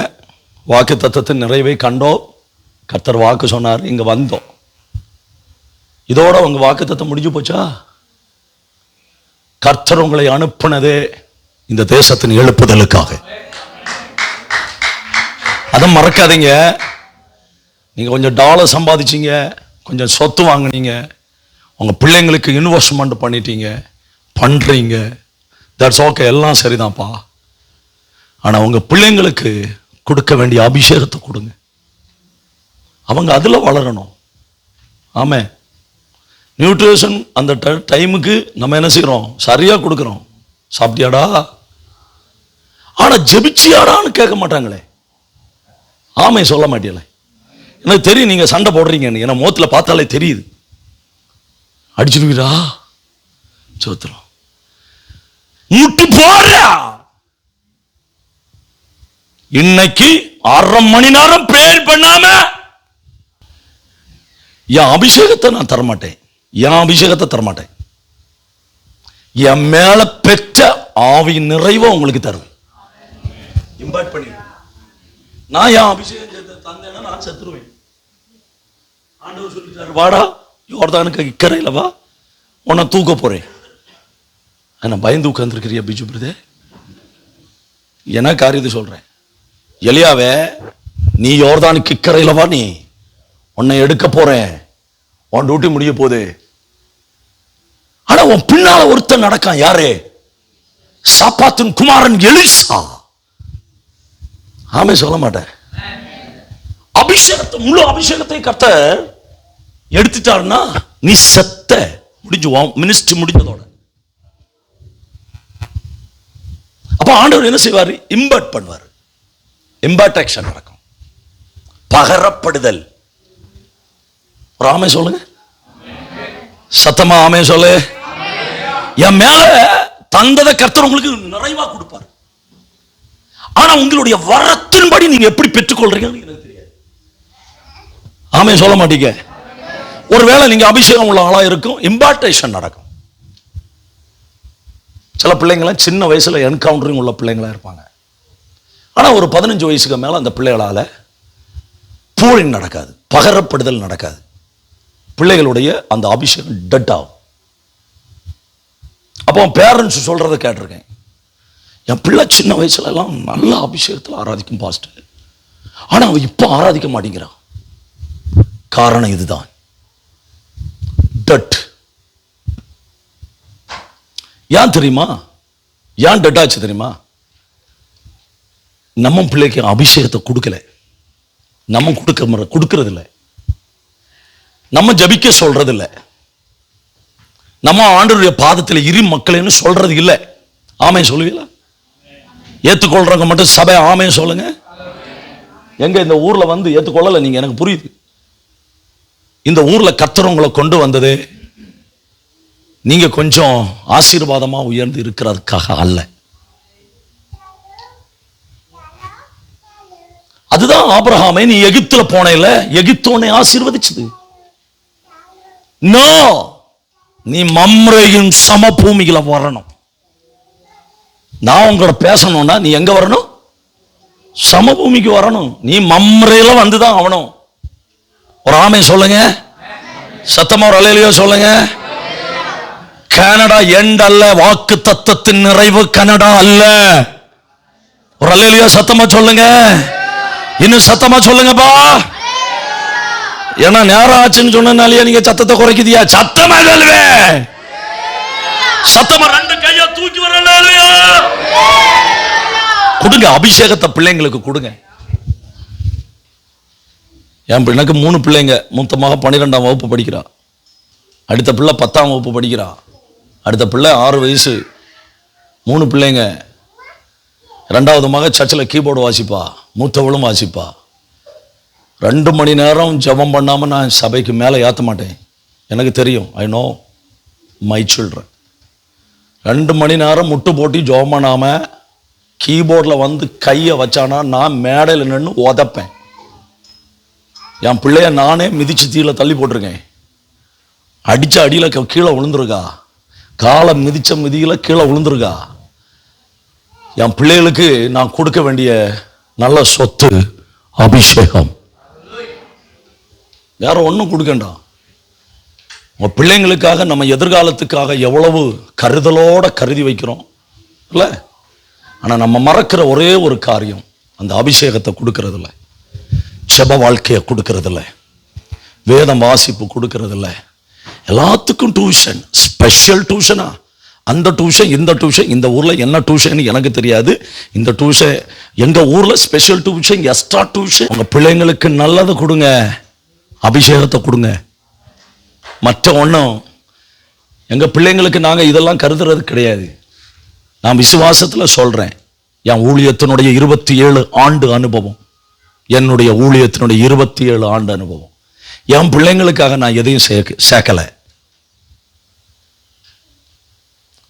வாக்கு தத்தத்தின் நிறைவை கண்டோம், கர்த்தர் வாக்கு சொன்னார், இங்க வந்தோம். இதோட உங்க வாக்கு தத்தம் முடிஞ்சு போச்சா? கர்த்தர் உங்களை அனுப்புனதே இந்த தேசத்தின் எழுப்புதலுக்காக. அதை மறக்காதீங்க. நீங்க கொஞ்சம் டாலர் சம்பாதிச்சீங்க, கொஞ்சம் சொத்து வாங்கினீங்க, உங்க பிள்ளைங்களுக்கு இன்வெஸ்ட்மெண்ட் பண்ணிட்டீங்க, பண்றீங்க, தட்ஸ் ஓகே, எல்லாம் சரிதான்ப்பா. ஆனா உங்க பிள்ளைங்களுக்கு கொடுக்க வேண்டிய அபிஷேகத்தை கொடுங்க. அவங்க அதுல வளரணும். ஆமே, நியூட்ரிஷன் அந்த டைமுக்கு நம்ம என்ன செய்யறோம்? சரியா கொடுக்கிறோம். சாப்பிட்டியாடா? ஆனா ஜெபிச்சியாடான்னு கேட்க மாட்டாங்களே. ஆமை சொல்ல மாட்டீங்களே. எனக்கு தெரியும் நீங்க சண்டை போடுறீங்கன்னு, ஏன்னா முகத்துல பார்த்தாலே தெரியுது. அடிச்சிருவீரா? சோத்திரம் முட்டி போடுறா. இன்னைக்கு 1/2 மணி நேரம் பிரேயர் பண்ணாம என் அபிஷேகத்தை நான் தரமாட்டேன். என் அபிஷேகத்தை தரமாட்டேன். என் மேல பெற்ற ஆவியின் நிறைவை உங்களுக்கு தருவேன். இன்வைட் பண்ணி நான் என் அபிஷேகத்தை தந்தேன்னா நான் செத்துருவேன். ஆண்டவர் சொல்லிட்டாரு, வாடா யோர்தானுக்கு இக்கரையில வா, உன்னை தூக்க போறேன். நான் பயந்து உட்கார்ந்துருக்கிறியா பிஜு பிரதே? என்ன காரியத்தை சொல்றேன். எலியாவே, நீ யோர்தானுக்கு இக்கரையில வா, நீ உன்னை எடுக்க போறேன், உன் டியூட்டி முடிய போகுது. ஆனா உன் பின்னால ஒருத்தன் நடக்கான். யாரு? சாப்பாத்தின் குமாரன் எலிசா. ஆமே சொல்ல மாட்டேன். அபிஷேகத்தை, முழு அபிஷேகத்தை கர்த்தர் எடுத்துட்டாருன்னா நீ செத்த, முடிஞ்சு மினிஸ்ட்ரி முடிஞ்சதோட. அப்ப ஆண்டவர் என்ன செய்வாரு? இம்பர்ட் பண்ணுவார். இம்பர்டேக்ஷன் நடக்கும். பகரப்படுதல். ஒரு ஆமே சொல்லுங்க. சத்தமா ஆமே சொல்லு. என் மேல தந்ததை கர்த்தர் உங்களுக்கு நிறைவா கொடுப்பார். ஆனா உங்களுடைய வரத்தின்படி நீங்க எப்படி பெற்றுக்கொள்றீங்கன்னு எனக்கு தெரியாது. ஆமே சொல்ல மாட்டீங்க. ஒருவேளை நீங்க அபிஷேகம் உள்ள ஆளா இருக்கும், இம்பார்டேஷன் நடக்கும். சில பிள்ளைங்களாம் சின்ன வயசுல என்கவுண்டரிங் உள்ள பிள்ளைங்களா இருப்பாங்க. ஆனா ஒரு 15 வயசுக்கு மேல அந்த பிள்ளைகளால பூரிங் நடக்காது, பகரப்படுதல் நடக்காது. பிள்ளைகளுடைய அந்த அபிஷேகம் டெட் ஆகும். அப்போ பேரண்ட்ஸ் சொல்றதை கேட்டிருக்கேன். என் பிள்ளை சின்ன வயசுல எல்லாம் நல்ல அபிஷேகத்தில் ஆராதிக்கும் பாஸ்டர், ஆனா அவன் இப்போ ஆராதிக்க மாட்டேங்கிறான். காரணம் இதுதான், டட் ஏன் தெரியுமா? ஏன் டெட் ஆச்சு தெரியுமா? நம்ம பிள்ளைக்கு அபிஷேகத்தை கொடுக்கல, நம்ம கொடுக்கறது இல்லை, நம்ம ஜபிக்க சொல்றது இல்லை, நம்ம ஆண்டவருடைய பாதத்தில் இரு மக்களேன்னு சொல்றது இல்லை. ஆமென் சொல்லுவீங்களா? ஏத்துக்கொள்றவங்க மட்டும் சபை ஆமென் சொல்லுங்க. எங்க இந்த ஊர்ல வந்து ஏத்துக்கொள்ளல நீங்க, எனக்கு புரியுது. இந்த ஊர்ல கர்த்தர் கொண்டு வந்தது நீங்க கொஞ்சம் ஆசீர்வாதமா உயர்ந்து இருக்கிறதுக்காக அல்ல. அதுதான் ஆபிரகாமை நீ எகிப்துல போனேல, எகிப்தோனை ஆசீர்வதிச்சது. நோ, நீ மம்ரேயின் சமபூமியில வரணும். நான் உங்களோட பேசணும்னா நீ எங்க வரணும்? சமபூமிக்கு வரணும். நீ மம்ரேல வந்துதான் ஆகணும். ஒரு ஆமென் சொல்லுங்க. சத்தமா ஒரு அல்லேலூயா சொல்லுங்க. கனடா எண்ட் அல்ல, வாக்கு தத்தத்தின் நிறைவு கனடா அல்ல. ஒரு அல்லேலூயா சத்தமா சொல்லுங்க. இன்னும் சத்தமா சொல்லுங்கப்பா. ஏன்னா நேரம் ஆச்சுன்னு சொன்னனாலே நீங்க சத்தத்தை குறைக்குதியா? சத்தமா சொல்லுவே. சத்தமா ரெண்டு கையா தூக்கி வர அல்லேலூயா கொடுங்க. அபிஷேகத்தை பிள்ளைங்களுக்கு கொடுங்க. எனக்கு 3 பிள்ளைங்க. மூத்த மக 12ஆம் வகுப்பு படிக்கிறா, அடுத்த பிள்ளை 10ஆம் வகுப்பு படிக்கிறா, அடுத்த பிள்ளை 6 வயசு. 3 பிள்ளைங்க. 2வது மக சர்ச்சில் கீபோர்டு வாசிப்பா, மூத்தவளும் வாசிப்பா. 2 மணி நேரம் ஜெபம் பண்ணாமல் நான் சபைக்கு மேலே ஏற்ற மாட்டேன். எனக்கு தெரியும். I know my children. 2 மணி நேரம் முட்டு போட்டி ஜெபம் பண்ணாமல் கீபோர்டில் வந்து கையை வச்சானா நான் மேடையில் நின்று உதப்பேன். என் பிள்ளைய நானே மிதிச்சு தீயில தள்ளி போட்டிருக்கேன். அடிச்ச அடியில் கீழே விழுந்துருக்கா, காலை மிதிச்ச மிதியில கீழே விழுந்துருக்கா. என் பிள்ளைகளுக்கு நான் கொடுக்க வேண்டிய நல்ல சொத்து அபிஷேகம். வேற ஒன்றும் கொடுக்கண்டா. உங்க பிள்ளைங்களுக்காக நம்ம எதிர்காலத்துக்காக எவ்வளவு கருதலோட கருதி வைக்கிறோம் இல்ல? ஆனா நம்ம மறக்கிற ஒரே ஒரு காரியம், அந்த அபிஷேகத்தை கொடுக்கறதில்ல, ஜெப வாழ்க்கையை கொடுக்கறதில்ல, வேதம் வாசிப்பு கொடுக்கறதில்ல. எல்லாத்துக்கும் டியூஷன், ஸ்பெஷல் டியூஷனா? அந்த டியூஷன் இந்த டியூஷன், இந்த ஊர்ல என்ன டியூஷன் எனக்கு தெரியாது. இந்த டியூஷன் எங்க ஊர்ல ஸ்பெஷல் டியூஷன், எக்ஸ்ட்ரா டியூஷன். உங்க பிள்ளைங்களுக்கு நல்லது கொடுங்க, அபிஷேகத்தை கொடுங்க. மற்ற ஒன்றும் எங்க பிள்ளைங்களுக்கு நாங்க இதெல்லாம் கருதுறது கிடையாது. நான் விசுவாசத்துல சொல்றேன். என் ஊழியத்தினுடைய 27 ஆண்டு அனுபவம், என்னுடைய ஊழியத்தினுடைய 27 ஆண்டு அனுபவம், என் பிள்ளைங்களுக்காக நான் எதையும் சேர்க்கல.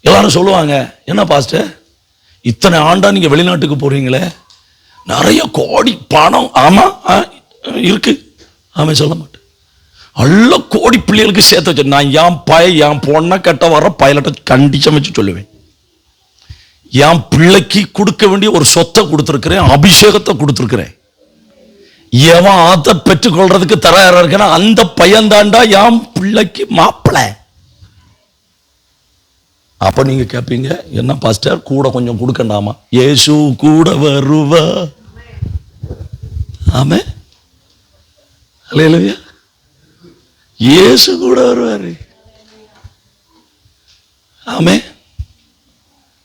எல்லாரும் சொல்லுவாங்க, என்ன பாஸ்டர் இத்தனை ஆண்டா நீங்க வெளிநாட்டுக்கு போறீங்களே, நிறைய கோடி பணம். ஆமா இருக்கு. ஆமா சொல்ல மாட்டேன். நல்ல கோடி பிள்ளைகளுக்கு சேர்த்து வச்சு நான் என் பொண்ணை கட்ட வர பைலட்டை கண்டிச்சு வச்சு சொல்லுவேன். என் பிள்ளைக்கு கொடுக்க வேண்டிய ஒரு சொத்தை கொடுத்துருக்கிறேன், அபிஷேகத்தை கொடுத்துருக்கிறேன். எவன் அதை பெற்றுக்கொள்றதுக்கு தயாரா இருக்கேன்னா அந்த பையன் தாண்டா என் பிள்ளைக்கு மாப்பிள்ளை. அப்ப நீங்க கேட்பீங்க, என்ன பாஸ்டர் கூட கொஞ்சம் கொடுக்கண்டாமா? இயேசு கூட வருவா. ஆமே அல்லேலூயா. இயேசு கூட வருவாரு. ஆமே.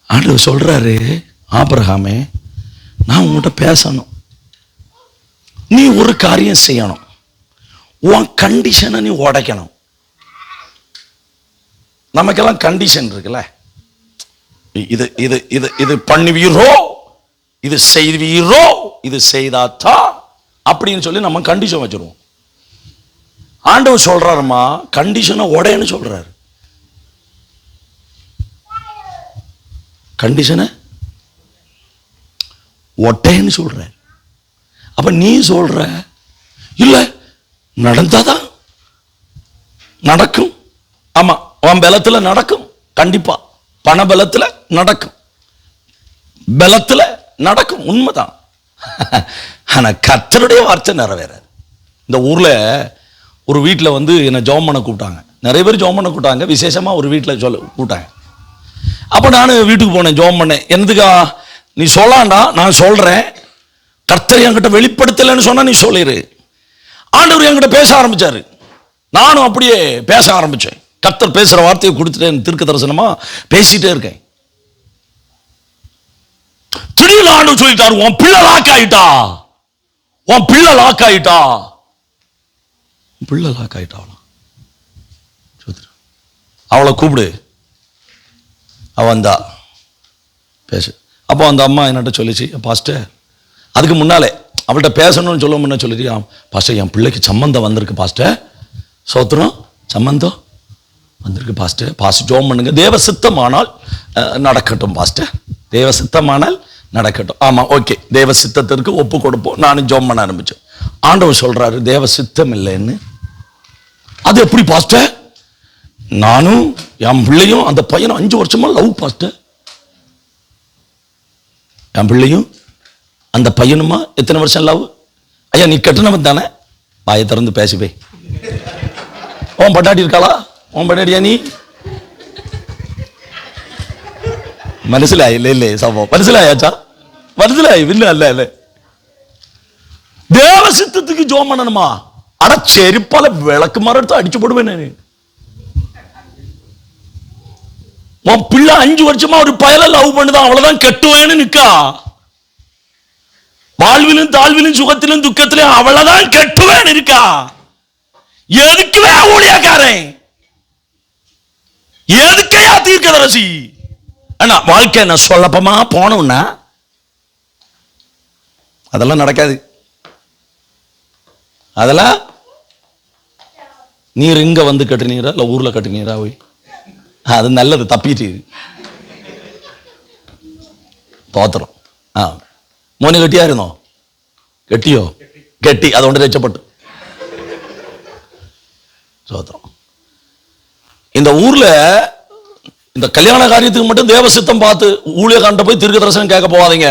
ஆண்டவர் சொல்றாரு, ஆபிரகாமே நான் உங்கள்கிட்ட பேசணும், நீ ஒரு காரியம் செய்யணும், உன் கண்டிஷனை நீ உடைக்கணும். நமக்கெல்லாம் கண்டிஷன் இருக்குல்ல, இது இது இது இது பண்ணுவீரோ, இது செய்வீரோ, இது செய்தாத்தா அப்படின்னு சொல்லி நம்ம கண்டிஷன் வச்சிருவோம். ஆண்டவர் சொல்றாருமா கண்டிஷனை உடையன்னு சொல்றாரு. கண்டிஷனை ஒட்டைன்னு சொல்ற. அப்ப நீ சொல்ற இல்ல நடந்தாதான் நடக்கும். ஆமா, உன் பலத்துல நடக்கும், கண்டிப்பா பண பலத்துல நடக்கும், பலத்துல நடக்கும், உண்மைதான். ஆனா கர்த்தருடைய வார்த்தை நிறைவேறாது. இந்த ஊர்ல ஒரு வீட்டில் வந்து என்னை ஜெபம் பண்ண கூப்பிட்டாங்க. நிறைய பேர் ஜெபம் பண்ண கூப்பிட்டாங்க, விசேஷமா ஒரு வீட்டில் கூப்பிட்டாங்க. அப்போ நான் வீட்டுக்கு போனேன், ஜெபம் பண்ணேன். என்னதுக்கா? நீ சொல்லாண்டா, நான் சொல்றேன். கர்த்தர் என்கிட்ட வெளிப்படுத்தலைன்னு சொன்னா நீ சொல்லிடு. ஆண்டவர் என்கிட்ட பேச ஆரம்பிச்சாரு, நானும் அப்படியே பேச ஆரம்பிச்சேன். கர்த்தர் பேசுற வார்த்தையை கொடுத்துட்டேன், தீர்க்க தரிசனமா பேசிட்டே இருக்கேன். திடீர்னு ஆண்டு சொல்லிட்டாரு, உன் பிள்ளை லாக் ஆயிட்டா, உன் பிள்ளை லாக் ஆயிட்டா. பிள்ளை லாக் ஆயிட்டாவளா? அவளை கூப்பிடு. அவ வந்தா பேசு. அப்போ அந்த அம்மா என்னட்ட சொல்லிச்சு, பாஸ்டர், அதுக்கு முன்னாலே அவள்கிட்ட பேசணும்னு சொல்ல முன்ன சொல்லிட்டு, பாஸ்டர் என் பிள்ளைக்கு சம்மந்தம் வந்திருக்கு பாஸ்டர், சோத்திரம் சம்மந்தம் வந்திருக்கு பாஸ்டர், பாஸ்டர் ஜோம் பண்ணுங்க, தேவ சித்தமானால் நடக்கட்டும் பாஸ்டர், தேவ சித்தமானால் நடக்கட்டும். ஆமாம், ஓகே, தேவ சித்தத்திற்கு ஒப்பு கொடுப்போம். நானும் ஜோம் பண்ண ஆரம்பிச்சேன். ஆண்டவர் சொல்றாரு தேவ சித்தம் இல்லைன்னு. அது எப்படி பாஸ்டர்? நானும் என் பிள்ளையும் அந்த பையனும் 5 வருஷமா லவ் பாஸ்டர். என் பிள்ளையும் அந்த பையனுமா எத்தனை வருஷம் லவ்? ஐயா நீ கெட்டனவன் தானே, வாயை திறந்து பேசுவே. உன் பட்டாட்டி இருக்காளா? உன் பட்டாட்டியா நீ? മനസ്സിലായി ഇല്ലേ സംഭവം? മനസ്സിലായാച്ചാ? മനസ്സിലായി? പിന്നെ അല്ല അല്ലേ? ദേവസിദ്ധത്തിക്ക് ജോം பண்ணணுமா? அட செருப்பால விளக்கு மரத்தை அடிச்சு போடுவேன் நானு. உன் பிள்ளை 5 வருஷமா ஒரு பயல லவ் பண்ணுதான், அவ்வளவுதான் கெட்டுவேன்னு நிக்கா. வாழ்விலும் தாழ்விலும் சுகத்திலும் துக்கத்திலும் அவ்வளவுதான் கெட்டுவேன் இருக்கா. எதுக்குவே ஊழியக்காரன்? எதுக்கையா தீர்க்கதரிசி? அண்ணா வாழ்க்கை என்ன சொல்லப்பமா போனோம்னா அதெல்லாம் நடக்காது. அதெல்லாம் நீர் இங்க வந்து கட்டுனீரா இல்ல ஊர்ல கட்டுனீரா? போய் அது நல்லது, தப்பிட்டு തോത്രം. മോനെ കെട്ടിയായിരുന്നോ? കെട്ടിയോ? കെട്ടി, അതുകൊണ്ട് രക്ഷപ്പെട്ടു. சோத்திரம். இந்த ஊர்ல இந்த கல்யாண காரியத்துக்கு மட்டும் தேவசித்தம் பார்த்து ஊழியக்காரன்ட்ட போய் தீர்க்க தரிசனம் கேட்க போவாதீங்க.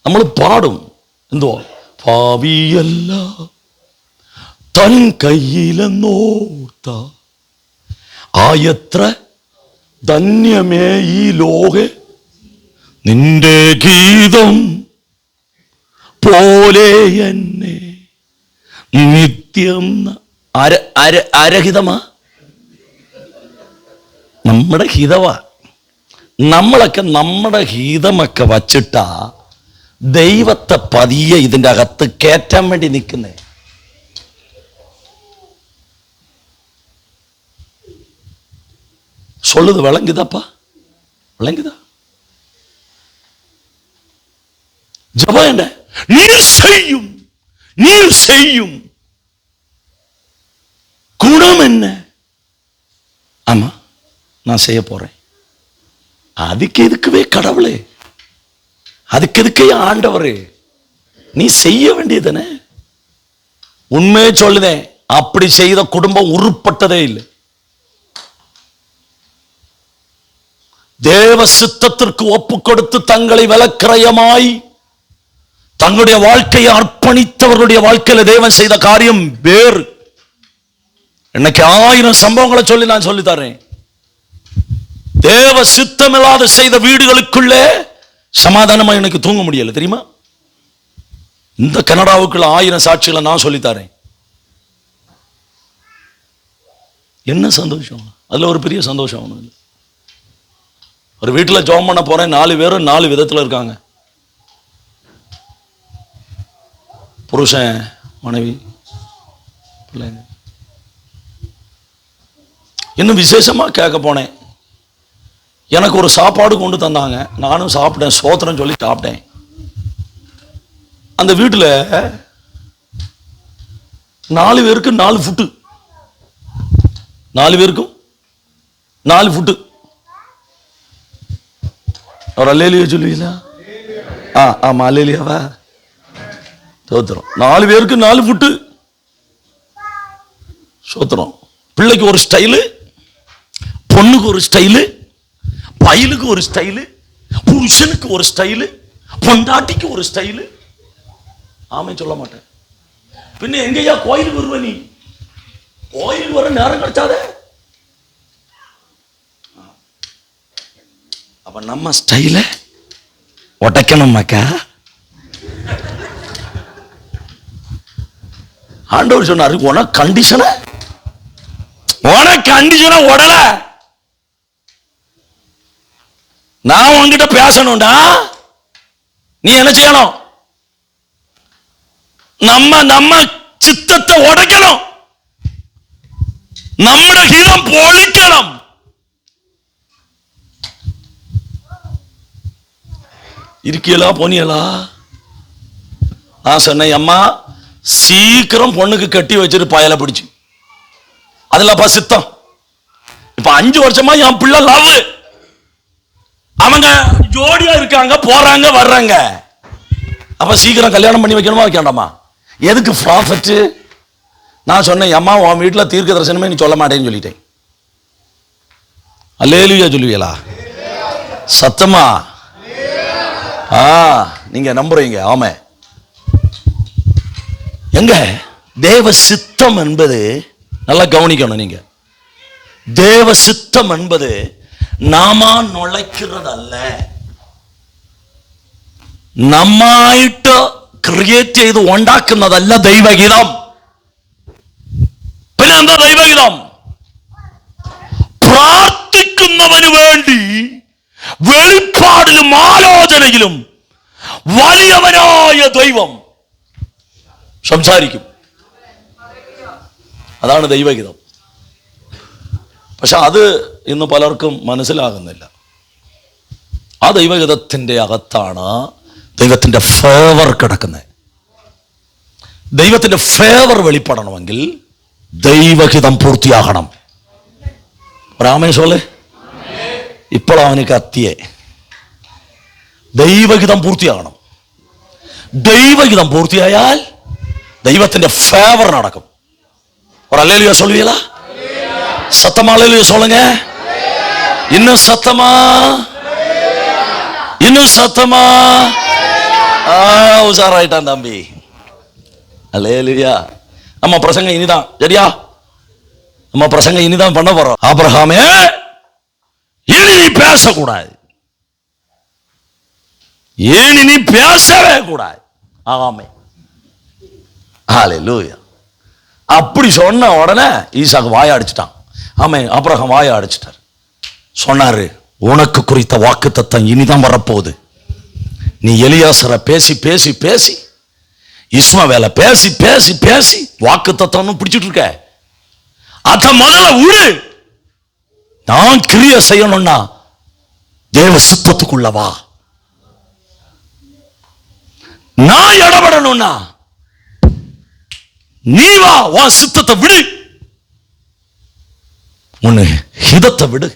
നമ്മൾ പാടും എന്തുവാ? ഭാവിയല്ല തൻ കയ്യിലെന്നോർത്ത ആയത്ര ധന്യമേ ഈ ലോകെ നിന്റെ ഗീതം പോലെ എന്നെ നിത്യം. അരഹിതമാ നമ്മുടെ ഹിതവാ. നമ്മളൊക്കെ നമ്മുടെ ഹിതമൊക്കെ വച്ചിട്ടാ ദൈവത്തെ പതിയെ ഇതിൻ്റെ അകത്ത് കയറ്റാൻ വേണ്ടി നിൽക്കുന്നേ. சொல்லுது விளங்குதாப்பா? விளங்குதா? ஜெபம் என்ன? நீர் செய்யும், நீர் செய்யும். குணம் என்ன? ஆமா நான் செய்ய போறேன். அதுக்கு எதுக்குவே கடவுளே, அதுக்கு எதுக்கே ஆண்டவரே, நீ செய்ய வேண்டியதுதானே. உண்மையே சொல்லுதேன், அப்படி செய்த குடும்பம் உருப்பட்டதே இல்லை. தேவ சித்தத்திற்கு ஒப்பு கொடுத்து தங்களை விலக்கிரயமாய் தங்களுடைய வாழ்க்கையை அர்ப்பணித்தவர்களுடைய வாழ்க்கையில தேவன் செய்த காரியம் வேறு. இன்னைக்கு 1000 சம்பவங்களை சொல்லி நான் சொல்லி தரேன். தேவ சித்தமில்லாத செய்த வீடுகளுக்குள்ளே சமாதானமா எனக்கு தூங்க முடியல தெரியுமா? இந்த கனடாவுக்குள்ள 1000 சாட்சிகளை நான் சொல்லித்தரேன். என்ன சந்தோஷம் அதுல? ஒரு பெரிய சந்தோஷம் ஒண்ணு இல்லை. ஒரு வீட்டில் ஜெபம் பண்ண போறேன், 4 பேரும் 4 விதத்துல இருக்காங்க. புருஷன், மனைவி, பிள்ளைங்க. இன்னும் விசேஷமா கேட்க போனேன். எனக்கு ஒரு சாப்பாடு கொண்டு தந்தாங்க, நானும் சாப்பிட்டேன், சோத்திரம் சொல்லி சாப்பிட்டேன். அந்த வீட்டில் 4 பேருக்கு 4 ஃபுட்டு, 4 பேருக்கும் 4 ஃபுட்டு. ஒரு அல்லேலியா சொல்லுவீங்களா? ஆமா அல்லேலியாவா? சோத்திரம். 4 பேருக்கு 4 ஃபுட்டு. சோத்திரம். பிள்ளைக்கு ஒரு ஸ்டைலு, பொண்ணுக்கு ஒரு ஸ்டைலு, பையலுக்கு ஒரு ஸ்டைலு, புருஷனுக்கு ஒரு ஸ்டைலு, பொண்டாட்டிக்கு ஒரு ஸ்டைலு. ஆமே சொல்ல மாட்டேன். பின்ன எங்கயா கோயிலுக்கு வருவ நீ? கோயிலுக்கு வர நேரம் கிடைச்சாதே. அப்ப நம்ம ஸ்டைல உடைக்கணும் மக்கா. ஆண்டவர் சொன்னாரு, உனக்கு கண்டிஷனை உடல. நான் உன்கிட்ட பேசணும்டா, நீ என்ன செய்யணும்? நம்ம சித்தத்தை உடைக்கணும், நம்மட ஹிதம் பொழிக்கணும். இருக்கீங்களா? போனியலா? நான் சொன்னேன், அம்மா சீக்கிரம் பொண்ணுக்கு கட்டி வச்சிரு, பயலை பிடிச்சு. அதுலப்பா சித்தம். இப்ப 5 வருஷமா என் பிள்ளை லவ், அவங்க ஜோடியா இருக்காங்க, போறாங்க வர்றாங்க. அப்ப சீக்கிரம் கல்யாணம் பண்ணி வைக்கணுமா வைக்கண்டாமா? எதுக்கு ப்ராஃபிட்? நான் சொன்னேன், அம்மா உன் வீட்டில் தீர்க்க தரிசனமே நீ சொல்ல மாட்டேன்னு சொல்லிட்டேன். அல்லேலூயா சொல்லுவீங்களா? சத்தமா? நீங்க நம்புறீங்க? ஆமா. எங்க தேவ சித்தம் என்பது நல்லா கவனிக்கணும். நீங்க தேவ சித்தம் என்பது நாம நுழைக்கிறது அல்ல. നമ്മായിട്ട് ക്രിയേറ്റ് ചെയ്ത് ഉണ്ടാക്കുന്നതല്ല ദൈവഹിതം. പിന്നെ എന്താ ദൈവഹിതം? പ്രാർത്ഥിക്കുന്നവന് വേണ്ടി വെളിപ്പാടിലും ആലോചനയിലും വലിയവനായ ദൈവം സംസാരിക്കും. അതാണ് ദൈവഹിതം. പക്ഷെ അത് ഇന്ന് പലർക്കും മനസ്സിലാകുന്നില്ല. ആ ദൈവഹിതത്തിൻ്റെ അകത്താണ് ദൈവത്തിൻ്റെ ഫേവർ കിടക്കുന്നത്. ദൈവത്തിൻ്റെ ഫേവർ വെളിപ്പെടണമെങ്കിൽ ദൈവഹിതം പൂർത്തിയാകണം. രാമേശ്വരല്ലേ, ഇപ്പോൾ അവന് കത്തിയെ. ദൈവഹിതം പൂർത്തിയാകണം. ദൈവഹിതം പൂർത്തിയായാൽ ദൈവത്തിൻ്റെ ഫേവർ നടക്കും. ஒரு அல்லேலூயா சொல்லுவீங்களா? சத்தமா அல்லேலூயா சொல்லுங்க. இன்னும் சத்தமா, இன்னும் சத்தமா. உஷாராயிட்டான் தம்பி. அல்லேலூயா. நம்ம பிரசங்கம் இனிதான், சரியா? நம்ம பிரசங்கம் இனிதான் பண்ண போறோம். ஆபிரகாமே, இனி நீ பேசக்கூடாது, இனி நீ பேசவே கூடாது. ஆமே. ஹல்லேலூயா. அப்படி சொன்ன உடனே ஈசாக்கு வாய அடிச்சிட்டான். ஆமே, ஆபிரகாம் வாய அடிச்சிட்டார். சொன்னாரு, உனக்கு குறித்த வாக்குத்தத்தம் இனிதான் வரப்போகுது. நீ எலியாசரை பேசி பேசி பேசி, இஸ்மவேலை பேசி பேசி பேசி வாக்குத்தத்தம்னு பிடிச்சிட்டு இருக்க. அத முதல்ல விடு. நான் கிரியை செய்யணும்னா தேவ சித்தத்துக்குள்ள வா. நான் இடப்படணும்னா நீ வா. உன் சித்தத்தை விடு, உன்னை ஹிதத்தை விடு.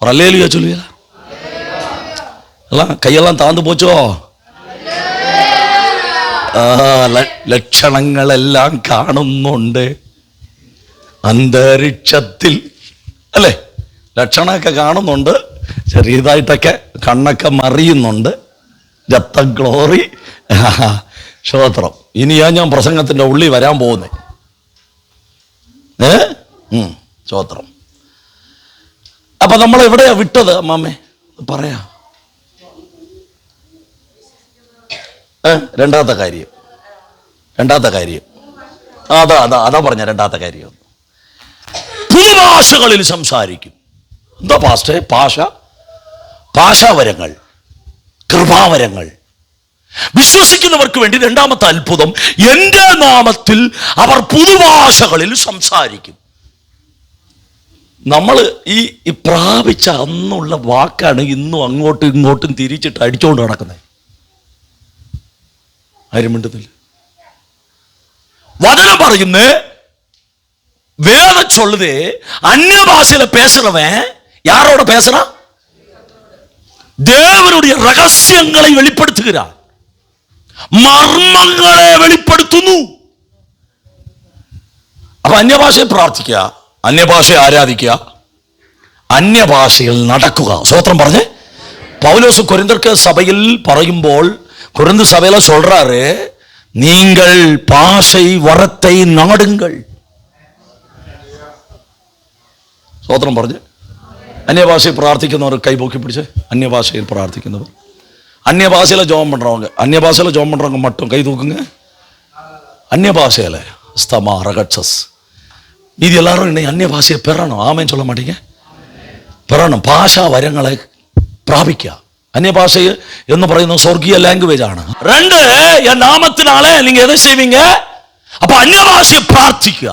ஒரு அல்லேலூயா சொல்லுவீங்களா? எல்லாம் கையெல்லாம் தாழ்ந்து போச்சோ? ലക്ഷണങ്ങളെല്ലാം കാണുന്നുണ്ട് അന്തരീക്ഷത്തിൽ, അല്ലേ? ലക്ഷണമൊക്കെ കാണുന്നുണ്ട്, ചെറിയതായിട്ടൊക്കെ കണ്ണൊക്കെ മറിയുന്നുണ്ട്. രക്ത ഗ്ലോറി, സ്തോത്രം. ഇനിയാ ഞാൻ പ്രസംഗത്തിന്റെ ഉള്ളിൽ വരാൻ പോകുന്നേ. സ്തോത്രം. അപ്പൊ നമ്മൾ എവിടെയാ വിട്ടത് അമ്മാമ്മേ? പറയാ. രണ്ടാമത്തെ കാര്യം അതാ പറഞ്ഞ രണ്ടാമത്തെ കാര്യം. പുതുഭാഷകളിൽ സംസാരിക്കും. എന്താ പാസ്റ്റേ? ഭാഷാവരങ്ങൾ, കൃപാവരങ്ങൾ. വിശ്വസിക്കുന്നവർക്ക് വേണ്ടി രണ്ടാമത്തെ അത്ഭുതം, എന്റെ നാമത്തിൽ അവർ പുതുഭാഷകളിൽ സംസാരിക്കും. നമ്മൾ ഈ പ്രാപിച്ച അന്നുള്ള വാക്കാണ് ഇന്നും അങ്ങോട്ടും ഇങ്ങോട്ടും തിരിച്ചിട്ട് അടിച്ചുകൊണ്ട് നടക്കുന്നത്. ആരും മിണ്ടുന്നില്ല. വചനം പറയുന്നേ, வேதம் சொல்லுது, அந்நிய பாஷையில பேசுறவன் யாரோட பேசுறான்? தேவனுடைய ரகசியங்களை வெளிப்படுத்துகிறார், മർമ്മങ്ങളെ വെളിപ്പെടുത്തുന്നു. അപ്പൊ അന്യഭാഷയെ പ്രാർത്ഥിക്കുക, അന്യഭാഷയെ ആരാധിക്കുക, അന്യഭാഷയിൽ നടക്കുക. സ്തോത്രം പറഞ്ഞേ. പൗലോസ് കൊരിന്ത്യർക്ക് സഭയിൽ പറയുമ്പോൾ கொரிந்து சபையில சொல்றாரு, நீங்கள் பாஷை வரத்தை நாடுங்கள். സ്തോത്രം പറഞ്ഞ് അന്യഭാഷയിൽ പ്രാർത്ഥിക്കുന്നവർ കൈപൊക്കി പിടിച്ച്. അന്യഭാഷയിൽ പ്രാർത്ഥിക്കുന്നവർ, அந்நிய பாஷையில் ஜெபம் பண்றவங்க மட்டும் கை தூக்குங்க. அந்நிய பாஷையில ஸ்தமா ரகட்சஸ். இது எல்லாரும் இன்னைக்கு அந்நிய ഭാഷയെ பெறணும். ஆமேன்னு சொல்ல மாட்டீங்க? பெறணும். ഭാഷാ വരങ്ങളെ പ്രാപിക്കുക. അന്യഭാഷ എന്ന് പറയുന്ന സ്വർഗീയ ലാംഗ്വേജ് ആണ്. രണ്ട്, എൻ നാമത്തിനാലെ நீங்க எதை செய்வீங்க? அப்ப அந்நியபாஷையை பிரார்த்திക്കുക,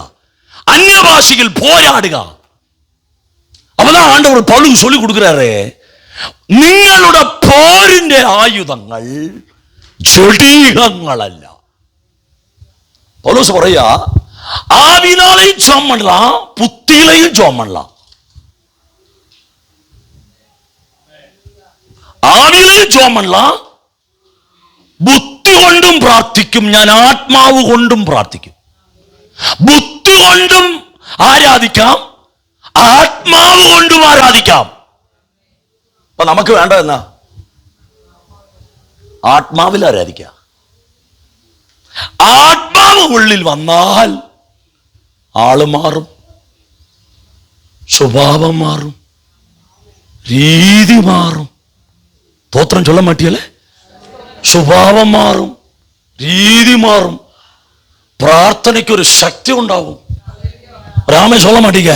அந்நியபாஷையில் போராடுക. அப்பதான் ஆண்டவர் பவுலுக்கு சொல்லி கொடுக்கிறாரு, നിങ്ങളുടെ പോരിന്റെ ആയുധങ്ങൾ ജഡികങ്ങളല്ല. പൗലോസ് പറയാ, ஆவினாலையும் ஜெபம் பண்ணலாம், புத்தியிலையும் ஜெபம் பண்ணலாம். ആവിയിലെയും ജോം பண்ணலாம், ബുദ്ധി കൊണ്ടും പ്രാർത്ഥിക്കും. ഞാൻ ആത്മാവ് കൊണ്ടും പ്രാർത്ഥിക്കും. ബുദ്ധി കൊണ്ടും ആരാധിക്കാം, ആത്മാവ് കൊണ്ടും ആരാധിക്കാം. അപ്പൊ നമുക്ക് വേണ്ട എന്നാ? ആത്മാവിൽ ആരാധിക്കാം. ആത്മാവ് ഉള്ളിൽ വന്നാൽ ആള് മാറും, സ്വഭാവം മാറും, രീതി മാറും. தோத்திரம் சொல்ல மாட்டியல? சுபாவம் மாறும், രീതി മാറും, പ്രാർത്ഥനയ്ക്ക് ഒരു ശക്തി ഉണ്ടാവും. രാമേ சொல்ல മാട്ടീങ്ക?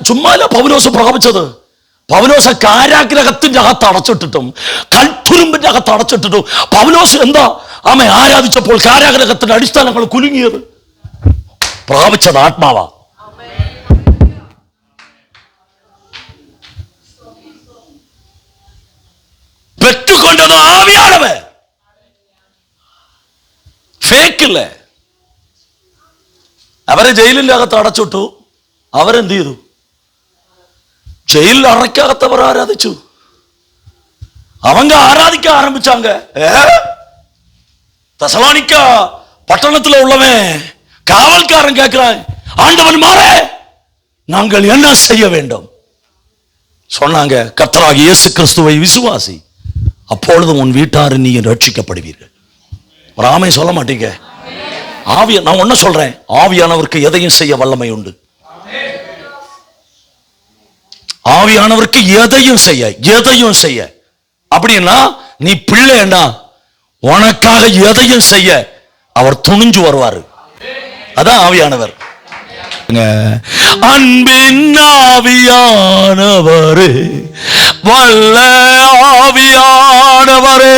ചുമ്മാല്ല പൗലോസ് പ്രാപിച്ചത്. പൗലോസ് കാരാഗ്രഹത്തിന്റെ അകത്ത് അടച്ചിട്ടിട്ടും കൽത്തുരുമ്പിന്റെ അകത്ത് അടച്ചിട്ടിട്ടും പൗലോസ് എന്താ ആമേ ആരാധിച്ചപ്പോൾ കാരാഗ്രഹത്തിന്റെ അടിസ്ഥാനങ്ങൾ കുലുങ്ങിയത്? പ്രാപിച്ചത് ആത്മാവാ. பெற்றுக்கொண்டது ஆவியானவர். ഫേക്കില്ല. അവരെ ജയിലിന്റെ അകത്ത് അടച്ചിട്ടു. അവരെന്ത് ചെയ്തു? ജയിലിൽ അറയ്ക്കകത്തവർ ആരാധിച്ചു. அவங்க ஆராதிக்க ஆரம்பிச்சாங்க. தெசலோனிக்க பட்டணத்தில் உள்ளவன் காவல்காரன் கேட்கிறான், ஆண்டவன் மாறே நாங்கள் என்ன செய்ய வேண்டும்? சொன்னாங்க, கர்த்தராகிய இயேசு கிறிஸ்துவை விசுவாசி, அப்பொழுது உன் வீட்டார் நீ ரட்சிக்கப்படுவீர்கள். ராமே சொல்ல மாட்டீங்க? ஆவிய நான் ஒன்ன சொல்றேன், ஆவியானவருக்கு எதையும் செய்ய வல்லமை உண்டு. ஆவியானவருக்கு எதையும் செய்ய. அப்படின்னா நீ பிள்ளைன்னா உனக்காக எதையும் செய்ய அவர் துணிஞ்சு வருவாரு. அதான் ஆவியானவர். அன்பின் ஆவியானவரே, வல்ல ஆவியானவரே,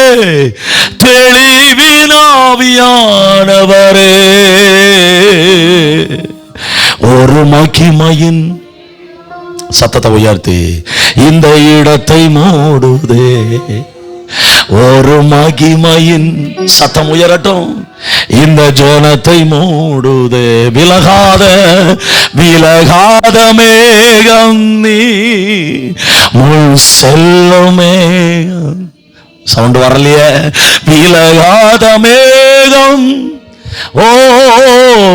தெளிவின் ஆவியானவரே, ஒரு மகிமையின் சத்தத்தை உயர்த்தி இந்த இடத்தை மூடுதே. ஒரு மகிமையின் சத்தம் உயரட்டும், இந்த ஜனத்தை மூடுதே. விலகாத மேகம் நீ முள் செல்லுமே. சவுண்ட் வரலையே. விலகாத மேகம், ஓ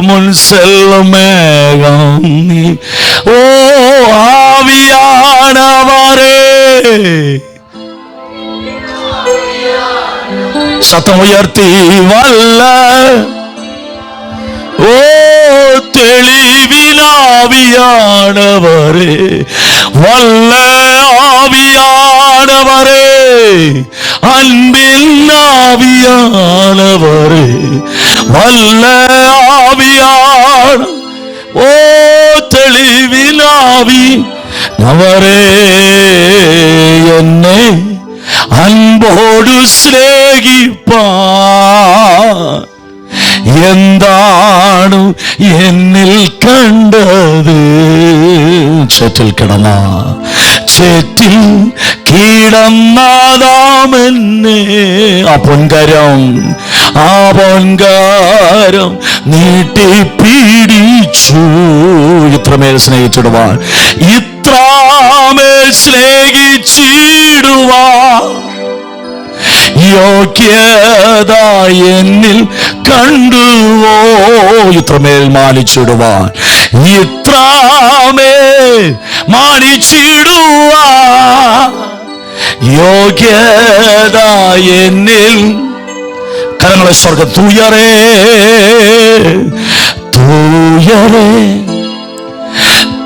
முன் செல்லும் மேகம் நீ, ஓ ஆவியானவரே. சத்தம் உயர்த்தி வல்ல, ஓ தெளிவின் ஆவியானவரே, வல்ல ஆவியானவரே, அன்பின் ஆவியானவரே, வல்ல ஆவியான, ஓ தெளிவின் ஆவியானவரே, என்னை അൻപോടു സ്നേഹിപ്പാൻ എന്താണ് എന്നിൽ കണ്ടത്? ചേറ്റിൽ കിടന്നാതാമെന്നെ ആ പൊൻകരം നീട്ടിപ്പിടിച്ചു. ഇത്രമേൽ സ്നേഹിച്ചിടുവാൻ, ഇത്രമേൽ സ്നേഹിച്ചിടുവാൻ യോഗ്യത എന്നിൽ കണ്ടുവോ? ഇത്രമേൽ മാനിച്ചിടുവാൻ, ഇത്രമേൽ മാനിച്ചിടുവാൻ യോഗ്യത എന്നിൽ. കരങ്ങളെ സ്വർഗ്ഗം തൂയറേ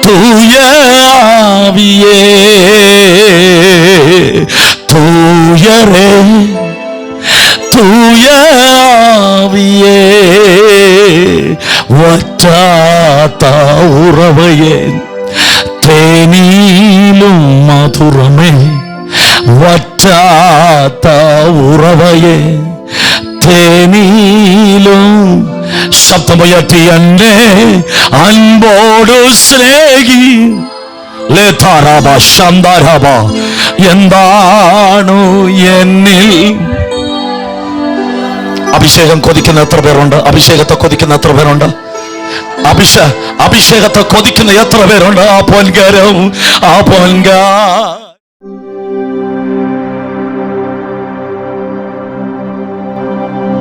തൂയാവിയേ, തൂയറേ തൂയാവിയേ, ഉറവയെ തേനിലും മധുരമേ വറ്റാത്ത ഉറവയെ തേനിലും ശബ്ദമുയർത്തി എന്നെ അൻപോടു സ്നേഹി ലേതാരാബ ശാന്താരാബ എന്താണു എന്നിൽ. അഭിഷേകം കൊതിക്കുന്ന എത്ര പേരുണ്ട്? അഭിഷേകത്തെ കൊതിക്കുന്ന എത്ര പേരുണ്ട്? അഭിഷേകത്തെ കൊതിക്കുന്ന എത്ര പേരുണ്ട്? ആ പൊൻകരം